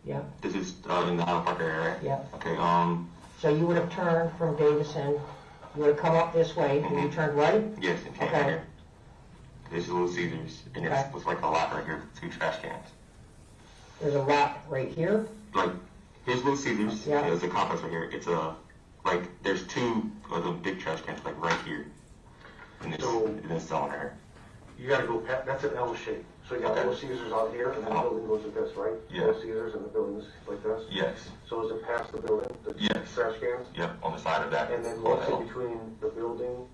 Yeah. This is in the Highland Park area, right? Yeah. Okay, So you would have turned from Davison, you would have come up this way, and you turned right? yes, and came Okay. here. This is Little Caesars, and Okay. it's like a lot right here, 2 trash cans. There's a lot right here. Like, here's Little Caesars, Yeah. there's a complex right here. It's like, there's 2 of the big trash cans, like right here. And it's, So- and it's selling right here. You gotta go past, that's an L shape. So you got Okay. Little Caesars out here, and then the building goes like this, right? Yeah. Little Caesars and the building's like this? Yes, So is it past the building, the Yes. trash cans? yep, on the side of that. And then what's in between the building,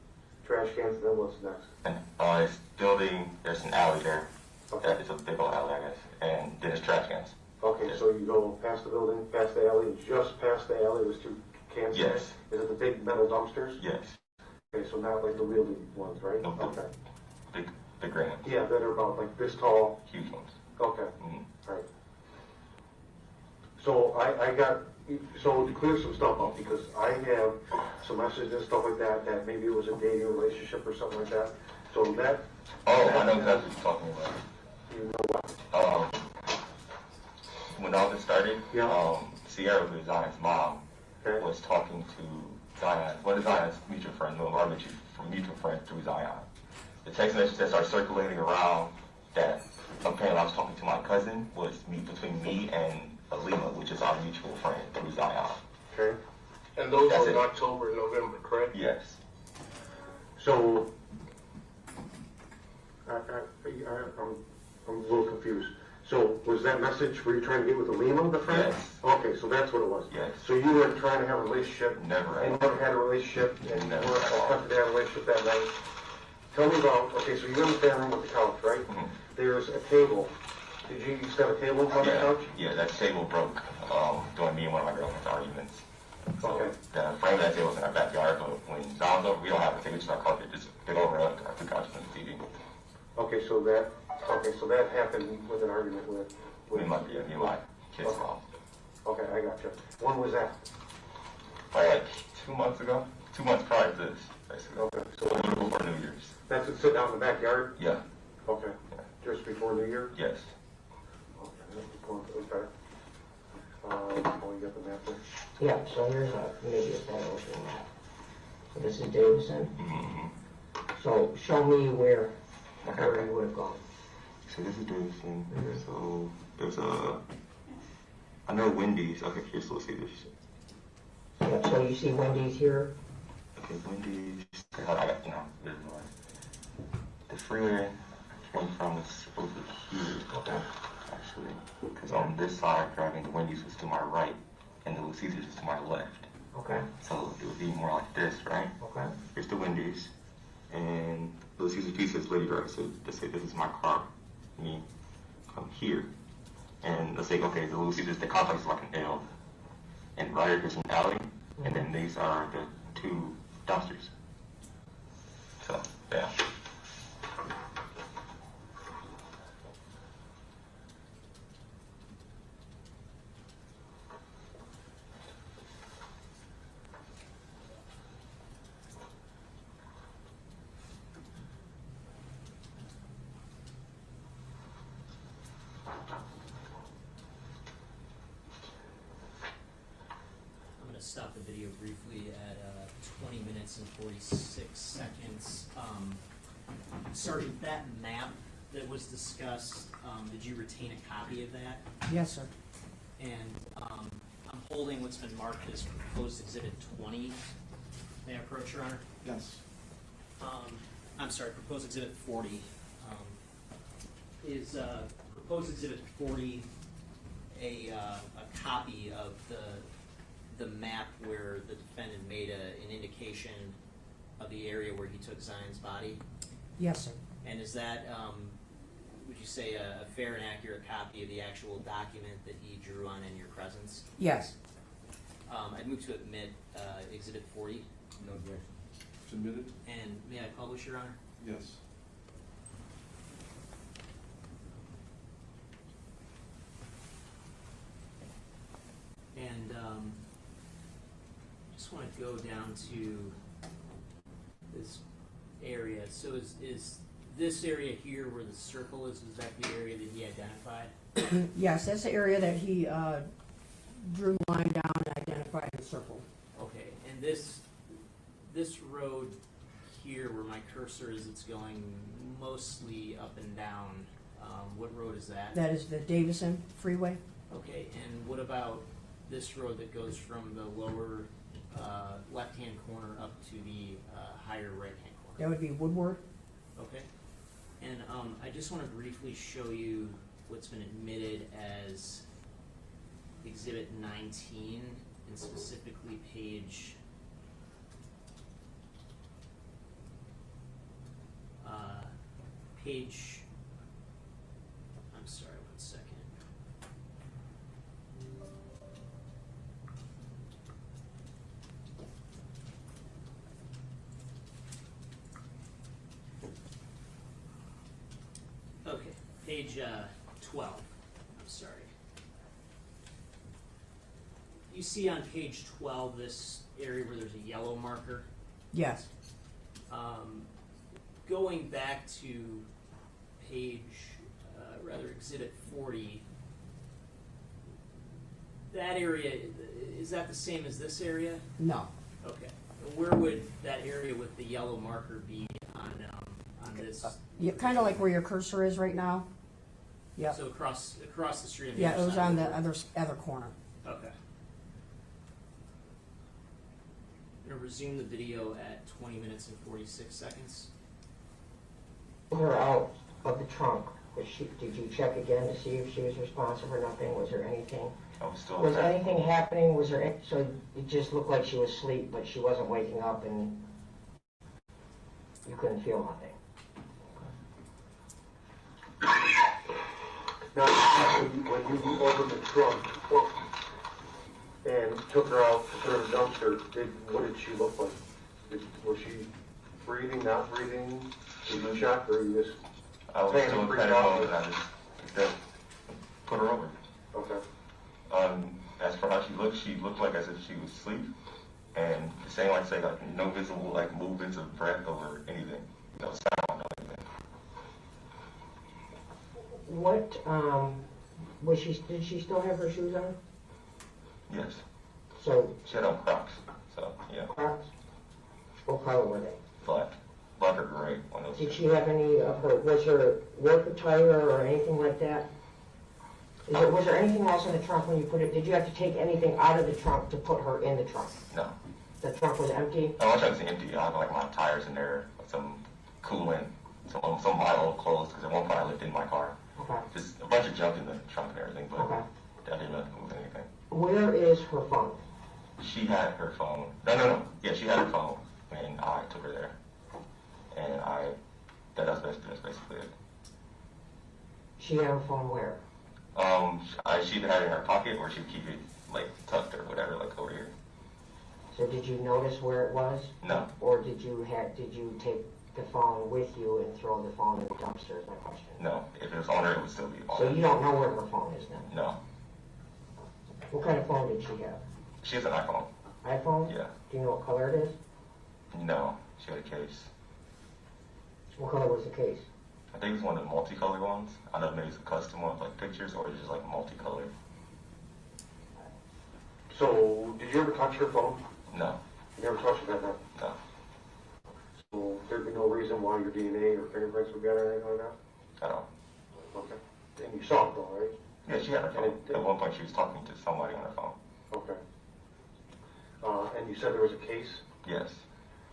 trash cans, and then what's next? And, it's building, there's an alley there. Okay. It's a big old alley, I guess. And then it's trash cans. Okay, so you go past the building, past the alley, just past the alley, there's 2 cans there? Yes. Is it the big metal dumpsters? Yes, Okay, so not like the wheelie ones, right? No, the- Okay. the gray ones, Yeah, that are about like this tall. huge ones. Okay, Mhm. right. So so to clear some stuff up, because I have some messages and stuff like that, that maybe it was a dating relationship or something like that. So that, Oh, I know exactly what you're talking about. you know what? When all this started, Yeah. Sierra, who is Zion's mom, Okay. was talking to Zion, one of Zion's mutual friends, our mutual friend through Zion. The text message that started circulating around that apparently I was talking to my cousin was between me and Alima, which is our mutual friend through Zion. Okay, And those That's were in it. October and November, correct? Yes. so, I'm a little confused. So was that message, were you trying to get with Alima, the friend? Yes. Okay, so that's what it was. Yes. So you were trying to have a relationship? Never. And never had a relationship, and Never weren't at all. attempting to have a relationship that night? Tell me about, okay, so you're in the family room with the couch, right? Mhm. There's a table. Did you used to have a table in front of the couch? Yeah, that table broke during me and one of my girlfriend's arguments. So Okay. the frame of that table was in our backyard, but when Zion's over, we don't have a table, just our carpet, just big over our 2 couches and the TV. Okay, so that happened with an argument with. Me and my kids' mom. Okay, I got you. When was that? Probably like 2 months ago, 2 months prior to this, basically. Okay, So a little before New Year's. that's it, sitting out in the backyard? Yeah, Okay, just before New Year? yes. Okay, okay. Oh, you got the map there? Yeah, so here's maybe a better looking map. So this is Davison. Mm-hmm. So show me where Okay. you would have gone. So this is Davison. So there's I know Wendy's. Okay, here's Little Caesars. Yeah, so you see Wendy's here. Okay, Wendy's. Okay, hold on, there's one. The freeway I came from is over here. Okay. Actually, because on this side, driving the Wendy's was to my right, and the Little Caesars is to my left. Okay. So it would be more like this, right? Okay. Here's the Wendy's, and Little Caesars piece is Lady Drive. So let's say this is my car. Me come here, and let's say, okay, the Little Caesars, the complex is like an L, and right here is an alley, and then these are the 2 dumpsters. So, yeah. I'm going to stop the video briefly at 20 minutes and 46 seconds. Sergeant, that map that was discussed, did you retain a copy of that? Yes, sir. And I'm holding what's been marked as proposed exhibit 20. May I approach, Your Honor? Yes. I'm sorry, proposed exhibit 40. Is proposed exhibit 40 a copy of the map where the defendant made an indication of the area where he took Zion's body? Yes, sir. And is that, would you say, a fair and accurate copy of the actual document that he drew on in your presence? Yes. I'd move to admit exhibit 40. No objection. Submitted? And may I publish, Your Honor? Yes. And just want to go down to this area. So is this area here where the circle is that the area that he identified? Yes, that's the area that he drew the line down and identified in a circle. Okay, and this road here where my cursor is, it's going mostly up and down. What road is that? That is the Davison Freeway. Okay, and what about this road that goes from the lower left-hand corner up to the higher right-hand corner? That would be Woodward. Okay, and I just want to briefly show you what's been admitted as Exhibit 19, and specifically page I'm sorry, 1 second. Okay, page 12. I'm sorry. You see on page 12 this area where there's a yellow marker? Yes. Going back to page, exhibit 40, that area, is that the same as this area? No. Okay. Where would that area with the yellow marker be on this? Yeah, kind of like where your cursor is right now. Yeah. So across the street on the Yeah, other it was side. on the other corner. Okay. I'm going to resume the video at 20 minutes and 46 seconds. Her out of the trunk. Did you check again to see if she was responsive or nothing? Was there anything? I was still Was anything happening? Was there? So it just looked like she was asleep, but she wasn't waking up, and you couldn't feel nothing. Now, when you opened the trunk and took her out to put her in the dumpster, what did she look like? Was she breathing, not breathing? Did you check, or you just I was still in panic mode, and I just put her over. Okay. As for how she looked like as if she was asleep, and the same like no visible like movements of breath over anything, no sound, no anything. What? Was she? Did she still have her shoes on? Yes. So She had on Crocs, so yeah. Crocs. What color were they? Black or gray, one of those. Did she have any of her? Was her work attire or anything like that? Was there anything else in the trunk when you put it? Did you have to take anything out of the trunk to put her in the trunk? No. The trunk was empty? I want to say empty. I had like my tires in there, some coolant, some of my old clothes, because at one point I lived in my car. Okay. Just a bunch of junk in the trunk and everything, but Okay. I didn't move anything. Where is her phone? She had her phone. No. Yeah, she had her phone when I took her there. And that's basically it. She had her phone where? She either had it in her pocket or she'd keep it like tucked or whatever, like over here. So did you notice where it was? No. Or did you take the phone with you and throw the phone in the dumpster is my question? No. If it was on her, it would still be on So her. you don't know where her phone is then? No. What kind of phone did she have? She has an iPhone. iPhone? Yeah. Do you know what color it is? No. She had a case. What color was the case? I think it's one of the multicolored ones. I don't know if maybe it's a custom one with like pictures or just like multicolored. So, did you ever touch her phone? No. You never touched it that night? No. So, there'd be no reason why your DNA or fingerprints would get or anything like that? At all. Okay. And you saw it though, right? Yeah, she had her phone. At one point she was talking to somebody on her phone. Okay. And you said there was a case? Yes.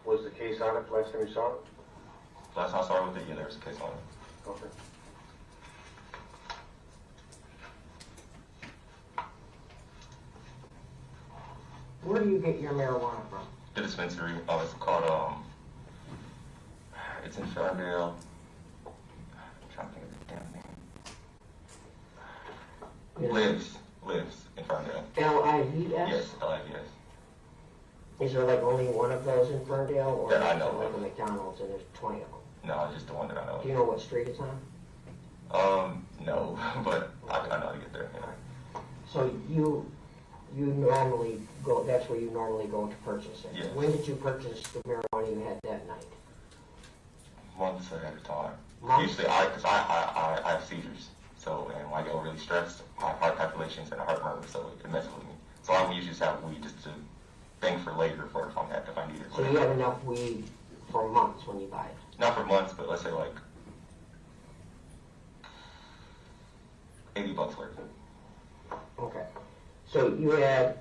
Was the case on it last time you saw it? Last time I saw it with it, yeah, there was a case on it. Okay. Where do you get your marijuana from? The dispensary, it's called, it's in Ferndale. I'm trying to think of the damn name. Lives in Ferndale. L-I-V-S? Yes, L-I-V-S. Is there like only one of those in Ferndale, or That I is know it like of. a McDonald's and there's 20 of them? No, just the one that I know Do you know what street it's on? of. No, but I know how to get there. Yeah. So you normally go, that's where you normally go to purchase it? Yes. When did you purchase the marijuana you had that night? Months ahead of time. Months? Usually, I have seizures. So, and when I get really stressed, my heart calculations and heart murmur, so it messes with me. So I would usually just have weed just to think for later for if I need it. So you have enough weed for months when you buy it? Not for months, but let's say like $80 worth. Okay. So you had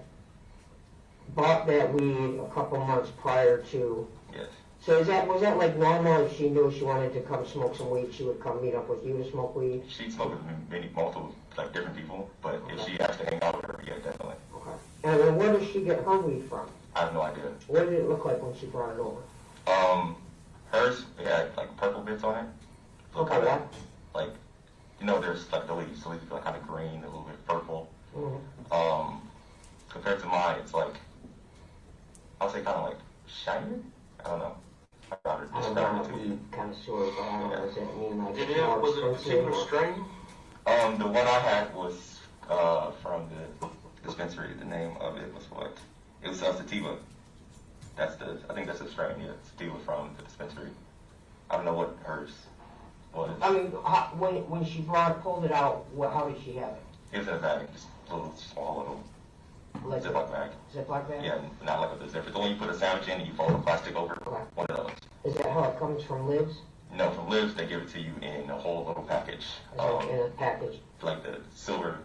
bought that weed a couple months prior to... Yes. So was that like normal? If she knew she wanted to come smoke some weed, she would come meet up with you to smoke weed? She'd smoke with multiple, like different people, but if she has to hang out with her, yeah, definitely. Okay. And then where does she get her weed from? I have no idea. What did it look like when she brought it over? Hers, it had like purple bits on it. So Okay, kinda, what? like, there's like the leaves are like kind of green, a little bit purple. Mm-hmm. Compared to mine, it's like, I would say kind of like shiny. I don't know. I don't know, kind of sure, but I don't know, does that mean like Did it's it, more was it a expensive? particular or- strain? The one I had was from the dispensary. The name of it was what? It was sativa. I think that's the strain, yeah. Sativa from the dispensary. I don't know what hers was. I mean, when she pulled it out, how did she have it? It was in a bag, just a little small little Like Ziploc bag. Ziploc bag? Yeah, not like a zipper. The one you put a sandwich in and you fold the plastic over. Okay. One of those. Is that how it comes from Lives? No, from Lives, they give it to you in a whole little package. Is it in a package? Like the silver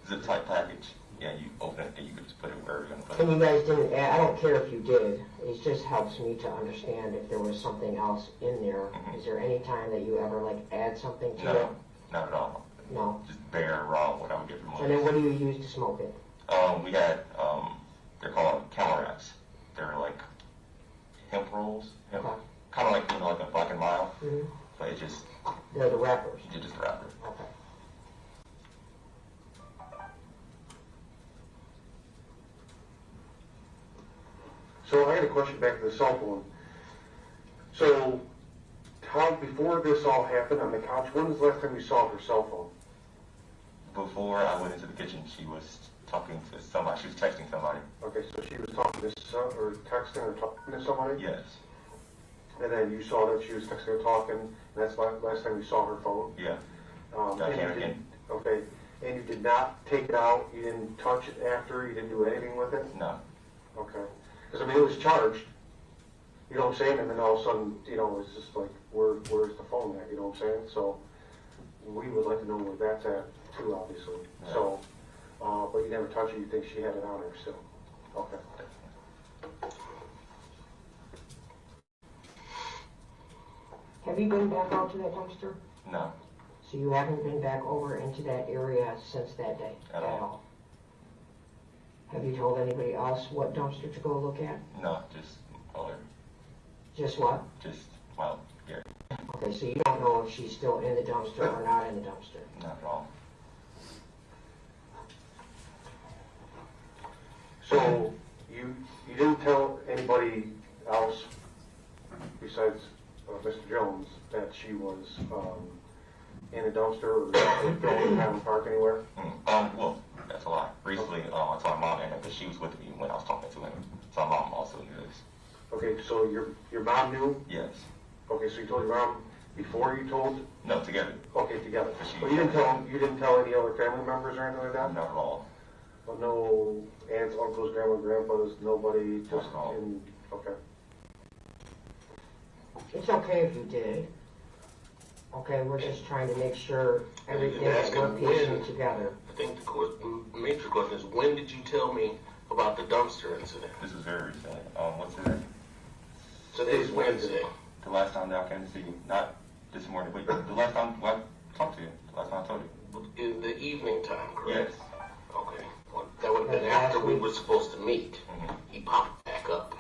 zip type package. Yeah, you open it and you can just put it wherever you're going to put And it. you guys didn't add, I don't care if you did, it just helps me to understand if there was something else in there. Mhm. Is there any time that you ever like add something to it? No, not at all. No. Just bare, raw, what I would get from And then Lives. what do you use to smoke it? We had, they're called camel wraps. They're like hemp rolls. Okay. Kind of like, like a Black and Mild, Mm-hmm. but it just, They're the wrappers. you just wrap it. Okay. So I had a question back to the cell phone. So, before this all happened on the couch, when was the last time you saw her cell phone? Before I went into the kitchen, she was talking to somebody. She was texting somebody. Okay, so she was talking to or texting or talking to somebody? Yes. And then you saw that she was texting or talking, and that's the last time you saw her phone? Yeah. And I you came did- again. Okay, and you did not take it out, you didn't touch it after, you didn't do anything with it? No. Okay. Because, I mean, it was charged, you know what I'm saying? And then all of a sudden, it's just like, where's the phone at, you know what I'm saying? So, we would like to know where that's at too, obviously. Yeah. So, but you never touched it, you think she had it on her still? Okay. Have you been back out to that dumpster? No. So you haven't been back over into that area since that day? At all. Have you told anybody else what dumpster to go look at? No, just color. Just what? Just, well, yeah, Okay, so you don't know if she's still in the dumpster or not in the dumpster? not at all. So, you didn't tell anybody else besides Mr. Jones that she was in a dumpster or going in Highland Park anywhere? Well, that's a lie. Recently, I told my mom and him because she was with me when I was talking to him. So my mom also knew this. Okay, so your mom knew? Yes. Okay, so you told your mom before you told? No, together. Okay, together. But she- But you didn't tell any other family members or anything like that? Not at all. Well, no aunts, uncles, grandma, grandpas, nobody, just Not at all. in, okay. It's okay if you did. Okay, we're just trying to make sure everything You're that asking we're piecing when. together. I think the major question is, when did you tell me about the dumpster incident? This is very recent. What's today? Today's Wednesday. The last time that I came to see you, not this morning, but the last time I talked to you, the last time I told you. In the evening time, correct? Yes. Okay. Well, that would have been after we were supposed to meet. He popped back up.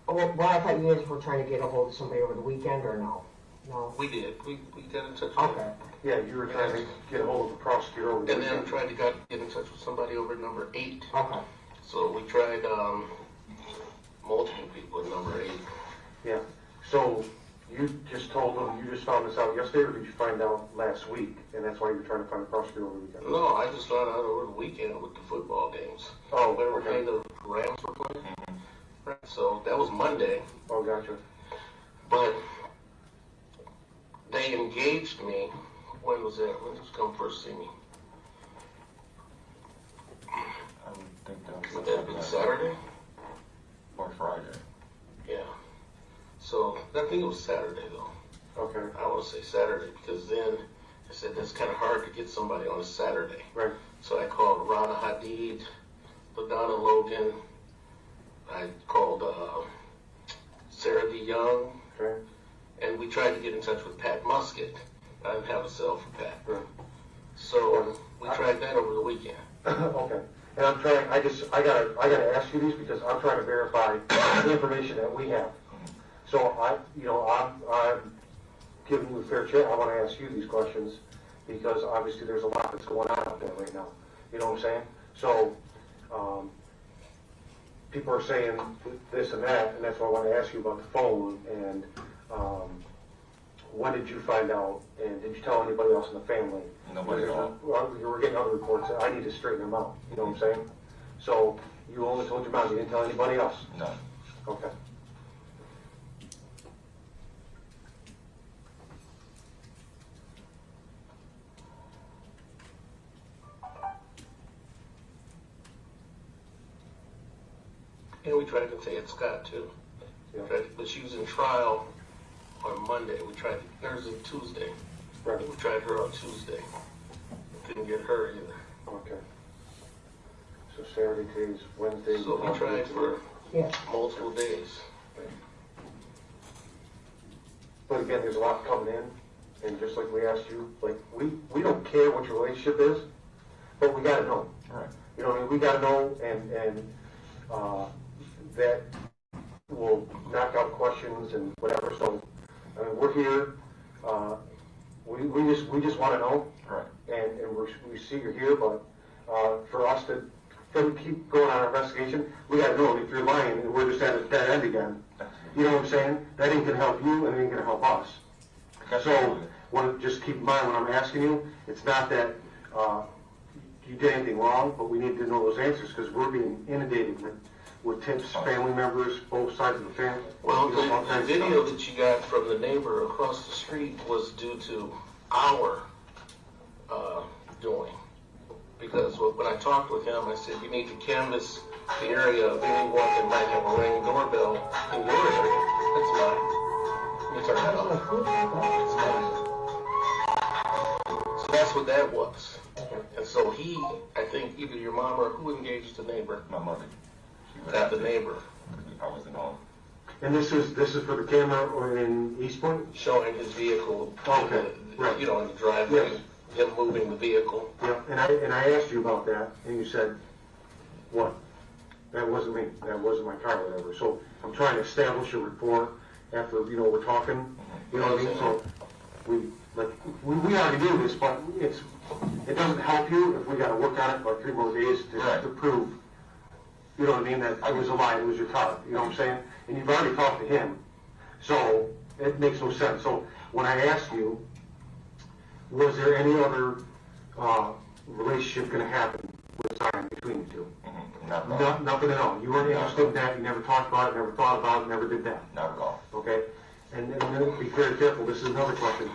Oh, well, I thought you guys were trying to get a hold of somebody over the weekend, or no? No? We did. We got in touch with Okay. him. Yeah, you were trying to get a hold of the prosecutor over the And then weekend. tried to get in touch with somebody over at number 8. Okay. So we tried multiple people at number 8. Yeah, so you just told them, you just found this out yesterday, or did you find out last week? And that's why you were trying to find a prosecutor over the weekend? No, I just found out over the weekend with the football games. Oh, Where okay. the Rams were playing. Right. So that was Monday. Oh, gotcha. But they engaged me. When was that? When did you come first see me? I would think that was Would that have been Saturday? or Friday. Yeah. So I think it was Saturday though. Okay. I want to say Saturday because then I said that's kind of hard to get somebody on a Saturday. Right. So I called Rana Hadid, LaDonna Logan. I called Sarah DeYoung. Okay. And we tried to get in touch with Pat Musket. I didn't have a cell for Pat. Right. So we tried that over the weekend. Okay. And I'm trying, I gotta ask you these because I'm trying to verify the information that we have. So I'm giving you a fair chance. I want to ask you these questions because obviously there's a lot that's going on out there right now. You know what I'm saying? So, people are saying this and that, and that's why I want to ask you about the phone and, when did you find out, and did you tell anybody else in the family? Nobody at all. We're getting other reports, I need to straighten them out, you know what I'm saying? So, you only told your mom, you didn't tell anybody else? No. Okay. And we tried to contact Scott too. Yeah. But she was in trial on Monday. We tried Thursday, Tuesday. Right. We tried her on Tuesday. Couldn't get her either. Okay. So Saturday, today's Wednesday. So we tried for Yeah. multiple days. But again, there's a lot coming in, and just like we asked you, like, we don't care what your relationship is, but we gotta know. Right. You know what I mean? We gotta know, and that will knock out questions and whatever, so, I mean, we're here, we just wanna know. Right. And we see you're here, but, for us to keep going on our investigation, we gotta know if you're lying and we're just at a dead end again. You know what I'm saying? That ain't gonna help you and it ain't gonna help us. So, just keep in mind when I'm asking you, it's not that, you did anything wrong, but we need to know those answers because we're being inundated with tips, family members, both sides of the family. Well, You know, all the kinds of video stuff. that you got from the neighbor across the street was due to our doing. Because when I talked with him, I said, you need to canvass the area of anyone that might have a ring doorbell in your area. That's mine. Let me turn that off. It's mine. So that's what that was. And so I think either your mom or who engaged the neighbor? My mother. Got the neighbor. I wasn't home. And this is for the camera or in Eastpointe? Showing his vehicle. Okay, right. You know, in the driveway. Yes. Him moving the vehicle. Yeah, and I asked you about that, and you said, what? That wasn't me, that wasn't my car, or whatever. So I'm trying to establish a rapport after, we're talking, you know what I mean? So we already do this, but it doesn't help you if we gotta work on it for 3 more days to prove, you know what I mean, that it was a lie, it was your car, you know what I'm saying? And you've already talked to him, so it makes no sense. So when I asked you, was there any other relationship going to happen with Zion between the two? Nothing at all. You weren't interested in that. You never talked about it, never thought about it, never did that. Not at all. Okay? And then be very careful. This is another question.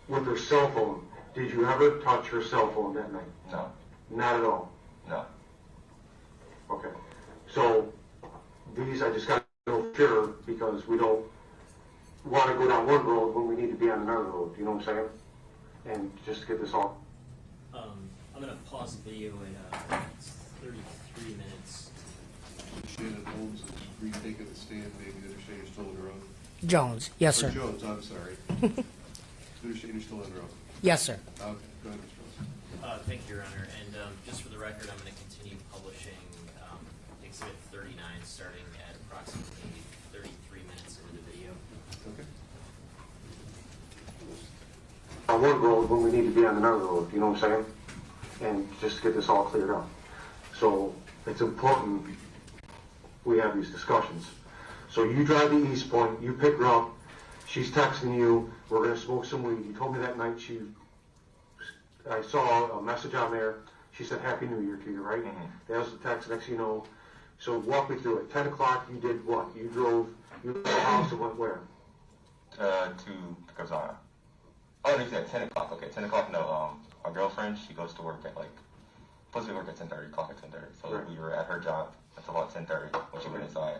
With her cell phone, did you ever touch her cell phone that night? No. Not at all? No. Okay. So these, I just got to know for sure because we don't want to go down one road when we need to be on another road. You know what I'm saying? And just to get this all. I'm going to pause the video at 33 minutes. Shannon Holmes has retaken the stand, maybe understand you're still under oath? Jones, yes, Or sir. Jones, I'm sorry. Understand you're still under oath? Yes, sir. Okay, go ahead, Mr. Ross. Thank you, Your Honor. And just for the record, I'm going to continue publishing Exhibit 39, starting at approximately 33 minutes into the video. Okay. On one road when we need to be on another road, you know what I'm saying? And just to get this all cleared up. So it's important we have these discussions. So you drive to Eastpointe, you pick her up, she's texting you, we're gonna smoke some weed. You told me that night I saw a message on there, she said Happy New Year to you, right? Mm-hmm. That was the text, next thing you know. So walk me through it. 10 o'clock, you did what? You left the house and went where? To Kazana. Oh, no, you said 10 o'clock. Okay, 10 o'clock, no. My girlfriend, she goes to work at supposed to work at 10:30, clock at 10:30. So Right. we were at her job until about 10:30 when she went inside.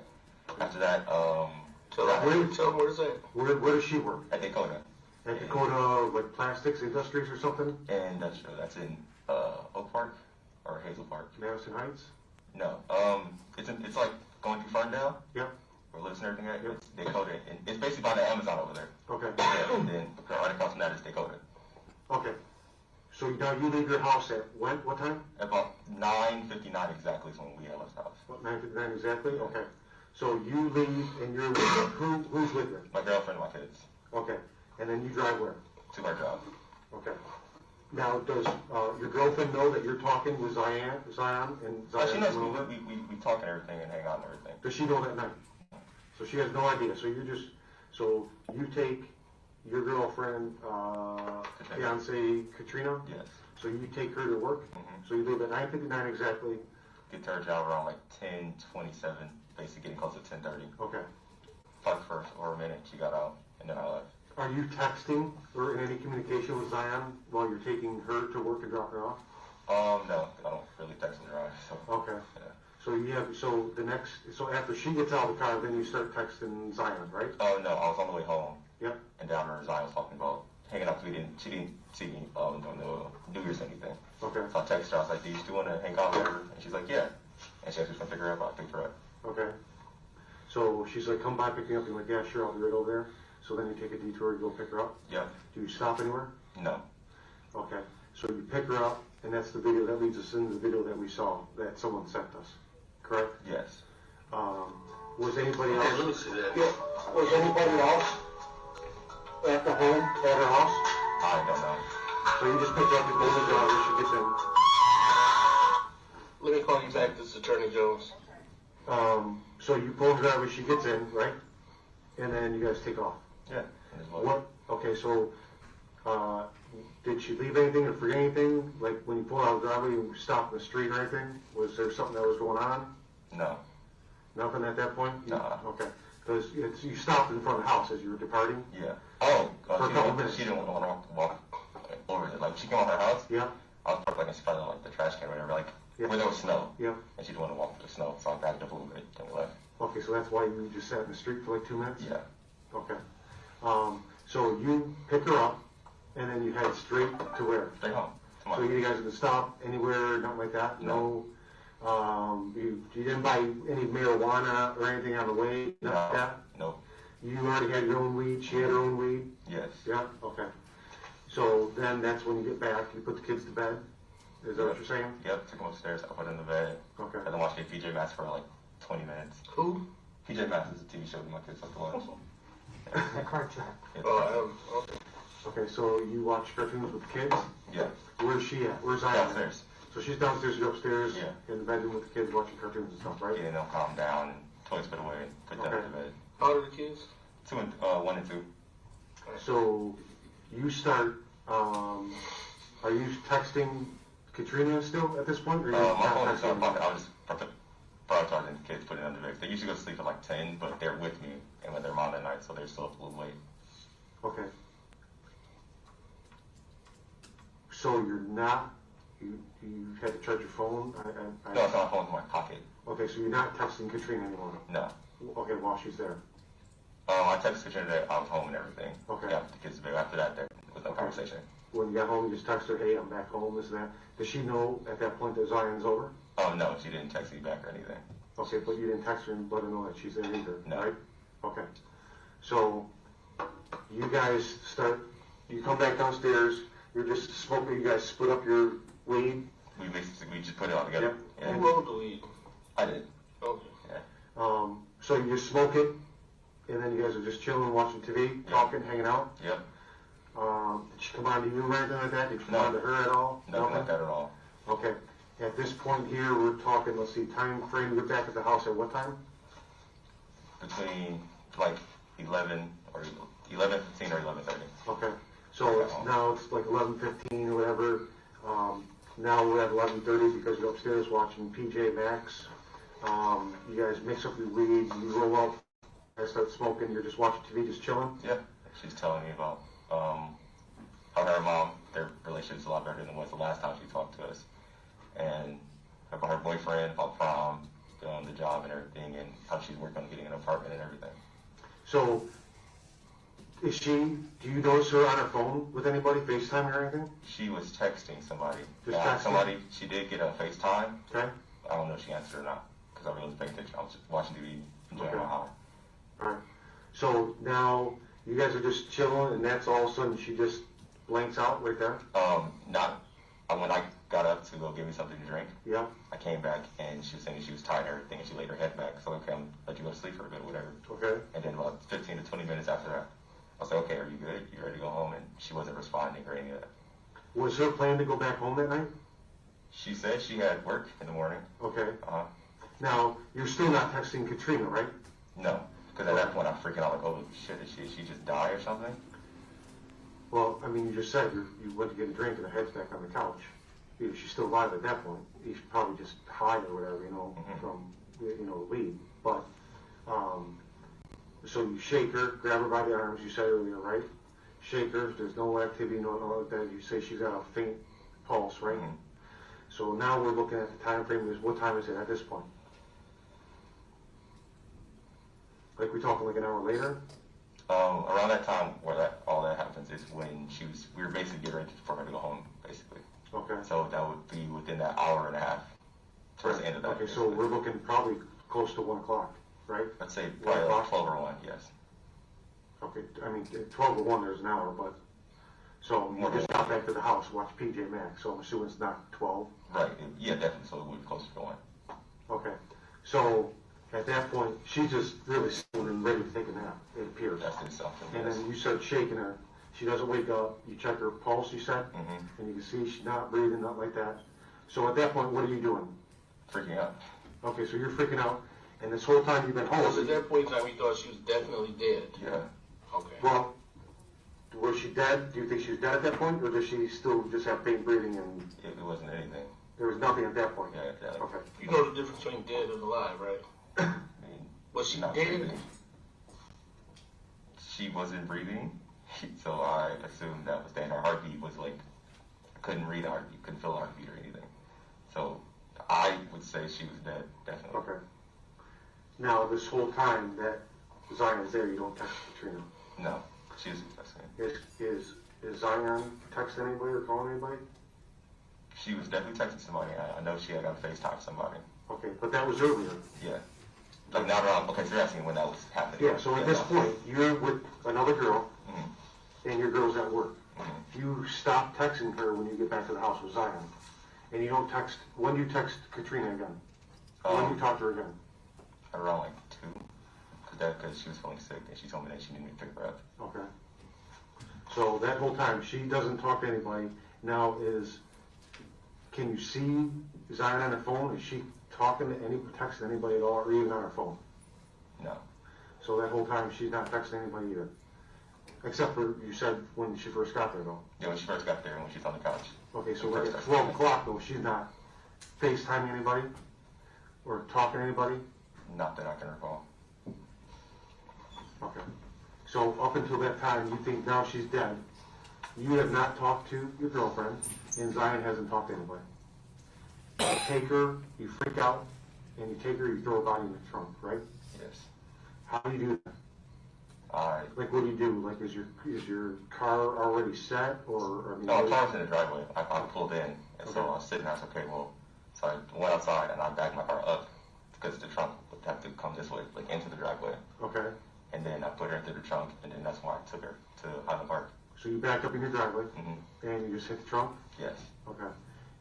After that, Tell them where to say. Where does she work? at Dakota. At Dakota, like Plastics Industries or something? And that's in Oak Park or Hazel Park. Madison Heights? No, it's like going through Ferndale. Yep. Where Liz and everything at. Yep. It's Dakota, and it's basically by the Amazon over there. Okay. Yeah, and then right across from that is Dakota. Okay. So now you leave your house at what time? About 9:59 exactly is when we had left the house. What, 9:59 exactly? Okay. So you leave and you're with who's with you? My girlfriend and my kids. Okay. And then you drive where? To our job. Okay. Now, does your girlfriend know that you're talking with Zion and Zion? She knows we talk and everything and hang out and everything. Does she know that night? So she has no idea. So you take your girlfriend, fiance Katrina? Yes. So you take her to work? Mm-hmm. So you leave at 9:59 exactly? Get to our job around like 10:27, basically getting close to 10:30. Okay. Talked for a minute, she got out, and then I left. Are you texting or in any communication with Zion while you're taking her to work and dropping her off? No, I don't really text and drive, so. Okay. Yeah. So after she gets out of the car, then you start texting Zion, right? Oh, no, I was on the way home. Yep. And down there, Zion was talking about hanging out, she didn't see me during the New Year's or anything. Okay. So I texted her, I was like, do you still want to hang out with her? And she's like, yeah. And she asked me to pick her up, I picked her up. Okay. So she's like, come by, pick me up. You're like, yeah, sure, I'll be right over there. So then you take a detour, you go pick her up? Yeah. Do you stop anywhere? No. Okay. So you pick her up, and that's the video that leads us into the video that we saw that someone sent us, correct? Yes. Was anybody else? Let me see that. Yeah. Was anybody else at the home, at her house? I don't know. So you just pick her up and go to the job when she gets in? Let me call you back. This is Attorney Jones. So you pull her out when she gets in, right? And then you guys take off. Yeah. What? Okay, so did she leave anything or forget anything? Like when you pulled out of the driveway, you stopped in the street or anything? Was there something that was going on? No. Nothing at that point? No. Okay. Because you stopped in front of the house as you were departing? Yeah. Oh, For a couple minutes. she didn't want to walk over it. Like, she came out of her house. Yeah. I was parked like in front of like the trash can or whatever, like where there was snow. Yeah. And she didn't want to walk through the snow, so I backed up a little bit and we left. Okay, so that's why you just sat in the street for like 2 minutes? Yeah. Okay. So you pick her up, and then you head straight to where? Straight home. So you guys didn't stop anywhere, nothing like that? No. You didn't buy any marijuana or anything on the way? Nothing like that? No. You already had your own weed, she had her own weed? Yes. Yeah, okay. So then that's when you get back, you put the kids to bed? Is that what you're saying? Yep, took them upstairs, I put them in bed. Okay. And then watched a PJ Masks for like 20 minutes. Who? PJ Masks is a TV show that my kids like to watch. That cartoon. Okay. Okay, so you watch cartoons with the kids? Yeah. Where's she at? Where's Zion? Downstairs. So she's downstairs, you're upstairs? Yeah. In the bedroom with the kids watching cartoons and stuff, right? Getting them calm down and toys put away and put them Okay. to bed. How old are the kids? 1 and 2. So you start, are you texting Katrina still at this point? Or are you My not phone is texting not her? I was prioritizing the kids, putting it on the bed. They usually go to sleep at like 10, but they're with me and when they're mom at night, so they're still up a little late. Okay. So you're not, you had to charge your phone? No, it's not my phone, it's in my pocket. Okay, so you're not texting Katrina anymore? No. Okay, while she's there? I texted Katrina that I was home and everything. Okay. Yeah, the kids to bed. After that, there was no conversation. When you got home, you just text her, hey, I'm back home, this and that. Does she know at that point that Zion's over? Oh, no, she didn't text me back or anything. Okay, but you didn't text her and let her know that she's there either, No. right? Okay. So, you guys you come back downstairs, you're just smoking, you guys split up your weed? We just put it all together. Yep. Yeah. Who rolled the weed? I did. Okay. Yeah. So you just smoke it, and then you guys are just chilling, watching TV, talking, hanging out? Yep. Did she come on to you or anything like that? Did you come No. on to her at all? Nothing like that at all. Okay. At this point here, we're talking, let's see, time frame, you're back at the house at what time? Between like 11 or 11:15 or 11:30. Okay. So now it's like 11:15 or whatever. Now we're at 11:30 because you're upstairs watching PJ Maxx. You guys mix up your weed, you roll up, you guys start smoking, you're just watching TV, just chilling? Yeah. She's telling me about how her and mom, their relationship's a lot better than it was the last time she talked to us. And about her boyfriend, about prom, the job and everything, and how she's working on getting an apartment and everything. So, do you notice her on her phone with anybody, FaceTime or anything? She was texting somebody. Just texting? Somebody, she did get a FaceTime. Okay. I don't know if she answered or not, because I really wasn't paying attention. I was just watching TV, enjoying Okay. my high. Alright. So now, you guys are just chilling, and that's all of a sudden she just blanks out right there? When I got up to go get me something to drink, Yeah. I came back and she was saying she was tired and everything, and she laid her head back. So okay, I'm let you go to sleep for a bit or whatever. Okay. And then about 15 to 20 minutes after that, I was like, okay, are you good? You ready to go home? And she wasn't responding or any of that. Was her plan to go back home that night? She said she had work in the morning. Okay. Uh-huh. Now, you're still not texting Katrina, right? No, because at that point I'm freaking out like, oh shit, did she just die or something? Well, I mean, you just said you went to get a drink and her head's back on the couch. If she's still alive at that point, she's probably just high or whatever, from, the weed. But, so you shake her, grab her by the arms, you said earlier, right? Shake her, there's no activity, no like that. You say she's got a faint pulse, right? Mm-hmm. So now we're looking at the time frame. What time is it at this point? Like, we're talking like an hour later? Around that time where all that happens is when we were basically getting ready for her to go home, basically. Okay. So that would be within that hour and a half, towards the end of that. Okay, so we're looking probably close to 1 o'clock, right? Let's say probably like 12 or 1, yes. Okay, I mean, 12 or 1, there's an hour, but, so you just got back to the house, watch PJ Maxx, so I'm assuming it's not 12? Right, yeah, definitely, so it would be closer to 1. Okay, so at that point, she's just really sitting and ready to take a nap, it appears. That's something, And yes. then you start shaking her, she doesn't wake up, you check her pulse, you said? Mm-hmm. And you can see she's not breathing, not like that. So at that point, what are you doing? Freaking out. Okay, so you're freaking out, and this whole time you've been home. At that point in time, we thought she was definitely dead. Yeah. Okay. Well, was she dead? Do you think she was dead at that point, or does she still just have faint breathing and It wasn't anything. there was nothing at that point? Yeah. Okay. You know the difference between dead and alive, right? I mean, Was she not dead? breathing. She wasn't breathing, so I assumed that was dead. Her heartbeat was like, I couldn't read a heartbeat, couldn't feel a heartbeat or anything. So I would say she was dead, definitely. Okay. Now, this whole time that Zion's there, you don't text Katrina? No, she was texting. Is Zion texting anybody or calling anybody? She was definitely texting somebody. I know she had got to FaceTime somebody. Okay, but that was earlier. Yeah. Like not around, okay, so you're asking when that was happening. Yeah, so at this point, you're with another girl, and your girl's at work. Mm-hmm. You stop texting her when you get back to the house with Zion. And you don't text, when do you text Katrina again? When do you talk to her again? Around like 2, because she was feeling sick, and she told me that she needed me to pick her up. Okay. So that whole time, she doesn't talk to anybody. Now can you see Zion on the phone? Is she talking to texting anybody at all, or even on her phone? No. So that whole time, she's not texting anybody either? Except for, you said, when she first got there, though? Yeah, when she first got there, when she was on the couch. Okay, so like at 12 o'clock, though, she's not FaceTiming anybody? Or talking to anybody? Not that I can recall. Okay. So up until that time, you think now she's dead. You have not talked to your girlfriend, and Zion hasn't talked to anybody. You take her, you freak out, and you take her, you throw her body in the trunk, right? Yes. How do you do that? Alright. Like, what do you do? Like, is your car already set, or? I mean, No, the car was in the driveway. I pulled in, and so I was sitting there, I said, okay, well, so I went outside, and I backed my car up to because the trunk would have to come this way, like into the driveway. Okay. And then I put her into the trunk, and then that's why I took her to Highland Park. So you backed up in your driveway, Mm-hmm. and you just hit the trunk? Yes, Okay.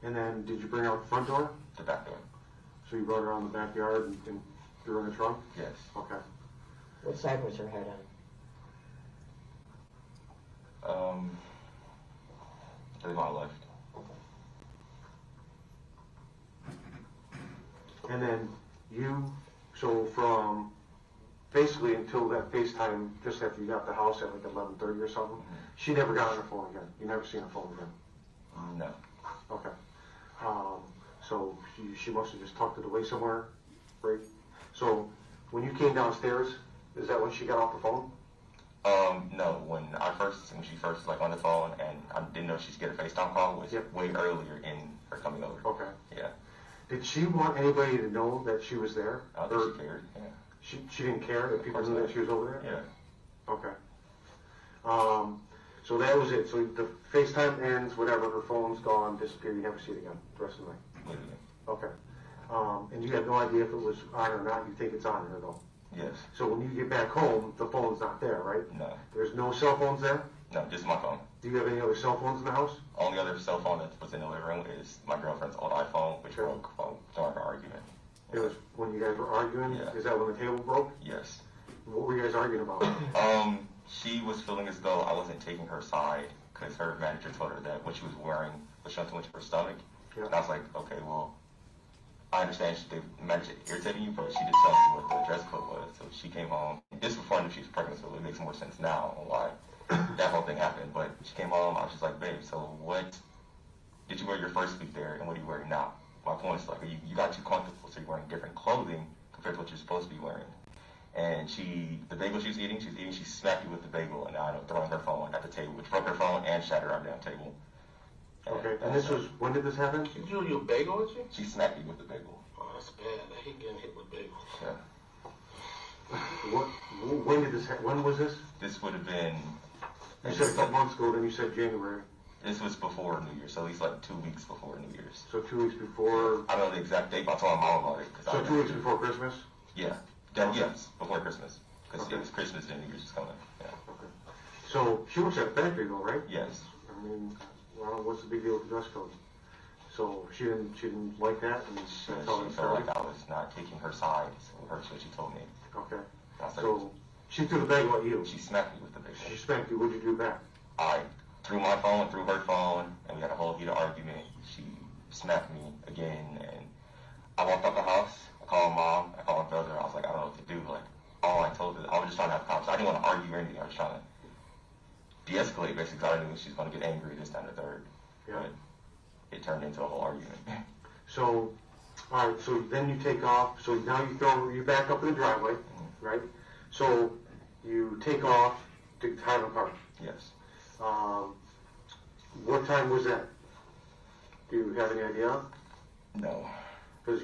And then did you bring her out the front door? the back door. So you brought her around the backyard and threw her in the trunk? Yes. Okay. What side was her head on? I believe on the left. And then so from basically until that FaceTime, just after you got the house at like 11:30 or something, she never got on her phone again. You never seen her phone again? No. Okay. So she must have just tucked it away somewhere, right? So when you came downstairs, is that when she got off the phone? No. When she first like on the phone, and I didn't know she'd get a FaceTime call, was way earlier in her coming over. Okay. Yeah. Did she want anybody to know that she was there? I don't think she cared. Yeah. She didn't care that people knew that she was over there? Yeah. Okay. So that was it. So the FaceTime ends, whatever, her phone's gone, disappeared, you never see it again the rest of the night? Literally. Okay. And you have no idea if it was on or not, you think it's on her though? Yes. So when you get back home, the phone's not there, right? No. There's no cell phones there? No, just my phone. Do you have any other cell phones in the house? Only other cell phone that was in the living room is my girlfriend's old iPhone, which broke during our argument. It was when you guys were arguing? Yeah. Is that when the table broke? Yes. What were you guys arguing about? She was feeling as though I wasn't taking her side because her manager told her that what she was wearing was showing too much of her stomach. Yeah. And I was like, okay, well, I understand the manager irritating you, but she did tell me what the dress code was. So she came home. This was before I knew she was pregnant, so it makes more sense now on why that whole thing happened. But she came home, I was just like, babe, so what did you wear your first week there, and what are you wearing now? My point is, like, you got too comfortable, so you're wearing different clothing compared to what you're supposed to be wearing. And the bagel she was eating, she smacked me with the bagel, and I ended up throwing her phone at the table, which broke her phone and shattered our damn table. Okay, and this was, when did this happen? She threw you a bagel at you? She smacked me with the bagel. Oh, that's bad. I hate getting hit with bagels. Yeah. When was this? This would have been... You said a couple months ago, then you said January. This was before New Year's, so at least like 2 weeks before New Year's. So 2 weeks before? I don't know the exact date, but I told my mom about it. So 2 weeks before Christmas? Yeah. Yes, before Christmas. Because it was Christmas and New Year's is coming. Yeah. Okay. So she works at the factory though, right? Yes. I mean, well, what's the big deal with the dress code? So she didn't like that, and She that's how it felt started? like I was not taking her side, so that's what she told me. Okay. I was like, So she threw the bagel at you? she smacked me with the bagel. She spanked you, what'd you do back? I threw my phone, threw her phone, and we had a whole heated argument. She smacked me again, and I walked out the house. I called mom, I called my brother. I was like, I don't know what to do. Like, all I told her, I was just trying to have a conversation. I didn't want to argue or anything. I was trying to de-escalate, basically, because I knew she was going to get angry this time, the third. Yeah. But it turned into a whole argument. So, all right, so then you take off, so now you back up in the driveway, right? So you take off to Highland Park. Yes. What time was that? Do you have any idea? No. Because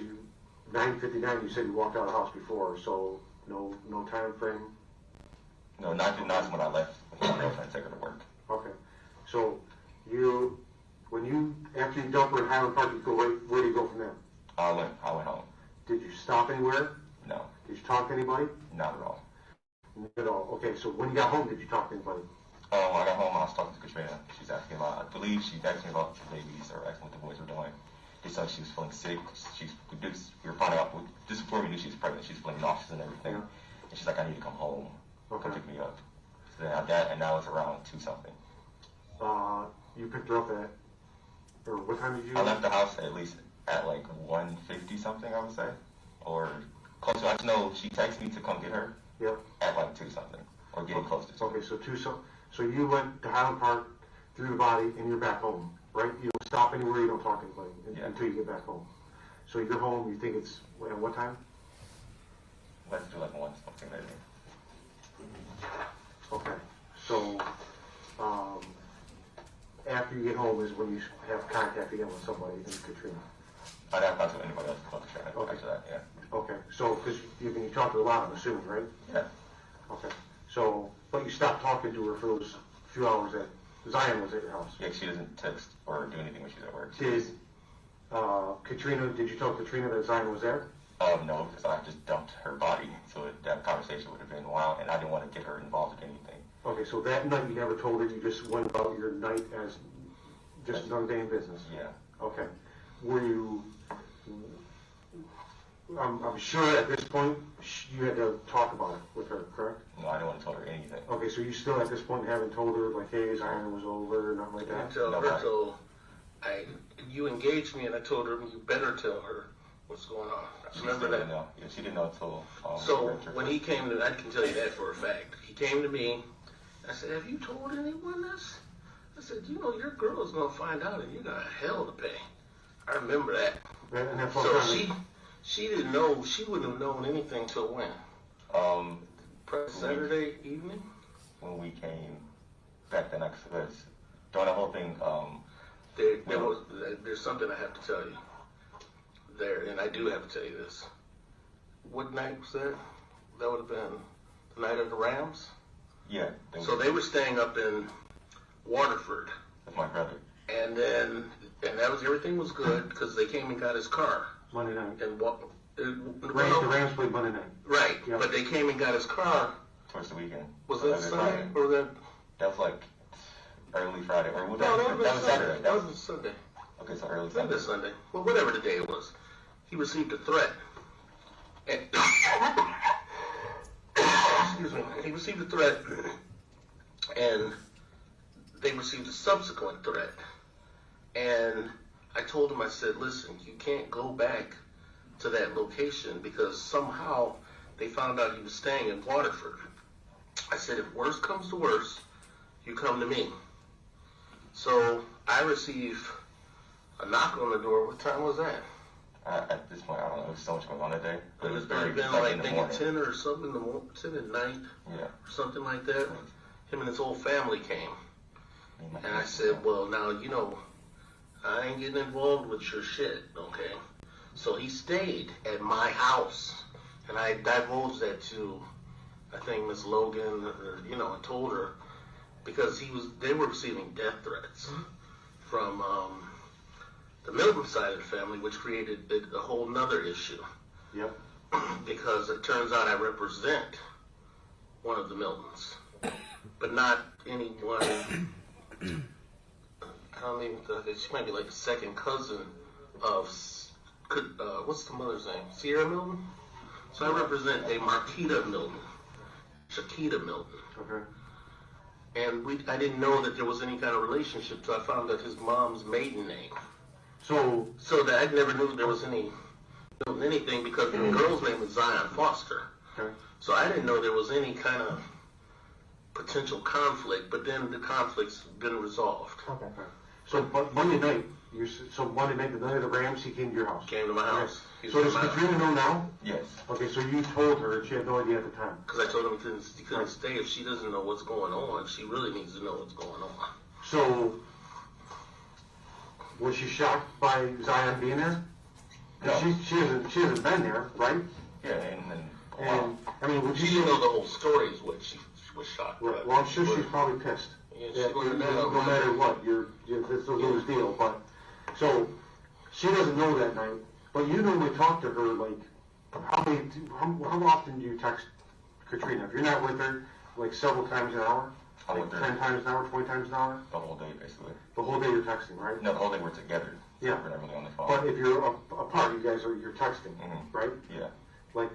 9:59, you said you walked out of the house before, so no time frame? No, 9:59 is when I left with my girlfriend to take her to work. Okay. So after you dump her in Highland Park, you go where do you go from there? I went home. Did you stop anywhere? No. Did you talk to anybody? Not at all. Not at all. Okay, so when you got home, did you talk to anybody? When I got home, I was talking to Katrina. She's asking about, I believe she asked me about the babies or asking what the boys were doing. She said she was feeling sick. We were finding out, just before we knew she was pregnant, she was feeling nauseous and everything. And she's like, I need to come home. Okay. Come pick me up. So then I had that, and now it's around 2 something. You picked her up or what time did you? I left the house at least at like 1:50 something, I would say. Or close to, I just know she texted me to come get her. Yep. At like 2 something. Or getting close to 2. Okay, so you went to Highland Park, threw the body, and you're back home, right? You don't stop anywhere, you don't talk to anybody until you get back home. So you're home, you think it's, at what time? Let's do like 1 something maybe. Okay, so after you get home is when you have contact again with somebody in Katrina. I'd have talked to anybody else about Katrina after that, yeah. Okay, so because you talked to a lot, I'm assuming, right? Yeah. Okay, so, but you stopped talking to her for those few hours that Zion was at your house? Yeah, she doesn't text or do anything when she's at work. Did you tell Katrina that Zion was there? No, because I just dumped her body, so that conversation would have been wild, and I didn't want to get her involved in anything. Okay, so that night you never told her, you just went about your night as just another day in business? Yeah. Okay. Were you, I'm sure at this point, you had to talk about it with her, correct? No, I didn't want to tell her anything. Okay, so you still at this point haven't told her, like, hey, Zion was over, or nothing like that? Tell her, so you engaged me and I told her, you better tell her what's going on. Remember that? No, yeah, she didn't know until. So when he came to, I can tell you that for a fact. He came to me. I said, "Have you told anyone this?" I said, "You know, your girl is gonna find out, and you're gonna have hell to pay." I remember that. And that's so she didn't know. She wouldn't have known anything till when? Saturday evening. When we came back the next, during the whole thing. There's something I have to tell you. There, and I do have to tell you this. What night was that? That would have been the night of the Rams? Yeah. So they were staying up in Waterford. With my brother. And then, that was, everything was good, because they came and got his car. Monday night. And the Rams played Monday night. Right, Yep. But they came and got his car. Towards the weekend. Was that Sunday? Or that? That was like early Friday. Or No, that was Saturday. That was Sunday. Okay, so early Sunday. Sunday. Sunday. Well, whatever the day it was. He received a threat. And excuse me. He received a threat, and they received a subsequent threat. And I told him, I said, listen, you can't go back to that location because somehow they found out he was staying in Waterford. I said, if worse comes to worse, you come to me. So I receive a knock on the door. What time was that? At this point, I don't know. There was so much going on that day. It was very been like maybe 10 or something in the morning, 10 at night, yeah, or something like that. Him and his whole family came. And I said, well, now, you know, I ain't getting involved with your shit, okay? So he stayed at my house. And I divulged that to, I think, Miss Logan, or, you know, I told her, because they were receiving death threats from the Milton side of the family, which created a whole nother issue. Yep. Because it turns out I represent one of the Miltons, but not anyone. I don't even think she might be like a second cousin of what's the mother's name? Sierra Milton. So I represent a Marquita Milton, Shakita Milton. Okay. And I didn't know that there was any kind of relationship till I found out his mom's maiden name. So that I never knew there was anything because the girl's name is Zion Foster. Okay. So I didn't know there was any kind of potential conflict, but then the conflict's been resolved. Okay. So Monday night, Monday night, the night of the Rams, he came to your house? Came to my house. Okay. So does Katrina know now? Yes. Okay, so you told her, she had no idea at the time? Because I told him he couldn't stay. If she doesn't know what's going on, she really needs to know what's going on. So, was she shocked by Zion being there? No. She hasn't been there, right? Yeah, and I mean, would she you didn't know the whole story is what she was shocked by. Well, I'm sure she's probably pissed. Yeah, no matter what, it's a lose deal. But so she doesn't know that night. But you normally talk to her like how often do you text Katrina? If you're not with her, like several times an hour, like 10 times an hour, 20 times an hour. The whole day, basically. The whole day you're texting, right? No, the whole day we're together. Yeah. So we're not really on the phone. But if you're apart, you guys you're texting, right? Yeah. Like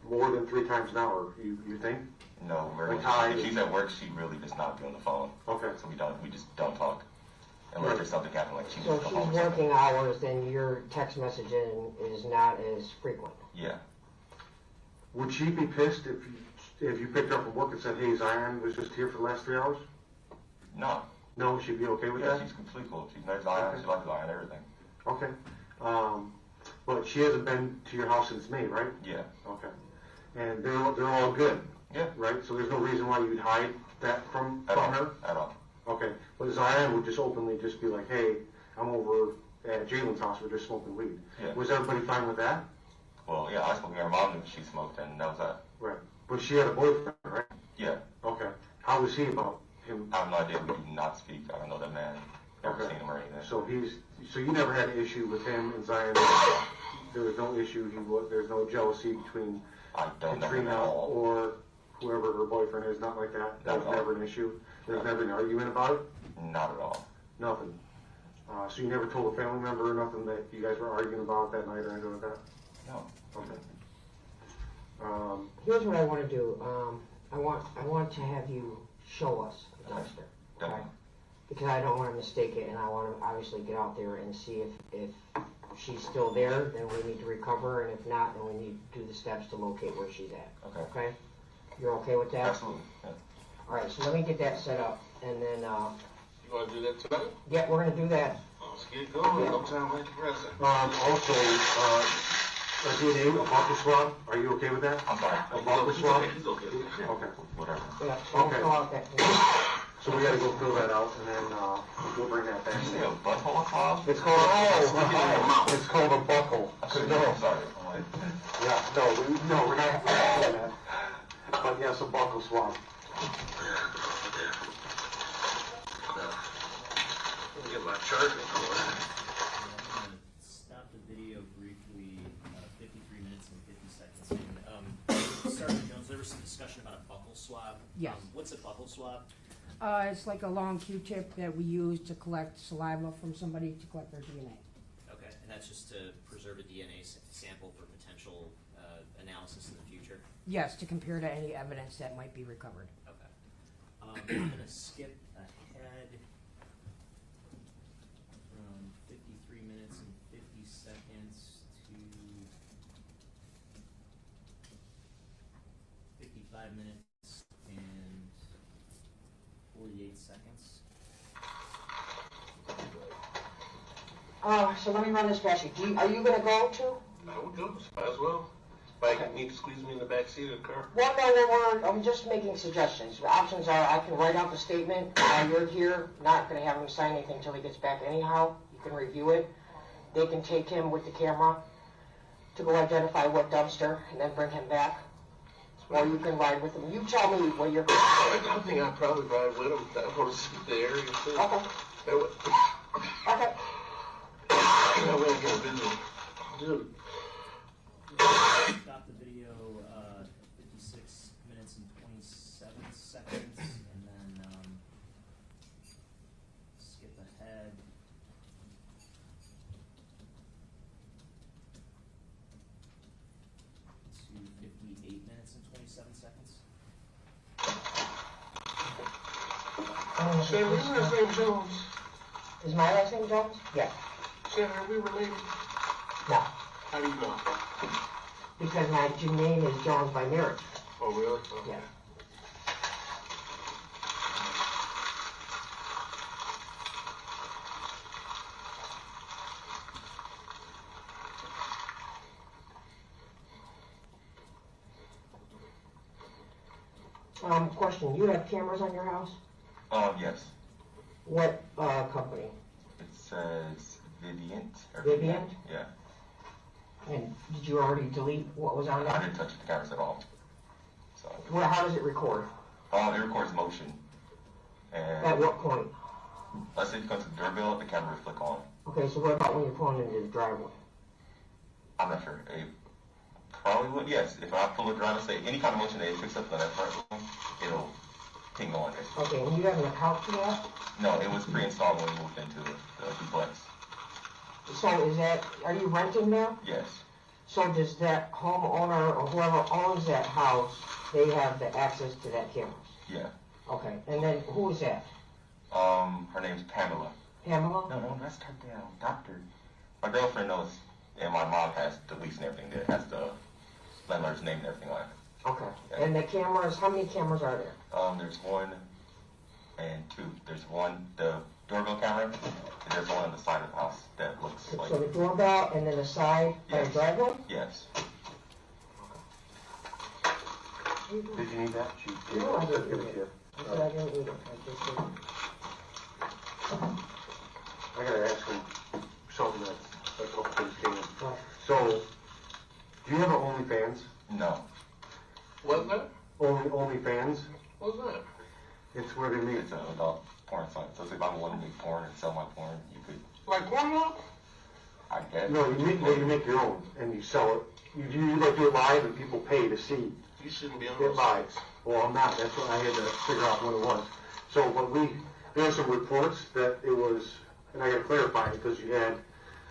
more than 3 times an hour, you think? No, if she's at work, she really does not be on the phone. Okay. So we just don't talk. Unless there's something happening, like she's So just she's home. working hours, then your text messaging is not as frequent. Yeah. Would she be pissed if you picked her up from work and said, hey, Zion was just here for the last 3 hours? No. No, she'd be okay with that? Yeah, she's completely cool. She's nice Zion, Okay. she likes Zion, everything. Okay. But she hasn't been to your house since May, right? Yeah. Okay. And they're all good? Yeah. Right? So there's no reason why you'd hide that from her? At all. Okay. But Zion would just openly just be like, hey, I'm over at Jaylin's house, we're just smoking weed. Yeah. Was everybody fine with that? Well, yeah, I smoked. Her mom knew she smoked, and that was that. Right. But she had a boyfriend, right? Yeah. Okay. How was he about him? I have no idea. We do not speak. I don't know that man. Never seen him or anything. So you never had an issue with him and Zion there was no issue, there's no jealousy between I don't know him Katrina at all. or whoever her boyfriend is, nothing like that? That Not was at all. never an issue? There was never an argument about it? Not at all. Nothing? So you never told a family member or nothing that you guys were arguing about that night or anything like that? No. Okay. Here's what I want to do. I want to have you show us the dumpster. Definitely. Because I don't want to mistake it, and I want to obviously get out there and see if she's still there, then we need to recover, and if not, then we need to do the steps to locate where she's at. Okay. Okay? You're okay with that? Absolutely. Yeah. All right, so let me get that set up, and then, You want to do that tonight? yeah, we're going to do that. Let's get going. No time like the present. Also, a DNA, a buckle swab, are you okay with that? I'm sorry. A buckle swab? He's okay with that. Okay. Whatever. Yeah, I'll Okay. fill out that. So we gotta go fill that out, and then, we'll bring that back. Did you say a butthole swab? It's called, it's called a buckle. I'm No, sorry. yeah, no, we're not doing that. But yes, a buckle swab. Let me get my charger going. Stop the video briefly, 53 minutes and 50 seconds. Sergeant Jones, there was some discussion about a buccal swab. Yes. What's a buccal swab? It's like a long Q-tip that we use to collect saliva from somebody to collect their DNA. Okay, and that's just to preserve a DNA sample for potential analysis in the future? Yes, to compare to any evidence that might be recovered. Okay. I'm going to skip ahead from 53 minutes and 50 seconds to 55 minutes and 48 seconds. So let me run this past you. Are you going to go too? I would go, might as well. If I need to squeeze me in the back seat of the car. Well, no, I'm just making suggestions. The options are I can write out the statement while you're here, not going to have him sign anything until he gets back anyhow. You can review it. They can take him with the camera to go identify what dumpster and then bring him back. Or you can ride with him. You tell me what you're... I think I'd probably ride with him. I want to see the area too. Okay. Okay. That way I get a visual. Dude. Stop the video 56 minutes and 27 seconds, and then skip ahead to 58 minutes and 27 seconds. Shannon, is your last name Jones? Is my last name Jones? Yeah. Shannon, are we related? No. How do you know? Because my name is Jones by marriage. Oh, really? Okay. Yeah. Question, you have cameras on your house? Yes. What, company? It says Vivient. Vivient? Yeah. And did you already delete what was on I there? didn't touch the cameras at all. So. Well, how does it record? It records motion. And At what point? let's say you go to the doorbell, the camera will flick on. Okay, so what about when you're pulling into the driveway? I'm not sure. It probably would, yes. If I pull it around and say any kind of motion that it picks up on that front room, it'll ping on it. Okay, and you have an account for that? No, it was pre-installed when we moved into the duplex. So is that, are you renting there? Yes. So does that homeowner or whoever owns that house, they have the access to that camera? Yeah. Okay, and then who is that? Her name's Pamela. Pamela? No, that's her damn doctor. My girlfriend knows, and my mom has the lease and everything that has the landlord's name and everything on it. Okay, Yeah. and the cameras, how many cameras are there? There's one and two. There's one, the doorbell camera, and there's one on the side of the house that looks like... So the doorbell and then the side by the Yes. driveway? Yes. Did you need that? No, I didn't Give need it it. to you. I said I didn't need it, I just didn't. I gotta ask him something that's a couple things came in. What? So, do you have an OnlyFans? No. What's that? OnlyFans? What's that? It's where they meet. It's an adult porn site. So if I want to make porn and sell my porn, you could... Like Pornhub? I guess. No, you make your own and you sell it. You like do it live and people pay to see. You shouldn't be on It those live. sites. Well, I'm not. That's what I had to figure out what it was. So, but there were some reports that it was, and I got to clarify it because you had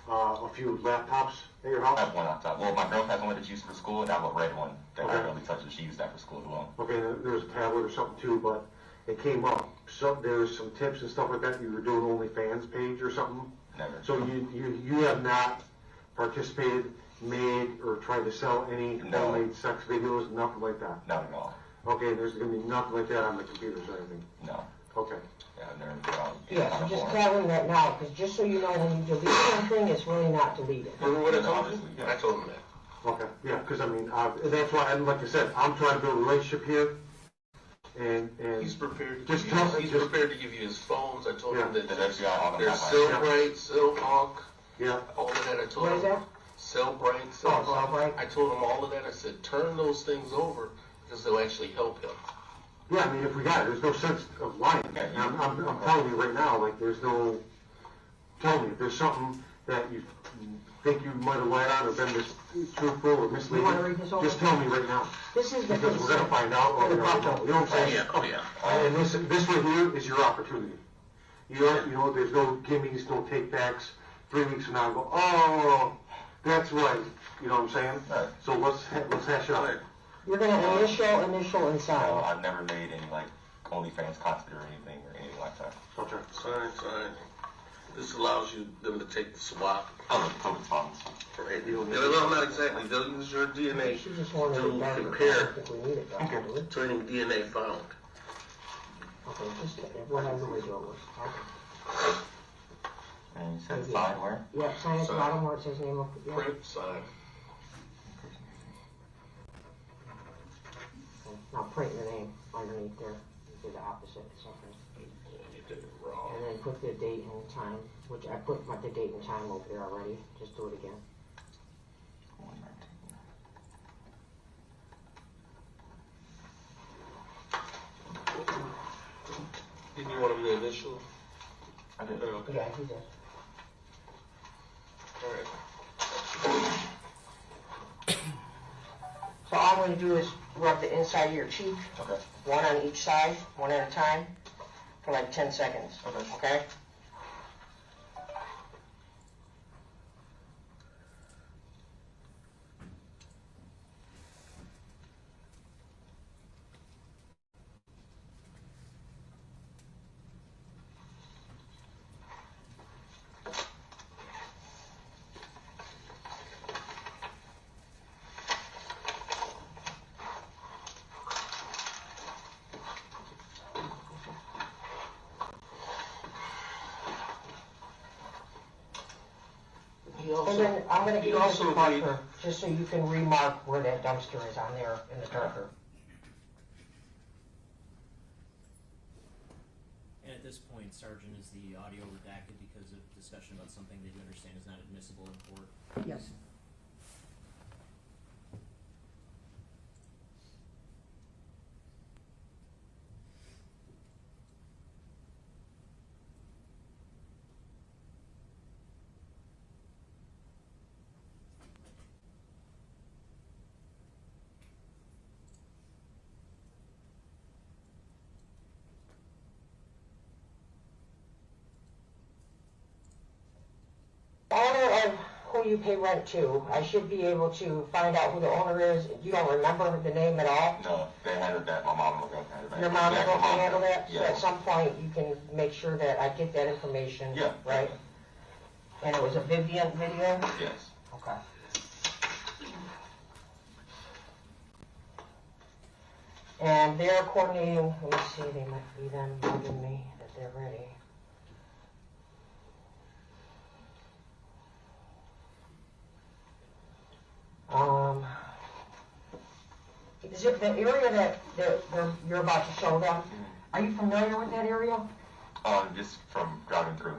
a few laptops at your house. I have one laptop. Well, my girl has one that she used for school, and I have a red one that I Okay. really touched, and she used that for school as well. Okay, there was a tablet or something too, but it came up. So there's some tips and stuff like that. You were doing OnlyFans page or something. Never. So you have not participated, made, or tried to sell any No. homemade sex videos, nothing like that. Not at all. Okay, there's gonna be nothing like that on the computers or anything. No. Okay. Yeah, I've never been on. Yeah, so just tell him that now, because just so you know, when you delete something, it's really not deleted. Remember what I told Obviously, you? yeah. I told him that. Okay, yeah, because I mean, that's why, and like I said, I'm trying to build a relationship here, and He's prepared. Just tell He's prepared to give you his phones. I told him that That's got all the there's background. Cellbrite, Cellhawk, yeah, all of that. I told What is him. that? Cellbrite, Oh, Cellhawk. Cellbrite. I told him all of that. I said, turn those things over because they'll actually help him. yeah. I mean, if we got it, there's no sense of lying. Yeah, And I'm telling you right now, like, there's no. Tell me if there's something that you think you might have lied on or been truthful or misleading. You wanna read this over? Just tell me right now, This is the because we're gonna find out. For the You know what I'm Oh saying? yeah, oh yeah. And this right here is your opportunity. You know, there's no gimmies, no take-backs. 3 weeks from now, go, oh, that's right. You know what I'm saying? Right. So let's hash it out. You're gonna initial and No, sign. I've never made any, like, OnlyFans content or anything like that. Okay. Sign. This allows them to take the swab. Oh, it's fine. Right. Well, not exactly. They'll use your DNA She just wanted to it darker. I compare don't think we need it darker, do we? to any DNA found. Okay, just whatever we do it with. Okay. And you said sign where? Yeah, sign at the Sign. bottom where it says name of, yeah. Print, sign. Now print your name underneath there. You do the opposite, something. You did it wrong. And then put the date and time, which I put the date and time over there already. Just do it again. Didn't you want them to initial? I did. Okay. Yeah, he did. All right. So all I'm gonna do is rub the inside of your cheek, Okay. one on each side, one at a time, for like 10 seconds. Okay. Okay? He And also, then I'm gonna he give you also this agreed. marker, just so you can remark where that dumpster is on there in the darker. And at this point, Sergeant, is the audio redacted because of discussion about something that you understand is not admissible in court? Yes. Owner of who you pay rent to, I should be able to find out who the owner is. You don't remember the name at all? No, they handled that. My mom will go handle that. Your mom Yeah, is going to my mom handle does. that? So Yeah. at some point, you can make sure that I get that information, Yeah. right? And it was a Vivian video? Yes. Okay. And they're coordinating, let me see, they might be them bugging me that they're ready. Is it the area that you're about to show them? Are you familiar with that area? Just from driving through.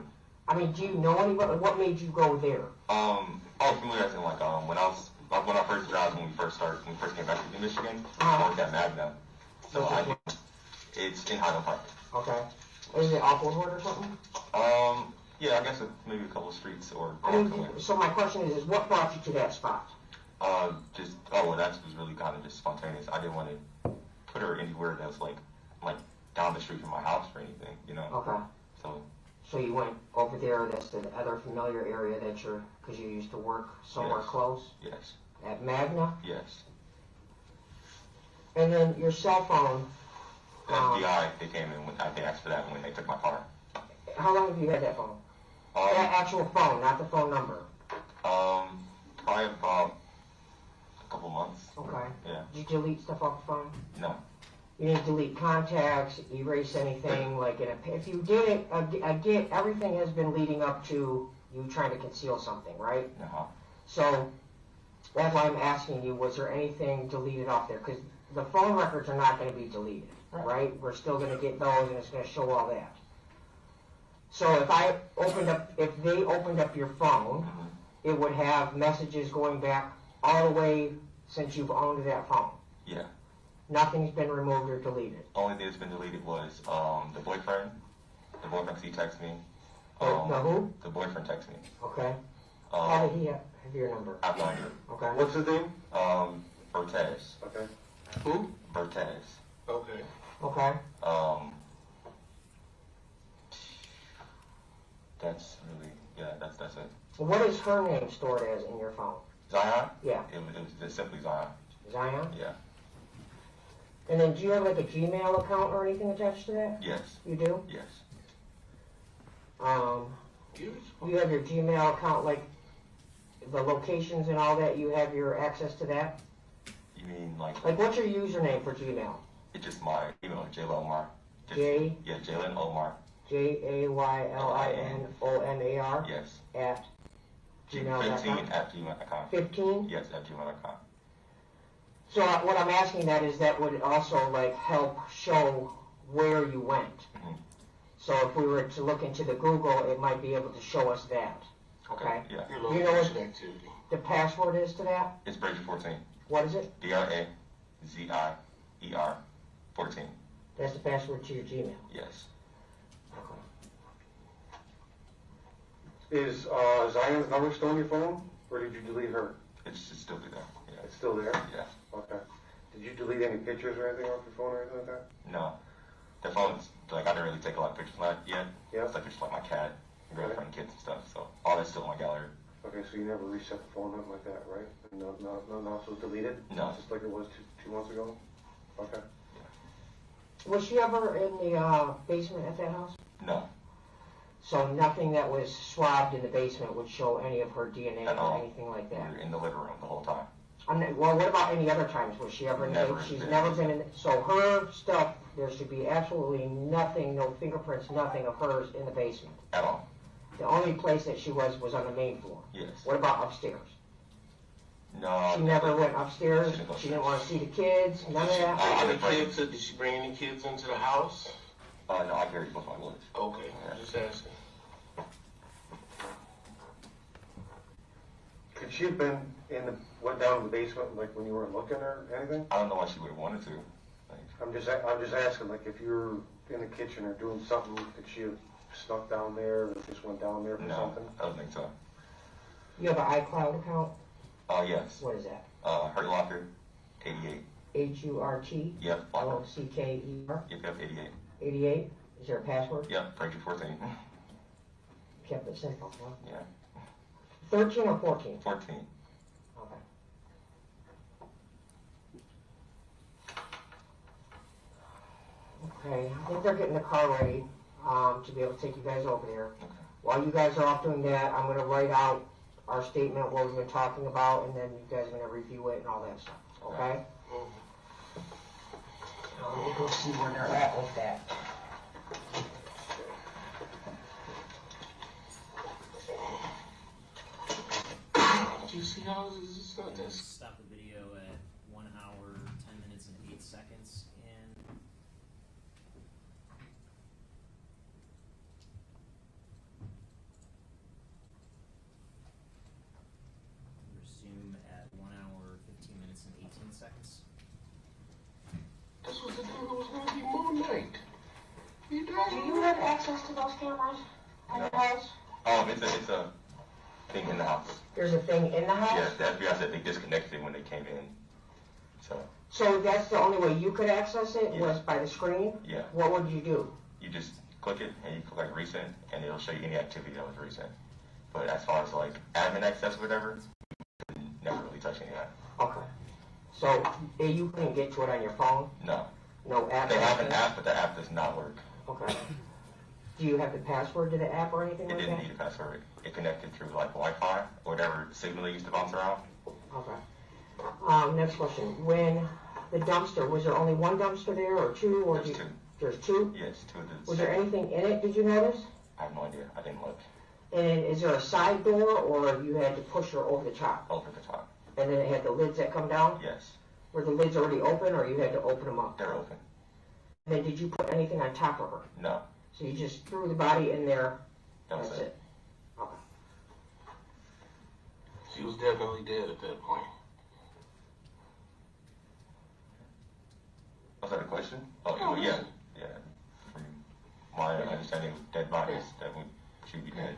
I mean, do you know anybody? What made you go there? I was familiar as in like when I first drove when we first came back to Michigan, I worked at Magna. So it's in Highland Park. Okay. Is it off Woodward or something? Yeah, Yeah, I guess maybe a couple of streets or. I mean, so my question is what brought you to that spot? That was really kind of just spontaneous. I didn't want to put her anywhere that was like down the street from my house or anything, you know? Okay. So you went over there, that's the other familiar area that because you used to work somewhere close? Yes. At Magna? Yes. And then your cell phone? FBI, they came in, they asked for that when they took my car. How long have you had that phone? That actual phone, not the phone number? Probably about a couple months. Okay. Yeah. Did you delete stuff off the phone? No. You didn't delete contacts, erase anything, if you did it, I get, everything has been leading up to you trying to conceal something, right? Uh-huh. So, that's why I'm asking you, was there anything deleted off there? Because the phone records are not going to be deleted, right? We're still going to get those and it's going to show all that. So if they opened up your phone, it would have messages going back all the way since you've owned that phone. Yeah. Nothing's been removed or deleted. Only thing that's been deleted was the boyfriend. The boyfriend, he texted me. The who? The boyfriend texted me. Okay. How did he have your number? I have no idea. Okay. What's his name? Bertez. Okay. Who? Bertez. Okay. Okay. That's really, that's it. What is her name stored as in your phone? Zion? Yeah. It was just simply Zion. Zion? Yeah. And then do you have a Gmail account or anything attached to that? Yes. You do? Yes. You have your Gmail account, the locations and all that, you have your access to that? You mean like what's your username for Gmail? It's just my email, Jaylin Omar. Jaylin Omar. Jaylin Yes. At gmail.com? 15 at gmail.com. 15? Yes, at gmail.com. So what I'm asking that would also help show where you went. Mm-hmm. So if we were to look into the Google, it might be able to show us that. Okay? Yeah. Do you know what the password is to that? It's Brazier 14. What is it? Brazier 14. That's the password to your Gmail. Yes. Is Zion's number still on your phone, or did you delete her? It's still there. Yeah. It's still there? Yeah. Okay. Did you delete any pictures or anything off your phone or anything like that? No. The phone's, I didn't really take a lot of pictures of that yet. Yeah. It's just my cat, girlfriend, kids and stuff, so all that's still in my gallery. Okay, so you never reset the phone, nothing like that, right? Nothing else was deleted? No. Just like it was two months ago? Okay. Was she ever in the basement at that house? No. So nothing that was swabbed in the basement would show any of her DNA At or all. anything like that? We were in the living room the whole time. Well, what about any other times? Was she ever in the Never basement? She's been. never been in. So her stuff, there should be absolutely nothing, no fingerprints, nothing of hers in the basement. At all. The only place that she was on the main floor. Yes. What about upstairs? No. She never went upstairs. She didn't go She didn't upstairs. want to see the kids. None of that. Did she bring any kids into the house? No, I carried most of my bullets. Okay, just asking. Could she have been went down to the basement when you weren't looking or anything? I don't know why she would have wanted to. I'm just asking, if you were in the kitchen or doing something, could she have snuck down there or just went down there for No, something? I don't think so. You have an iCloud account? Yes. What is that? Hurt Locker, 88. HURT? Yep. Locker. LOCKER? Yep, 88. 88? Is there a password? Yep, Brazier 14. Kept it simple, huh? Yeah. 13 or 14? 14. Okay. Okay, I think they're getting the car ready to be able to take you guys over there. Okay. While you guys are off doing that, I'm going to write out our statement, what we've been talking about, and then you guys are going to review it and all that stuff. Okay? Let me go see where they're at with that. Do you see how this is not this? Stop the video at 1 hour, 10 minutes, and 8 seconds. And resume at 1 hour, 15 minutes, and 18 seconds. This was the day it was going to be moon night. Do you have access to those cameras at your house? It's a thing in the house. There's a thing in the house? Yes, the FBI said they disconnected it when they came in. So that's the only way you could access it, was by the screen? Yeah. What would you do? You just click it and you click like recent, and it'll show you any activity that was recent. But as far as like admin access or whatever, you could never really touch any of that. Okay. So you couldn't get to it on your phone? No. No app? They have an app, but the app does not work. Okay. Do you have the password to the app or anything It like didn't that? need a password. It connected through like Wi-Fi or whatever signal they used to bounce around. Okay. Next question. When the dumpster, was there only one dumpster there or two? Or There's two. There's two? Yes, two of the. Was there anything in it, did you notice? I have no idea. I didn't look. And is there a side door or you had to push her over the top? Over the top. And then it had the lids that come down? Yes. Were the lids already open or you had to open them up? They're open. And then did you put anything on top of her? No. So you just threw the body in there? That was it. Okay. She was definitely dead at that point. Was that a question? Oh, well, yeah. Yeah. From my understanding of dead bodies, that she'd be dead.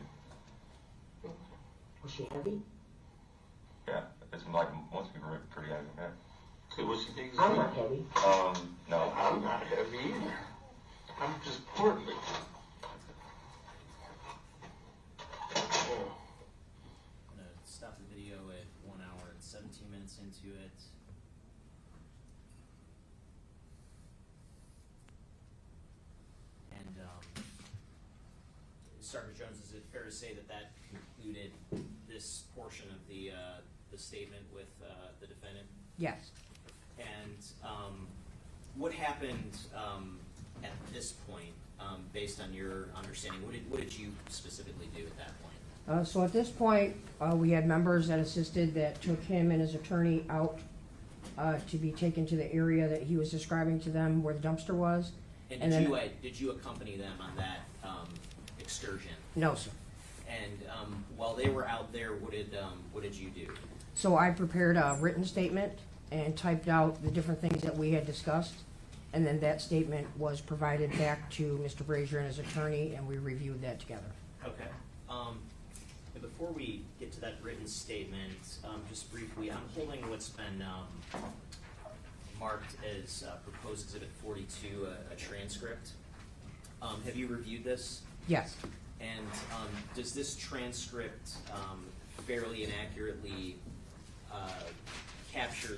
Was she heavy? Yeah. It's like most people are pretty heavy. Yeah. Was she big? I'm not heavy. No. I'm not heavy either. I'm just portly. I'm gonna stop the video at 1 hour and 17 minutes into it. And Sergeant Jones, is it fair to say that that concluded this portion of the statement with the defendant? Yes. And what happened at this point, based on your understanding? What did you specifically do at that point? So at this point, we had members that assisted that took him and his attorney out to be taken to the area that he was describing to them where the dumpster was. And did you accompany them on that excursion? No, sir. And while they were out there, what did you do? So I prepared a written statement and typed out the different things that we had discussed. And then that statement was provided back to Mr. Brazier and his attorney, and we reviewed that together. Okay. And before we get to that written statement, just briefly, I'm holding what's been marked as proposed exhibit 42, a transcript. Have you reviewed this? Yes. And does this transcript fairly and accurately capture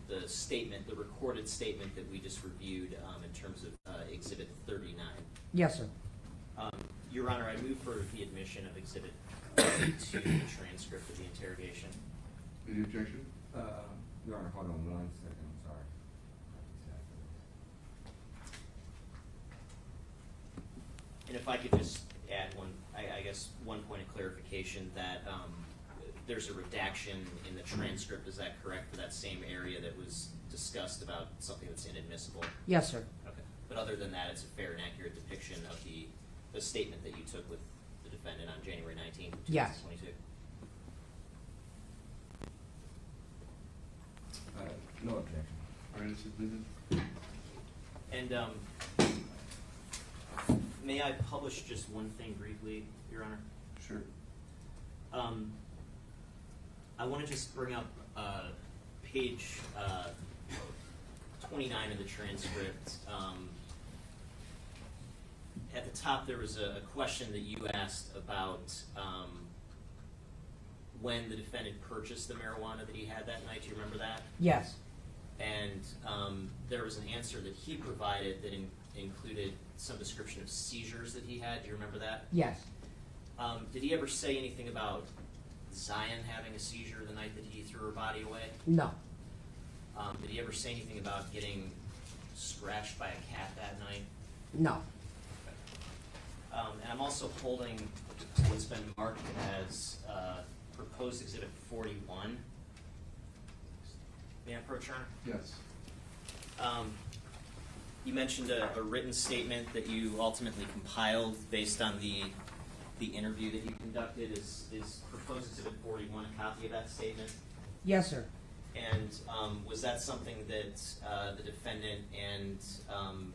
the statement, the recorded statement that we just reviewed in terms of exhibit 39? Yes, sir. Your Honor, I move for the admission of exhibit 32, the transcript of the interrogation. Any objection? Your Honor, hold on 1 second, I'm sorry. And if I could just add I guess one point of clarification, that there's a redaction in the transcript, is that correct, for that same area that was discussed about something that's inadmissible? Yes, sir. Okay. But other than that, it's a fair and accurate depiction of the statement that you took with the defendant on January 19th, 2022? Yes. No objection. All right, it's submitted. And may I publish just one thing briefly, Your Honor? Sure. I want to just bring up page 29 of the transcript. At the top, there was a question that you asked about when the defendant purchased the marijuana that he had that night. Do you remember that? Yes. And there was an answer that he provided that included some description of seizures that he had. Do you remember that? Yes. Did he ever say anything about Zion having a seizure the night that he threw her body away? No. Did he ever say anything about getting scratched by a cat that night? No. And I'm also holding what's been marked as proposed exhibit 41. May I approach, Your Honor? Yes. You mentioned a written statement that you ultimately compiled based on the interview that you conducted. Is proposed exhibit 41 a copy of that statement? Yes, sir. And was that something that the defendant and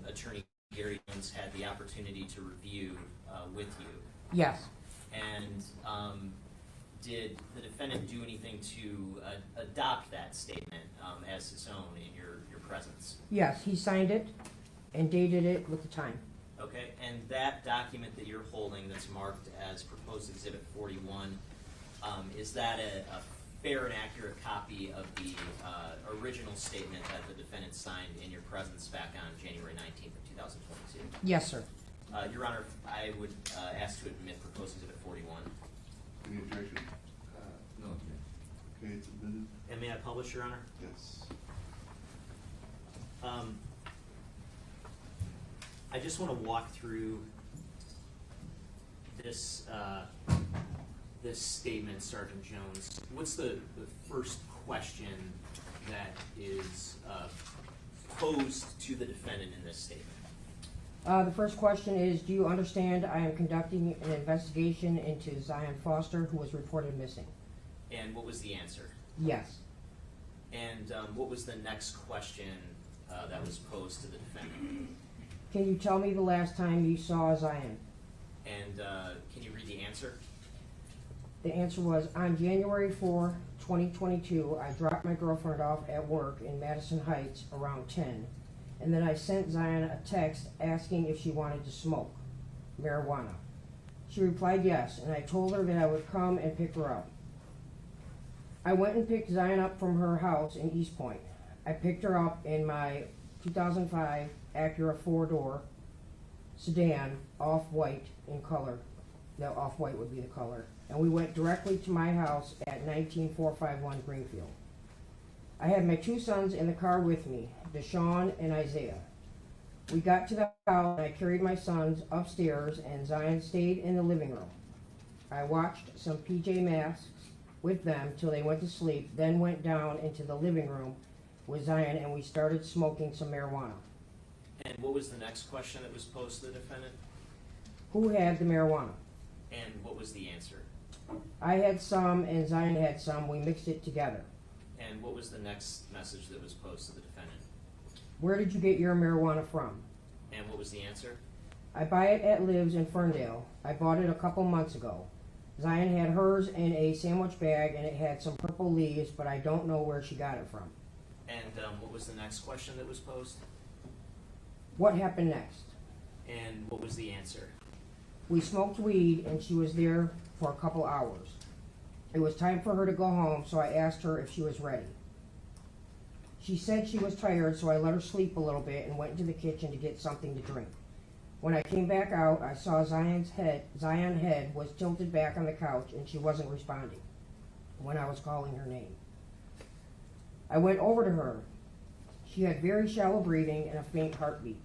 Attorney Gary Jones had the opportunity to review with you? Yes. And did the defendant do anything to adopt that statement as his own in your presence? Yes, he signed it and dated it with the time. Okay, and that document that you're holding that's marked as proposed exhibit 41, is that a fair and accurate copy of the original statement that the defendant signed in your presence back on January 19th of 2022? Yes, sir. Your Honor, I would ask to admit proposed exhibit 41. Any objection? No. Okay, it's admitted. And may I publish, Your Honor? Yes. I just want to walk through this this statement, Sergeant Jones. What's the first question that is posed to the defendant in this statement? The first question is, do you understand I am conducting an investigation into Zion Foster, who was reported missing? And what was the answer? Yes. And what was the next question that was posed to the defendant? Can you tell me the last time you saw Zion? And can you read the answer? The answer was, on January 4, 2022, I dropped my girlfriend off at work in Madison Heights around 10, and then I sent Zion a text asking if she wanted to smoke marijuana. She replied yes, and I told her that I would come and pick her up. I went and picked Zion up from her house in Eastpointe. I picked her up in my 2005 Acura 4-door sedan, off-white in color. The off-white would be the color. And we went directly to my house at 19451 Greenfield. I had my two sons in the car with me, Deshaun and Isaiah. We got to the house and I carried my sons upstairs and Zion stayed in the living room. I watched some PJ Masks with them till they went to sleep, then went down into the living room with Zion and we started smoking some marijuana. And what was the next question that was posed to the defendant? Who had the marijuana? And what was the answer? I had some and Zion had some. We mixed it together. And what was the next message that was posed to the defendant? Where did you get your marijuana from? And what was the answer? I buy it at Liv's in Ferndale. I bought it a couple months ago. Zion had hers in a sandwich bag and it had some purple leaves, but I don't know where she got it from. And what was the next question that was posed? What happened next? And what was the answer? We smoked weed and she was there for a couple hours. It was time for her to go home, so I asked her if she was ready. She said she was tired, so I let her sleep a little bit and went into the kitchen to get something to drink. When I came back out, I saw Zion's head was tilted back on the couch and she wasn't responding when I was calling her name. I went over to her. She had very shallow breathing and a faint heartbeat.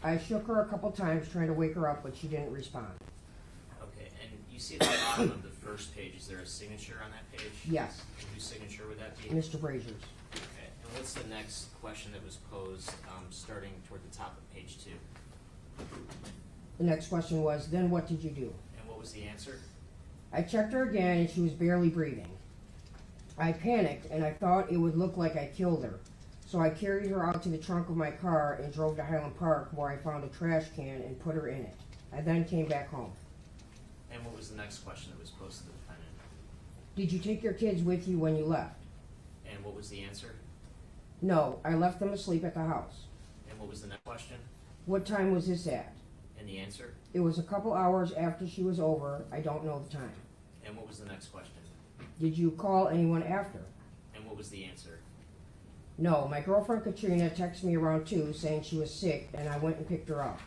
I shook her a couple times trying to wake her up, but she didn't respond. Okay, and you see at the bottom of the first page, is there a signature on that page? Yes. And whose signature would that be? Mr. Brazier's. Okay, and what's the next question that was posed starting toward the top of page 2? The next question was, then what did you do? And what was the answer? I checked her again and she was barely breathing. I panicked and I thought it would look like I killed her. So I carried her out to the trunk of my car and drove to Highland Park where I found a trash can and put her in it. I then came back home. And what was the next question that was posed to the defendant? Did you take your kids with you when you left? And what was the answer? No, I left them asleep at the house. And what was the next question? What time was this at? And the answer? It was a couple hours after she was over. I don't know the time. And what was the next question? Did you call anyone after? And what was the answer? No, my girlfriend Katrina texted me around 2 saying she was sick and I went and picked her up.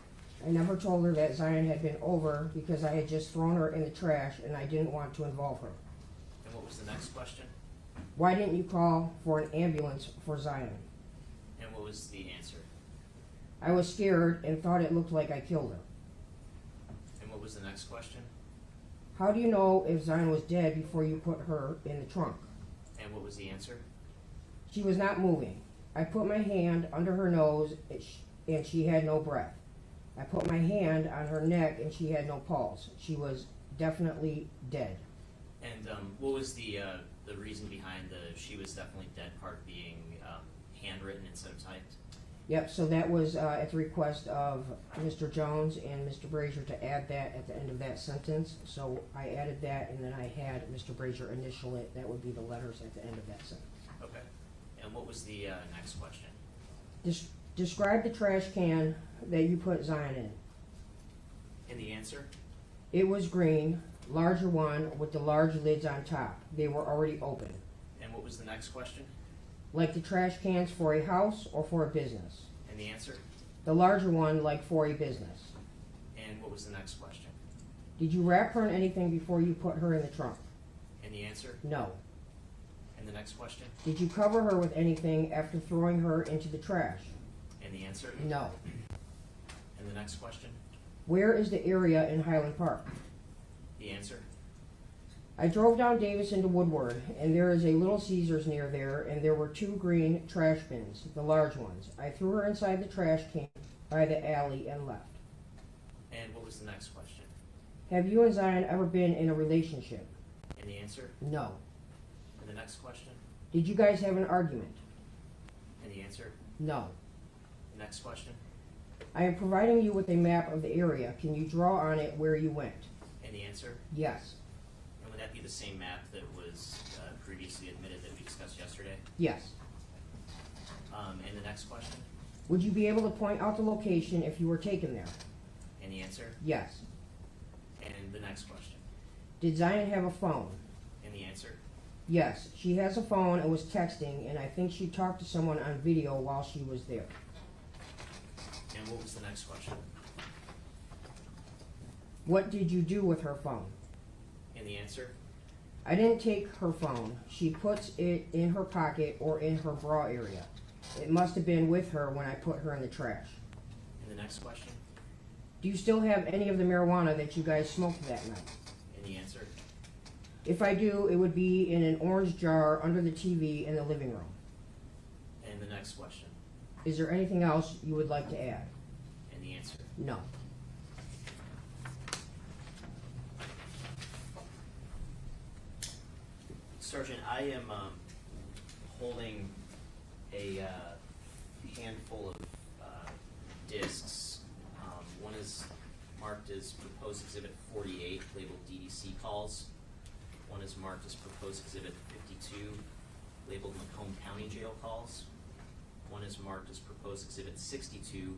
I never told her that Zion had been over because I had just thrown her in the trash and I didn't want to involve her. And what was the next question? Why didn't you call for an ambulance for Zion? And what was the answer? I was scared and thought it looked like I killed her. And what was the next question? How do you know if Zion was dead before you put her in the trunk? And what was the answer? She was not moving. I put my hand under her nose and she had no breath. I put my hand on her neck and she had no pulse. She was definitely dead. And what was the reason behind the "she was definitely dead" part being handwritten instead of typed? Yep, so that was at the request of Mr. Jones and Mr. Brazier to add that at the end of that sentence. So I added that, and then I had Mr. Brazier initial it. That would be the letters at the end of that sentence. Okay. And what was the next question? Describe the trash can that you put Zion in. And the answer? It was green, larger one with the large lids on top. They were already open. And what was the next question? Like the trash cans for a house or for a business. And the answer? The larger one like for a business. And what was the next question? Did you wrap her in anything before you put her in the trunk? And the answer? No. And the next question? Did you cover her with anything after throwing her into the trash? And the answer? No. And the next question? Where is the area in Highland Park? The answer? I drove down Davis into Woodward, and there is a Little Caesars near there, and there were 2 green trash bins, the large ones. I threw her inside the trash can by the alley and left. And what was the next question? Have you and Zion ever been in a relationship? And the answer? No. And the next question? Did you guys have an argument? And the answer? No. The next question? I am providing you with a map of the area. Can you draw on it where you went? And the answer? Yes. And would that be the same map that was previously admitted that we discussed yesterday? Yes. And the next question? Would you be able to point out the location if you were taken there? And the answer? Yes. And the next question? Did Zion have a phone? And the answer? Yes. She has a phone and was texting, and I think she talked to someone on video while she was there. And what was the next question? What did you do with her phone? And the answer? I didn't take her phone. She puts it in her pocket or in her bra area. It must have been with her when I put her in the trash. And the next question? Do you still have any of the marijuana that you guys smoked that night? And the answer? If I do, it would be in an orange jar under the TV in the living room. And the next question? Is there anything else you would like to add? And the answer? No. Sergeant, I am holding a handful of discs. One is marked as Proposed Exhibit 48, labeled DDC calls. One is marked as Proposed Exhibit 52, labeled Macomb County Jail calls. One is marked as Proposed Exhibit 62,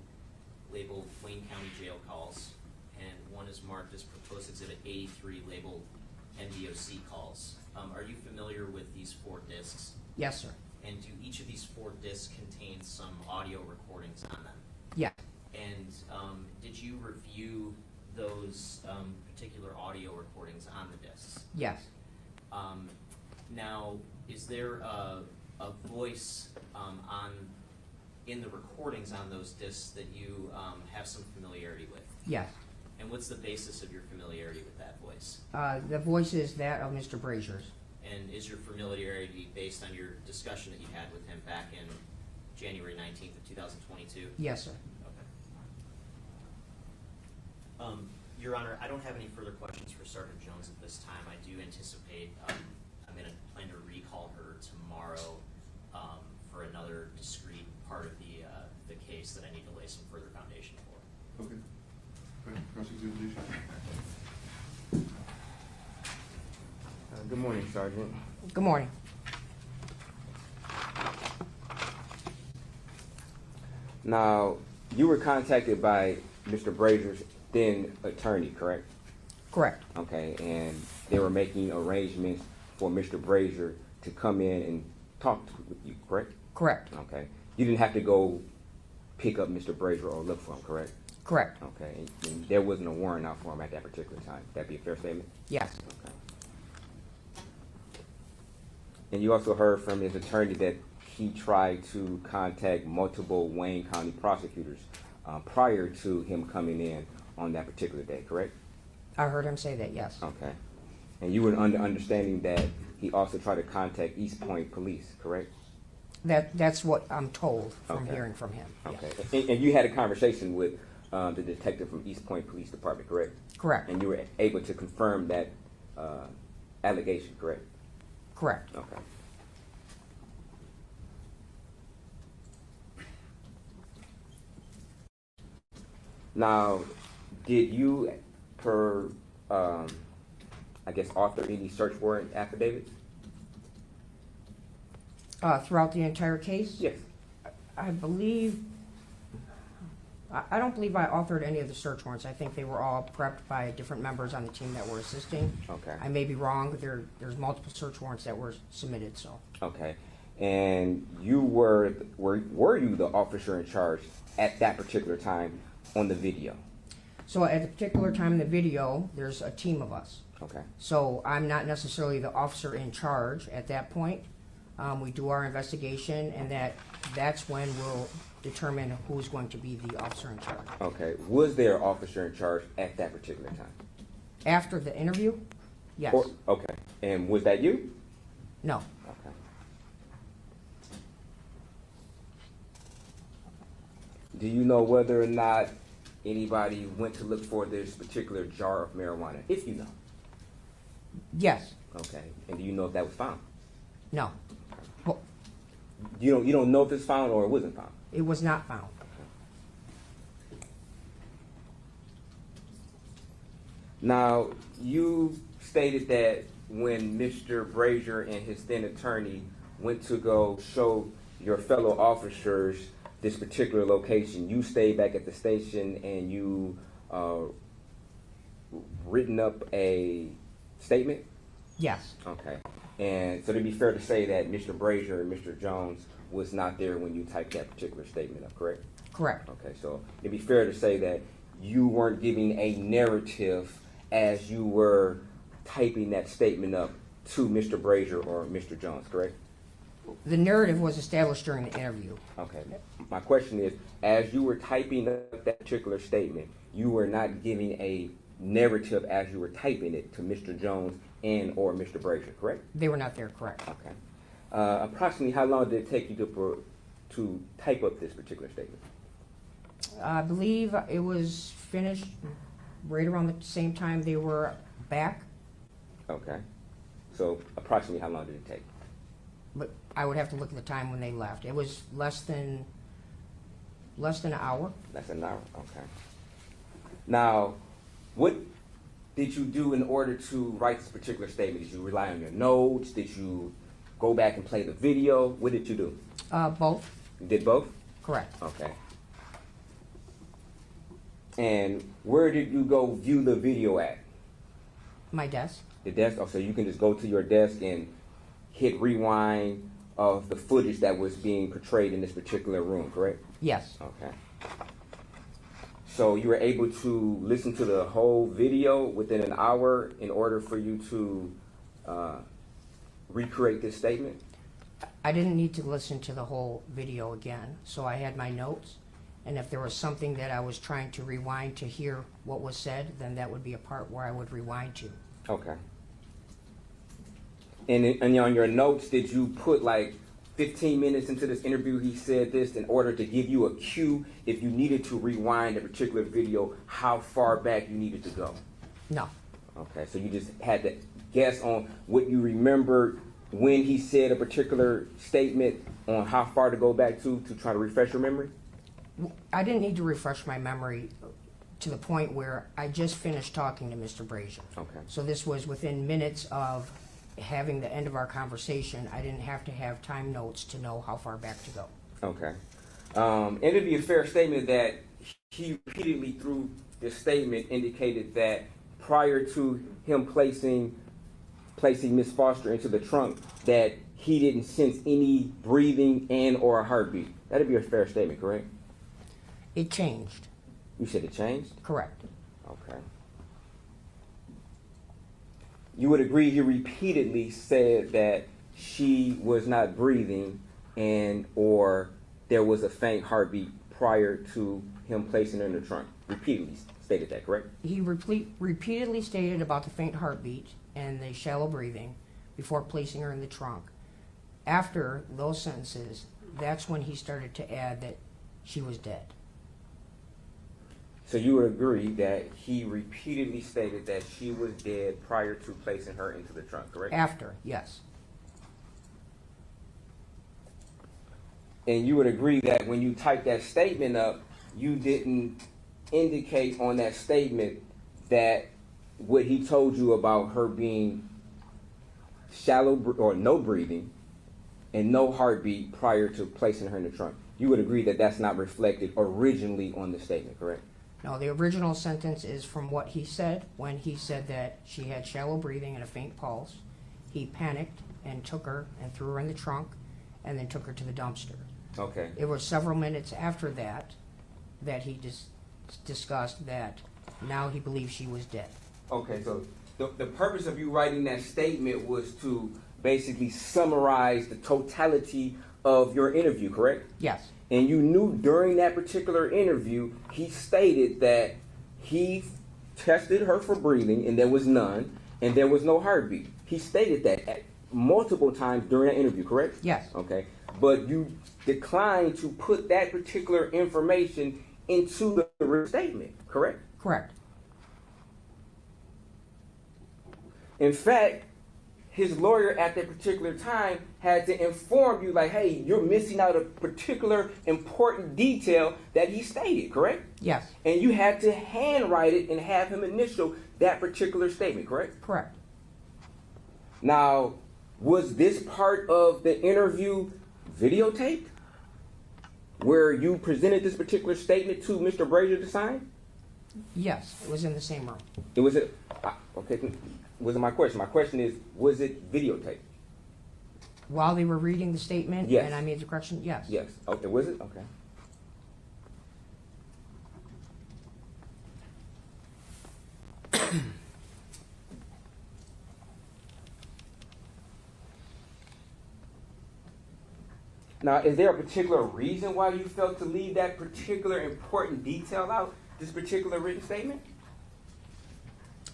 labeled Wayne County Jail calls. And one is marked as Proposed Exhibit 83, labeled NDOC calls. Are you familiar with these 4 discs? Yes, sir. And do each of these 4 discs contain some audio recordings on them? Yeah. And did you review those particular audio recordings on the discs? Yes. Now, is there a voice in the recordings on those discs that you have some familiarity with? Yes. And what's the basis of your familiarity with that voice? The voice is that of Mr. Brazier's. And is your familiarity based on your discussion that you had with him back in January 19th of 2022? Yes, sir. Okay. Your Honor, I don't have any further questions for Sergeant Jones at this time. I do anticipate I'm going to plan to recall her tomorrow for another discrete part of the case that I need to lay some further foundation for. Okay. Prosecutor Kym. Good morning, Sergeant. Good morning. Now, you were contacted by Mr. Brazier's then attorney, correct? Correct. Okay, and they were making arrangements for Mr. Brazier to come in and talk with you, correct? Correct. Okay. You didn't have to go pick up Mr. Brazier or look for him, correct? Correct. Okay. And there wasn't a warrant out for him at that particular time. That'd be a fair statement? Yes. Okay. And you also heard from his attorney that he tried to contact multiple Wayne County prosecutors prior to him coming in on that particular day, correct? I heard him say that, yes. Okay. And you were under understanding that he also tried to contact Eastpointe Police, correct? That's what I'm told from Okay. hearing from him. Okay. Yes. And you had a conversation with the detective from Eastpointe Police Department, correct? Correct. And you were able to confirm that allegation, correct? Correct. Okay. Now, did you, I guess, author any search warrant affidavits? Throughout the entire case? Yes. I believe, I don't believe I authored any of the search warrants. I think they were all prepped by different members on the team that were assisting. Okay. I may be wrong, but there's multiple search warrants that were submitted, so. Okay. And you were you the officer in charge at that particular time on the video? So at the particular time in the video, there's a team of us. Okay. So I'm not necessarily the officer in charge at that point. We do our investigation, and that's when we'll determine who's going to be the officer in charge. Okay. Was there an officer in charge at that particular time? After the interview? Yes. Okay. And was that you? No. Okay. Do you know whether or not anybody went to look for this particular jar of marijuana? If you know. Yes. Okay. And do you know if that was found? No. Well, You don't know if it's found or it wasn't found? it was not found. Now, you stated that when Mr. Brazier and his then attorney went to go show your fellow officers this particular location, you stayed back at the station and you written up a statement? Yes. Okay. And so to be fair to say that Mr. Brazier and Mr. Jones was not there when you typed that particular statement up, correct? Correct. Okay, so it'd be fair to say that you weren't giving a narrative as you were typing that statement up to Mr. Brazier or Mr. Jones, correct? The narrative was established during the interview. Okay. My question is, as you were typing up that particular statement, you were not giving a narrative as you were typing it to Mr. Jones and or Mr. Brazier, correct? They were not there, correct. Okay. Approximately how long did it take you to type up this particular statement? I believe it was finished right around the same time they were back, Okay. So approximately how long did it take? but I would have to look at the time when they left. It was less than an hour. Less than an hour, okay. Now, what did you do in order to write this particular statement? Did you rely on your notes? Did you go back and play the video? What did you do? Both. You did both? Correct. Okay. And where did you go view the video at? My desk. The desk? Oh, so you can just go to your desk and hit rewind of the footage that was being portrayed in this particular room, correct? Yes. Okay. So you were able to listen to the whole video within an hour in order for you to recreate this statement? I didn't need to listen to the whole video again, so I had my notes, and if there was something that I was trying to rewind to hear what was said, then that would be a part where I would rewind to. Okay. And on your notes, did you put like 15 minutes into this interview, he said this in order to give you a cue if you needed to rewind a particular video, how far back you needed to go? No. Okay, so you just had to guess on what you remembered when he said a particular statement on how far to go back to try to refresh your memory? I didn't need to refresh my memory to the point where I just finished talking to Mr. Brazier. Okay. So this was within minutes of having the end of our conversation. I didn't have to have time notes to know how far back to go. Okay. And it'd be a fair statement that he repeatedly through this statement indicated that prior to him placing Miss Foster into the trunk, that he didn't sense any breathing and or a heartbeat. That'd be a fair statement, correct? It changed. You said it changed? Correct. Okay. You would agree he repeatedly said that she was not breathing and or there was a faint heartbeat prior to him placing her in the trunk. Repeatedly stated that, correct? He repeatedly stated about the faint heartbeat and the shallow breathing before placing her in the trunk. After those sentences, that's when he started to add that she was dead. So you would agree that he repeatedly stated that she was dead prior to placing her into the trunk, correct? After, yes. And you would agree that when you typed that statement up, you didn't indicate on that statement that what he told you about her being shallow or no breathing and no heartbeat prior to placing her in the trunk? You would agree that that's not reflected originally on the statement, correct? No, the original sentence is from what he said when he said that she had shallow breathing and a faint pulse. He panicked and took her and threw her in the trunk and then took her to the dumpster. Okay. It was several minutes after that that he discussed that now he believes she was dead. Okay, so the purpose of you writing that statement was to basically summarize the totality of your interview, correct? Yes. And you knew during that particular interview, he stated that he tested her for breathing and there was none, and there was no heartbeat. He stated that multiple times during that interview, correct? Yes. Okay. But you declined to put that particular information into the statement, correct? Correct. In fact, his lawyer at that particular time had to inform you, like, hey, you're missing out a particular important detail that he stated, correct? Yes. And you had to handwrite it and have him initial that particular statement, correct? Correct. Now, was this part of the interview videotaped? Where you presented this particular statement to Mr. Brazier to sign? Yes, it was in the same room. It was it. Okay, wasn't my question. My question is, was it videotaped? While they were reading the statement, Yes. and I made the correction, yes. Yes. Okay. Was it? Okay. Now, is there a particular reason why you felt to leave that particular important detail out, this particular written statement?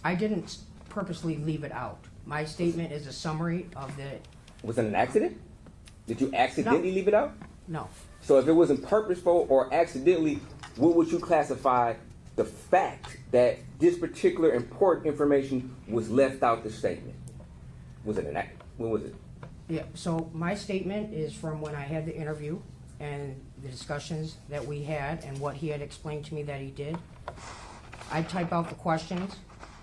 I didn't purposely leave it out. My statement is a summary of the... Was it an accident? Did you accidentally leave it out? No. So if it wasn't purposeful or accidentally, what would you classify the fact that this particular important information was left out the statement? Was it an accident? When was it? Yeah, so my statement is from when I had the interview and the discussions that we had and what he had explained to me that he did. I type out the questions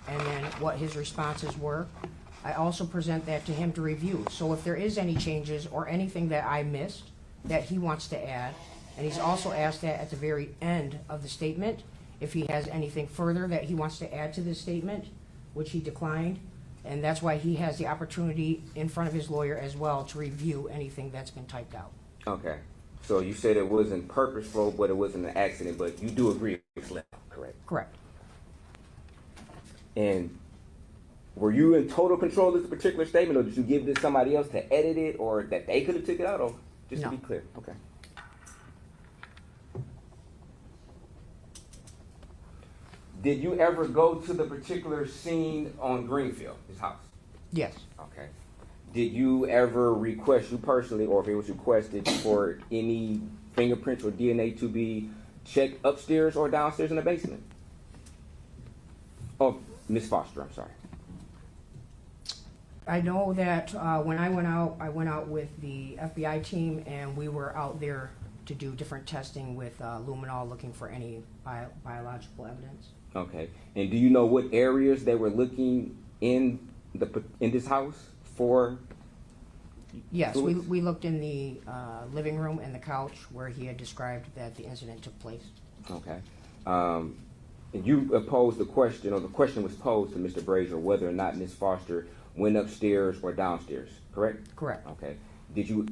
and then what his responses were. I also present that to him to review. So if there is any changes or anything that I missed that he wants to add, and he's also asked that at the very end of the statement, if he has anything further that he wants to add to this statement, which he declined. And that's why he has the opportunity in front of his lawyer as well to review anything that's been typed out. Okay. So you said it wasn't purposeful, but it wasn't an accident, but you do agree it's left out, correct? Correct. And were you in total control of this particular statement, or did you give this to somebody else to edit it, or that they could have took it out, or just No. to be clear? Okay. Did you ever go to the particular scene on Greenfield, his house? Yes. Okay. Did you ever request, you personally, or if it was requested, for any fingerprints or DNA to be checked upstairs or downstairs in the basement? Oh, Miss Foster, I'm sorry. I know that when I went out with the FBI team, and we were out there to do different testing with luminol, looking for any biological evidence. Okay. And do you know what areas they were looking in this house for? Yes, we looked in the living room and the couch where he had described that the incident took place. Okay. And you posed the question, or the question was posed to Mr. Brazier, whether or not Miss Foster went upstairs or downstairs, correct? Correct. Okay. Did you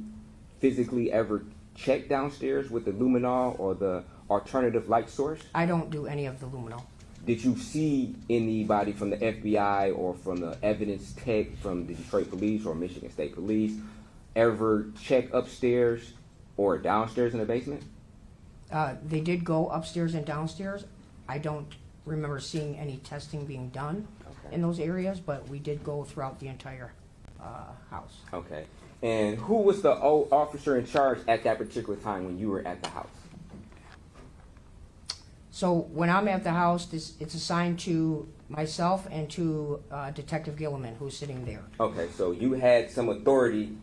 physically ever check downstairs with the luminol or the alternative light source? I don't do any of the luminol. Did you see anybody from the FBI or from the evidence tech from the Detroit Police or Michigan State Police ever check upstairs or downstairs in the basement? They did go upstairs and downstairs. I don't remember seeing any testing being done in those areas, but we did go throughout the entire house. Okay. And who was the officer in charge at that particular time when you were at the house? So when I'm at the house, it's assigned to myself and to Detective Gilliman, who's sitting there. Okay, so you had some authority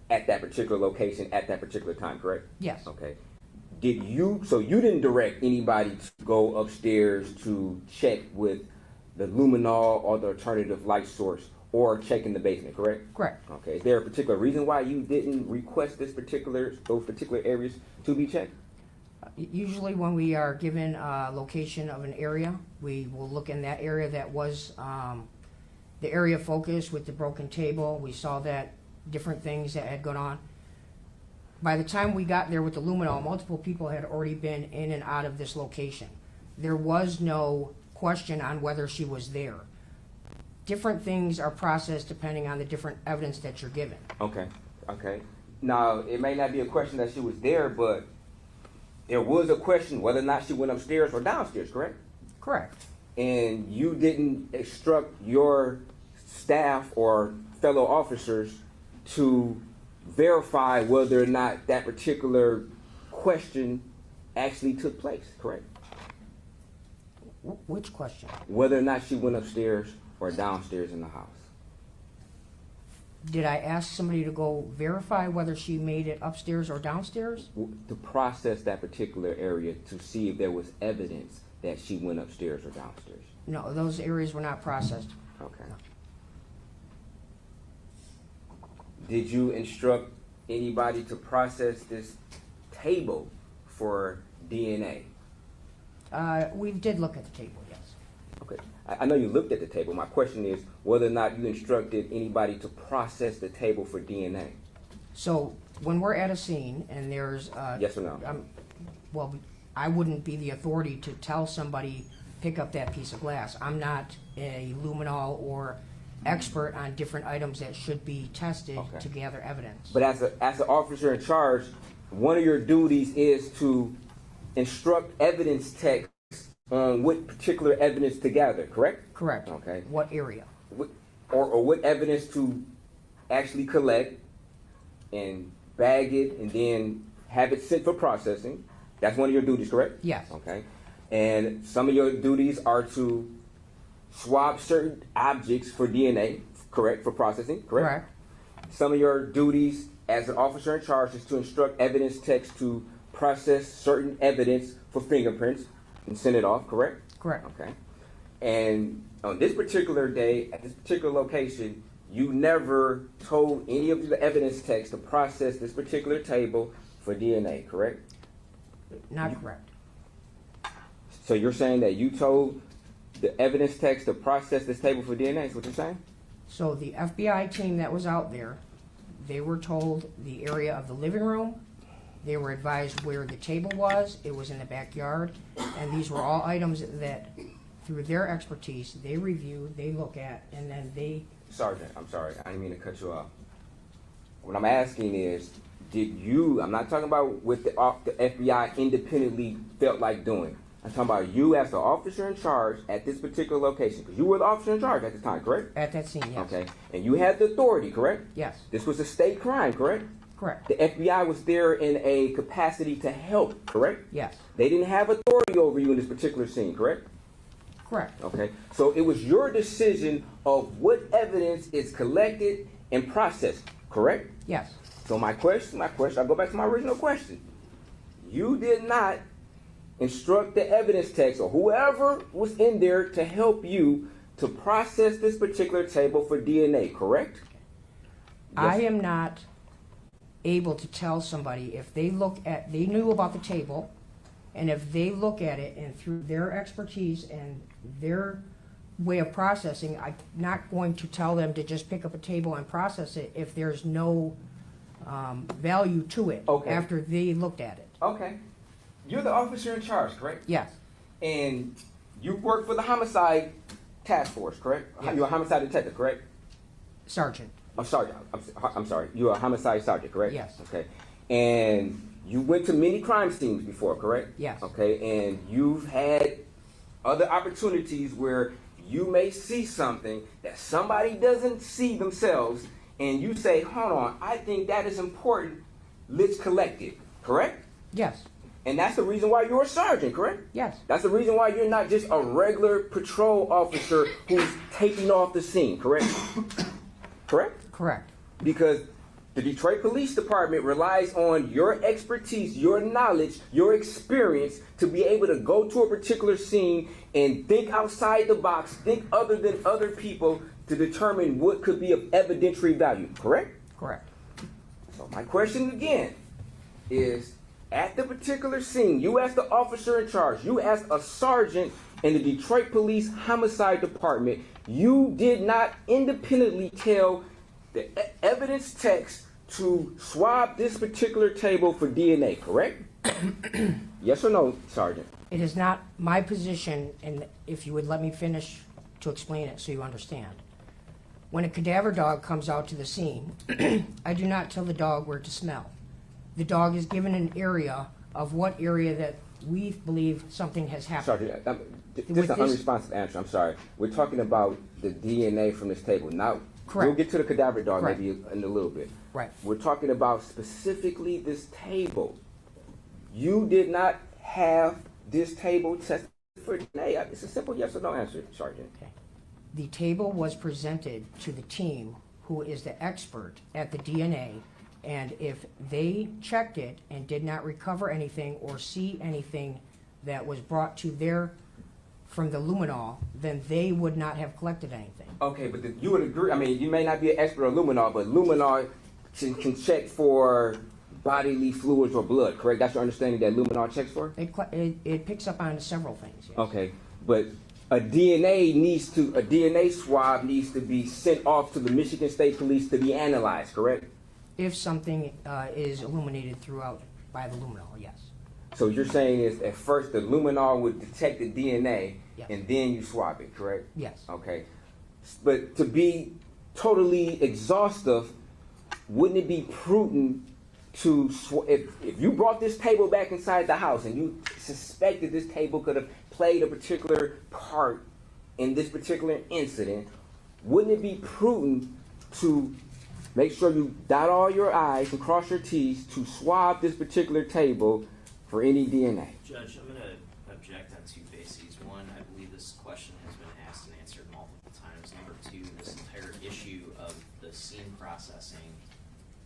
at that particular location at that particular time, correct? Yes. Okay. so you didn't direct anybody to go upstairs to check with the luminol or the alternative light source or check in the basement, correct? Correct. Okay. Is there a particular reason why you didn't request those particular areas to be checked? Usually when we are given a location of an area, we will look in that area that was the area of focus with the broken table. We saw that different things that had gone on. By the time we got there with the luminol, multiple people had already been in and out of this location. There was no question on whether she was there. Different things are processed depending on the different evidence that you're given. Okay. Okay. Now, it may not be a question that she was there, but there was a question whether or not she went upstairs or downstairs, correct? Correct. And you didn't instruct your staff or fellow officers to verify whether or not that particular question actually took place, correct? Which question? Whether or not she went upstairs or downstairs in the house. Did I ask somebody to go verify whether she made it upstairs or downstairs? To process that particular area to see if there was evidence that she went upstairs or downstairs. No, those areas were not processed. Okay. Did you instruct anybody to process this table for DNA? We did look at the table, yes. Okay. I know you looked at the table. My question is whether or not you instructed anybody to process the table for DNA. So when we're at a scene and there's... yes or no? Well, I wouldn't be the authority to tell somebody, pick up that piece of glass. I'm not a luminol or expert on different items that should be tested to gather evidence. But as an officer in charge, one of your duties is to instruct evidence techs on what particular evidence to gather, correct? Correct. Okay. What area? Or what evidence to actually collect and bag it and then have it sent for processing. That's one of your duties, correct? Yes. Okay. And some of your duties are to swab certain objects for DNA, correct, for processing, correct? Correct. Some of your duties as an officer in charge is to instruct evidence techs to process certain evidence for fingerprints and send it off, correct? Correct. Okay. And on this particular day, at this particular location, you never told any of the evidence techs to process this particular table for DNA, correct? Not correct. So you're saying that you told the evidence techs to process this table for DNA, is what you're saying? So the FBI team that was out there, they were told the area of the living room. They were advised where the table was. It was in the backyard. And these were all items that, through their expertise, they review, they look at, and then they... Sergeant, I'm sorry. I didn't mean to cut you off. What I'm asking is, did you, I'm not talking about what the FBI independently felt like doing. I'm talking about you as the officer in charge at this particular location. Because you were the officer in charge at the time, correct? At that scene, yes. Okay. And you had the authority, correct? Yes. This was a state crime, correct? Correct. The FBI was there in a capacity to help, correct? Yes. They didn't have authority over you in this particular scene, correct? Correct. Okay. So it was your decision of what evidence is collected and processed, correct? Yes. So my question, I'll go back to my original question. You did not instruct the evidence techs or whoever was in there to help you to process this particular table for DNA, correct? I am not able to tell somebody if they look at, they knew about the table, and if they look at it and through their expertise and their way of processing, I'm not going to tell them to just pick up a table and process it if there's no value to it after they looked at it. Okay. You're the officer in charge, correct? Yes. And you work for the homicide task force, correct? Yes. You're a homicide detective, correct? Sergeant. Oh, sergeant. I'm sorry. You're a homicide sergeant, correct? Yes. Okay. And you went to many crime scenes before, correct? Yes. Okay. And you've had other opportunities where you may see something that somebody doesn't see themselves, and you say, hold on, I think that is important. Let's collect it, correct? Yes. And that's the reason why you're a sergeant, correct? Yes. That's the reason why you're not just a regular patrol officer who's taking off the scene, correct? Correct? Correct. Because The Detroit Police Department relies on your expertise, your knowledge, your experience to be able to go to a particular scene and think outside the box, think other than other people to determine what could be of evidentiary value, correct? Correct. So my question again is, at the particular scene, you as the officer in charge, you as a sergeant in the Detroit Police Homicide Department, you did not independently tell the evidence text to swab this particular table for DNA, correct? Yes or no, Sergeant? It is not my position, and if you would let me finish to explain it so you understand. When a cadaver dog comes out to the scene, I do not tell the dog where to smell. The dog is given an area of what area that we believe something has happened. Sergeant, this is an unresponsive answer. I'm sorry. We're talking about the DNA from this table. Now, Correct. we'll get to the cadaver dog Correct. maybe in a little bit. Right. We're talking about specifically this table. You did not have this table tested for DNA. It's a simple yes or no answer, Sergeant. Okay. The table was presented to the team who is the expert at the DNA, and if they checked it and did not recover anything or see anything that was brought to their, from the luminol, then they would not have collected anything. Okay, but you would agree, I mean, you may not be an expert on luminol, but luminol can check for bodily fluids or blood, correct? That's your understanding that luminol checks for? It picks up on several things, yes. Okay, but a DNA swab needs to be sent off to the Michigan State Police to be analyzed, correct? If something is illuminated throughout by the luminol, yes. So you're saying is at first the luminol would detect the DNA, Yes. and then you swab it, correct? Yes. Okay. But to be totally exhaustive, wouldn't it be prudent to, if you brought this table back inside the house and you suspected this table could have played a particular part in this particular incident, wouldn't it be prudent to make sure you dot all your I's and cross your T's to swab this particular table for any DNA? Judge, I'm going to object on two bases. One, I believe this question has been asked and answered multiple times. Number two, this entire issue of the scene processing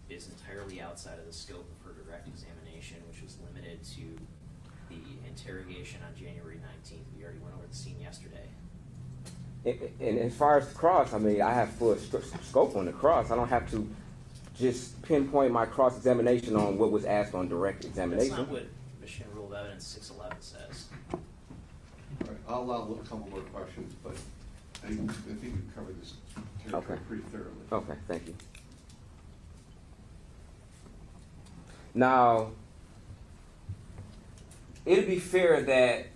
is entirely outside of the scope of her direct examination, which was limited to the interrogation on January 19th. We already went over the scene yesterday. And as far as the cross, I mean, I have full scope on the cross. I don't have to just pinpoint my cross-examination on what was asked on direct examination. That's not what Michigan Rule of Evidence 611 says. All right, I'll allow a couple more questions, but I think we've covered this territory pretty thoroughly. Okay, thank you. Now, it'd be fair that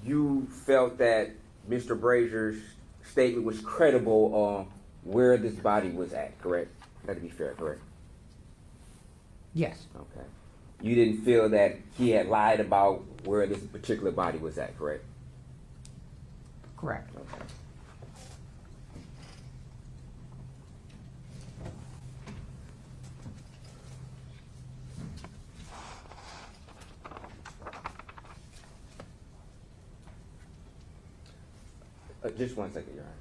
you felt that Mr. Brazier's statement was credible on where this body was at, correct? That'd be fair, correct? Yes. Okay. You didn't feel that he had lied about where this particular body was at, correct? Correct. Okay. Just 1 second, Your Honor.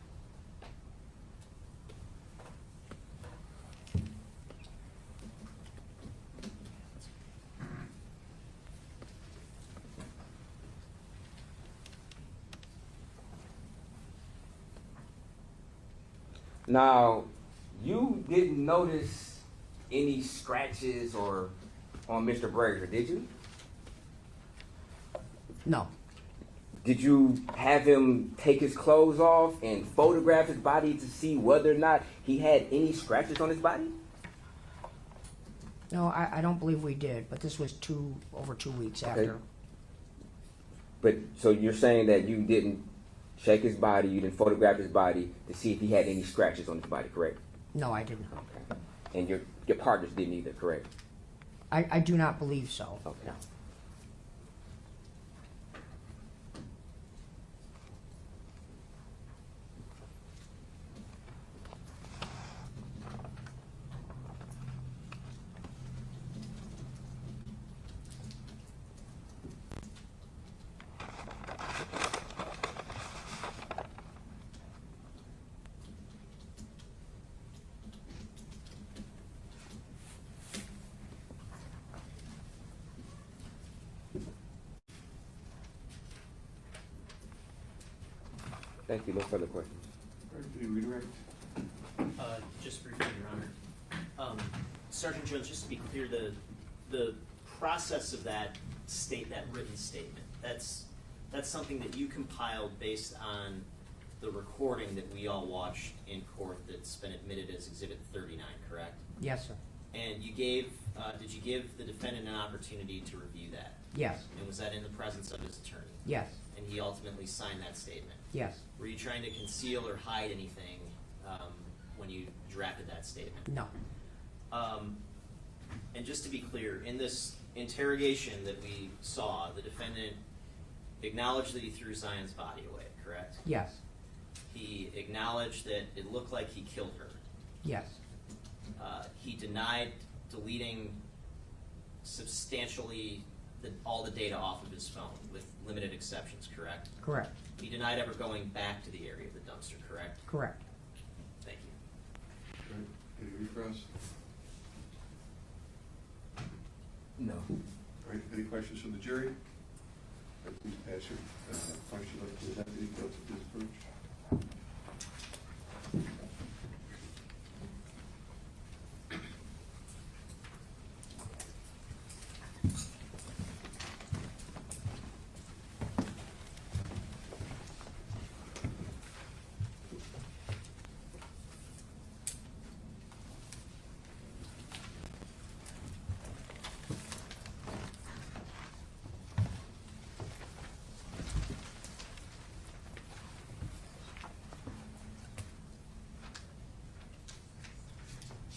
Now, you didn't notice any scratches or on Mr. Brazier, did you? No. Did you have him take his clothes off and photograph his body to see whether or not he had any scratches on his body? No, I don't believe we did, but this was over 2 weeks after. But, so you're saying that you didn't check his body, you didn't photograph his body to see if he had any scratches on his body, correct? No, I didn't. Okay. And your partners didn't either, correct? I do not believe so. Okay. No. Thank you. No further questions. All right, can you redirect? Just briefly, Your Honor. Sergeant Jones, just to be clear, the process of that written statement, that's something that you compiled based on the recording that we all watched in court that's been admitted as Exhibit 39, correct? Yes, sir. And you gave, did you give the defendant an opportunity to review that? Yes. And was that in the presence of his attorney? Yes. And he ultimately signed that statement? Yes. Were you trying to conceal or hide anything when you drafted that statement? No. And just to be clear, in this interrogation that we saw, the defendant acknowledged that he threw Zion's body away, correct? Yes. He acknowledged that it looked like he killed her. Yes. He denied deleting substantially all the data off of his phone, with limited exceptions, correct? Correct. He denied ever going back to the area of the dumpster, correct? Correct. Thank you. All right, any recross? No. All right, any questions from the jury? All right, please pass your function up to the deputy, go to his approach.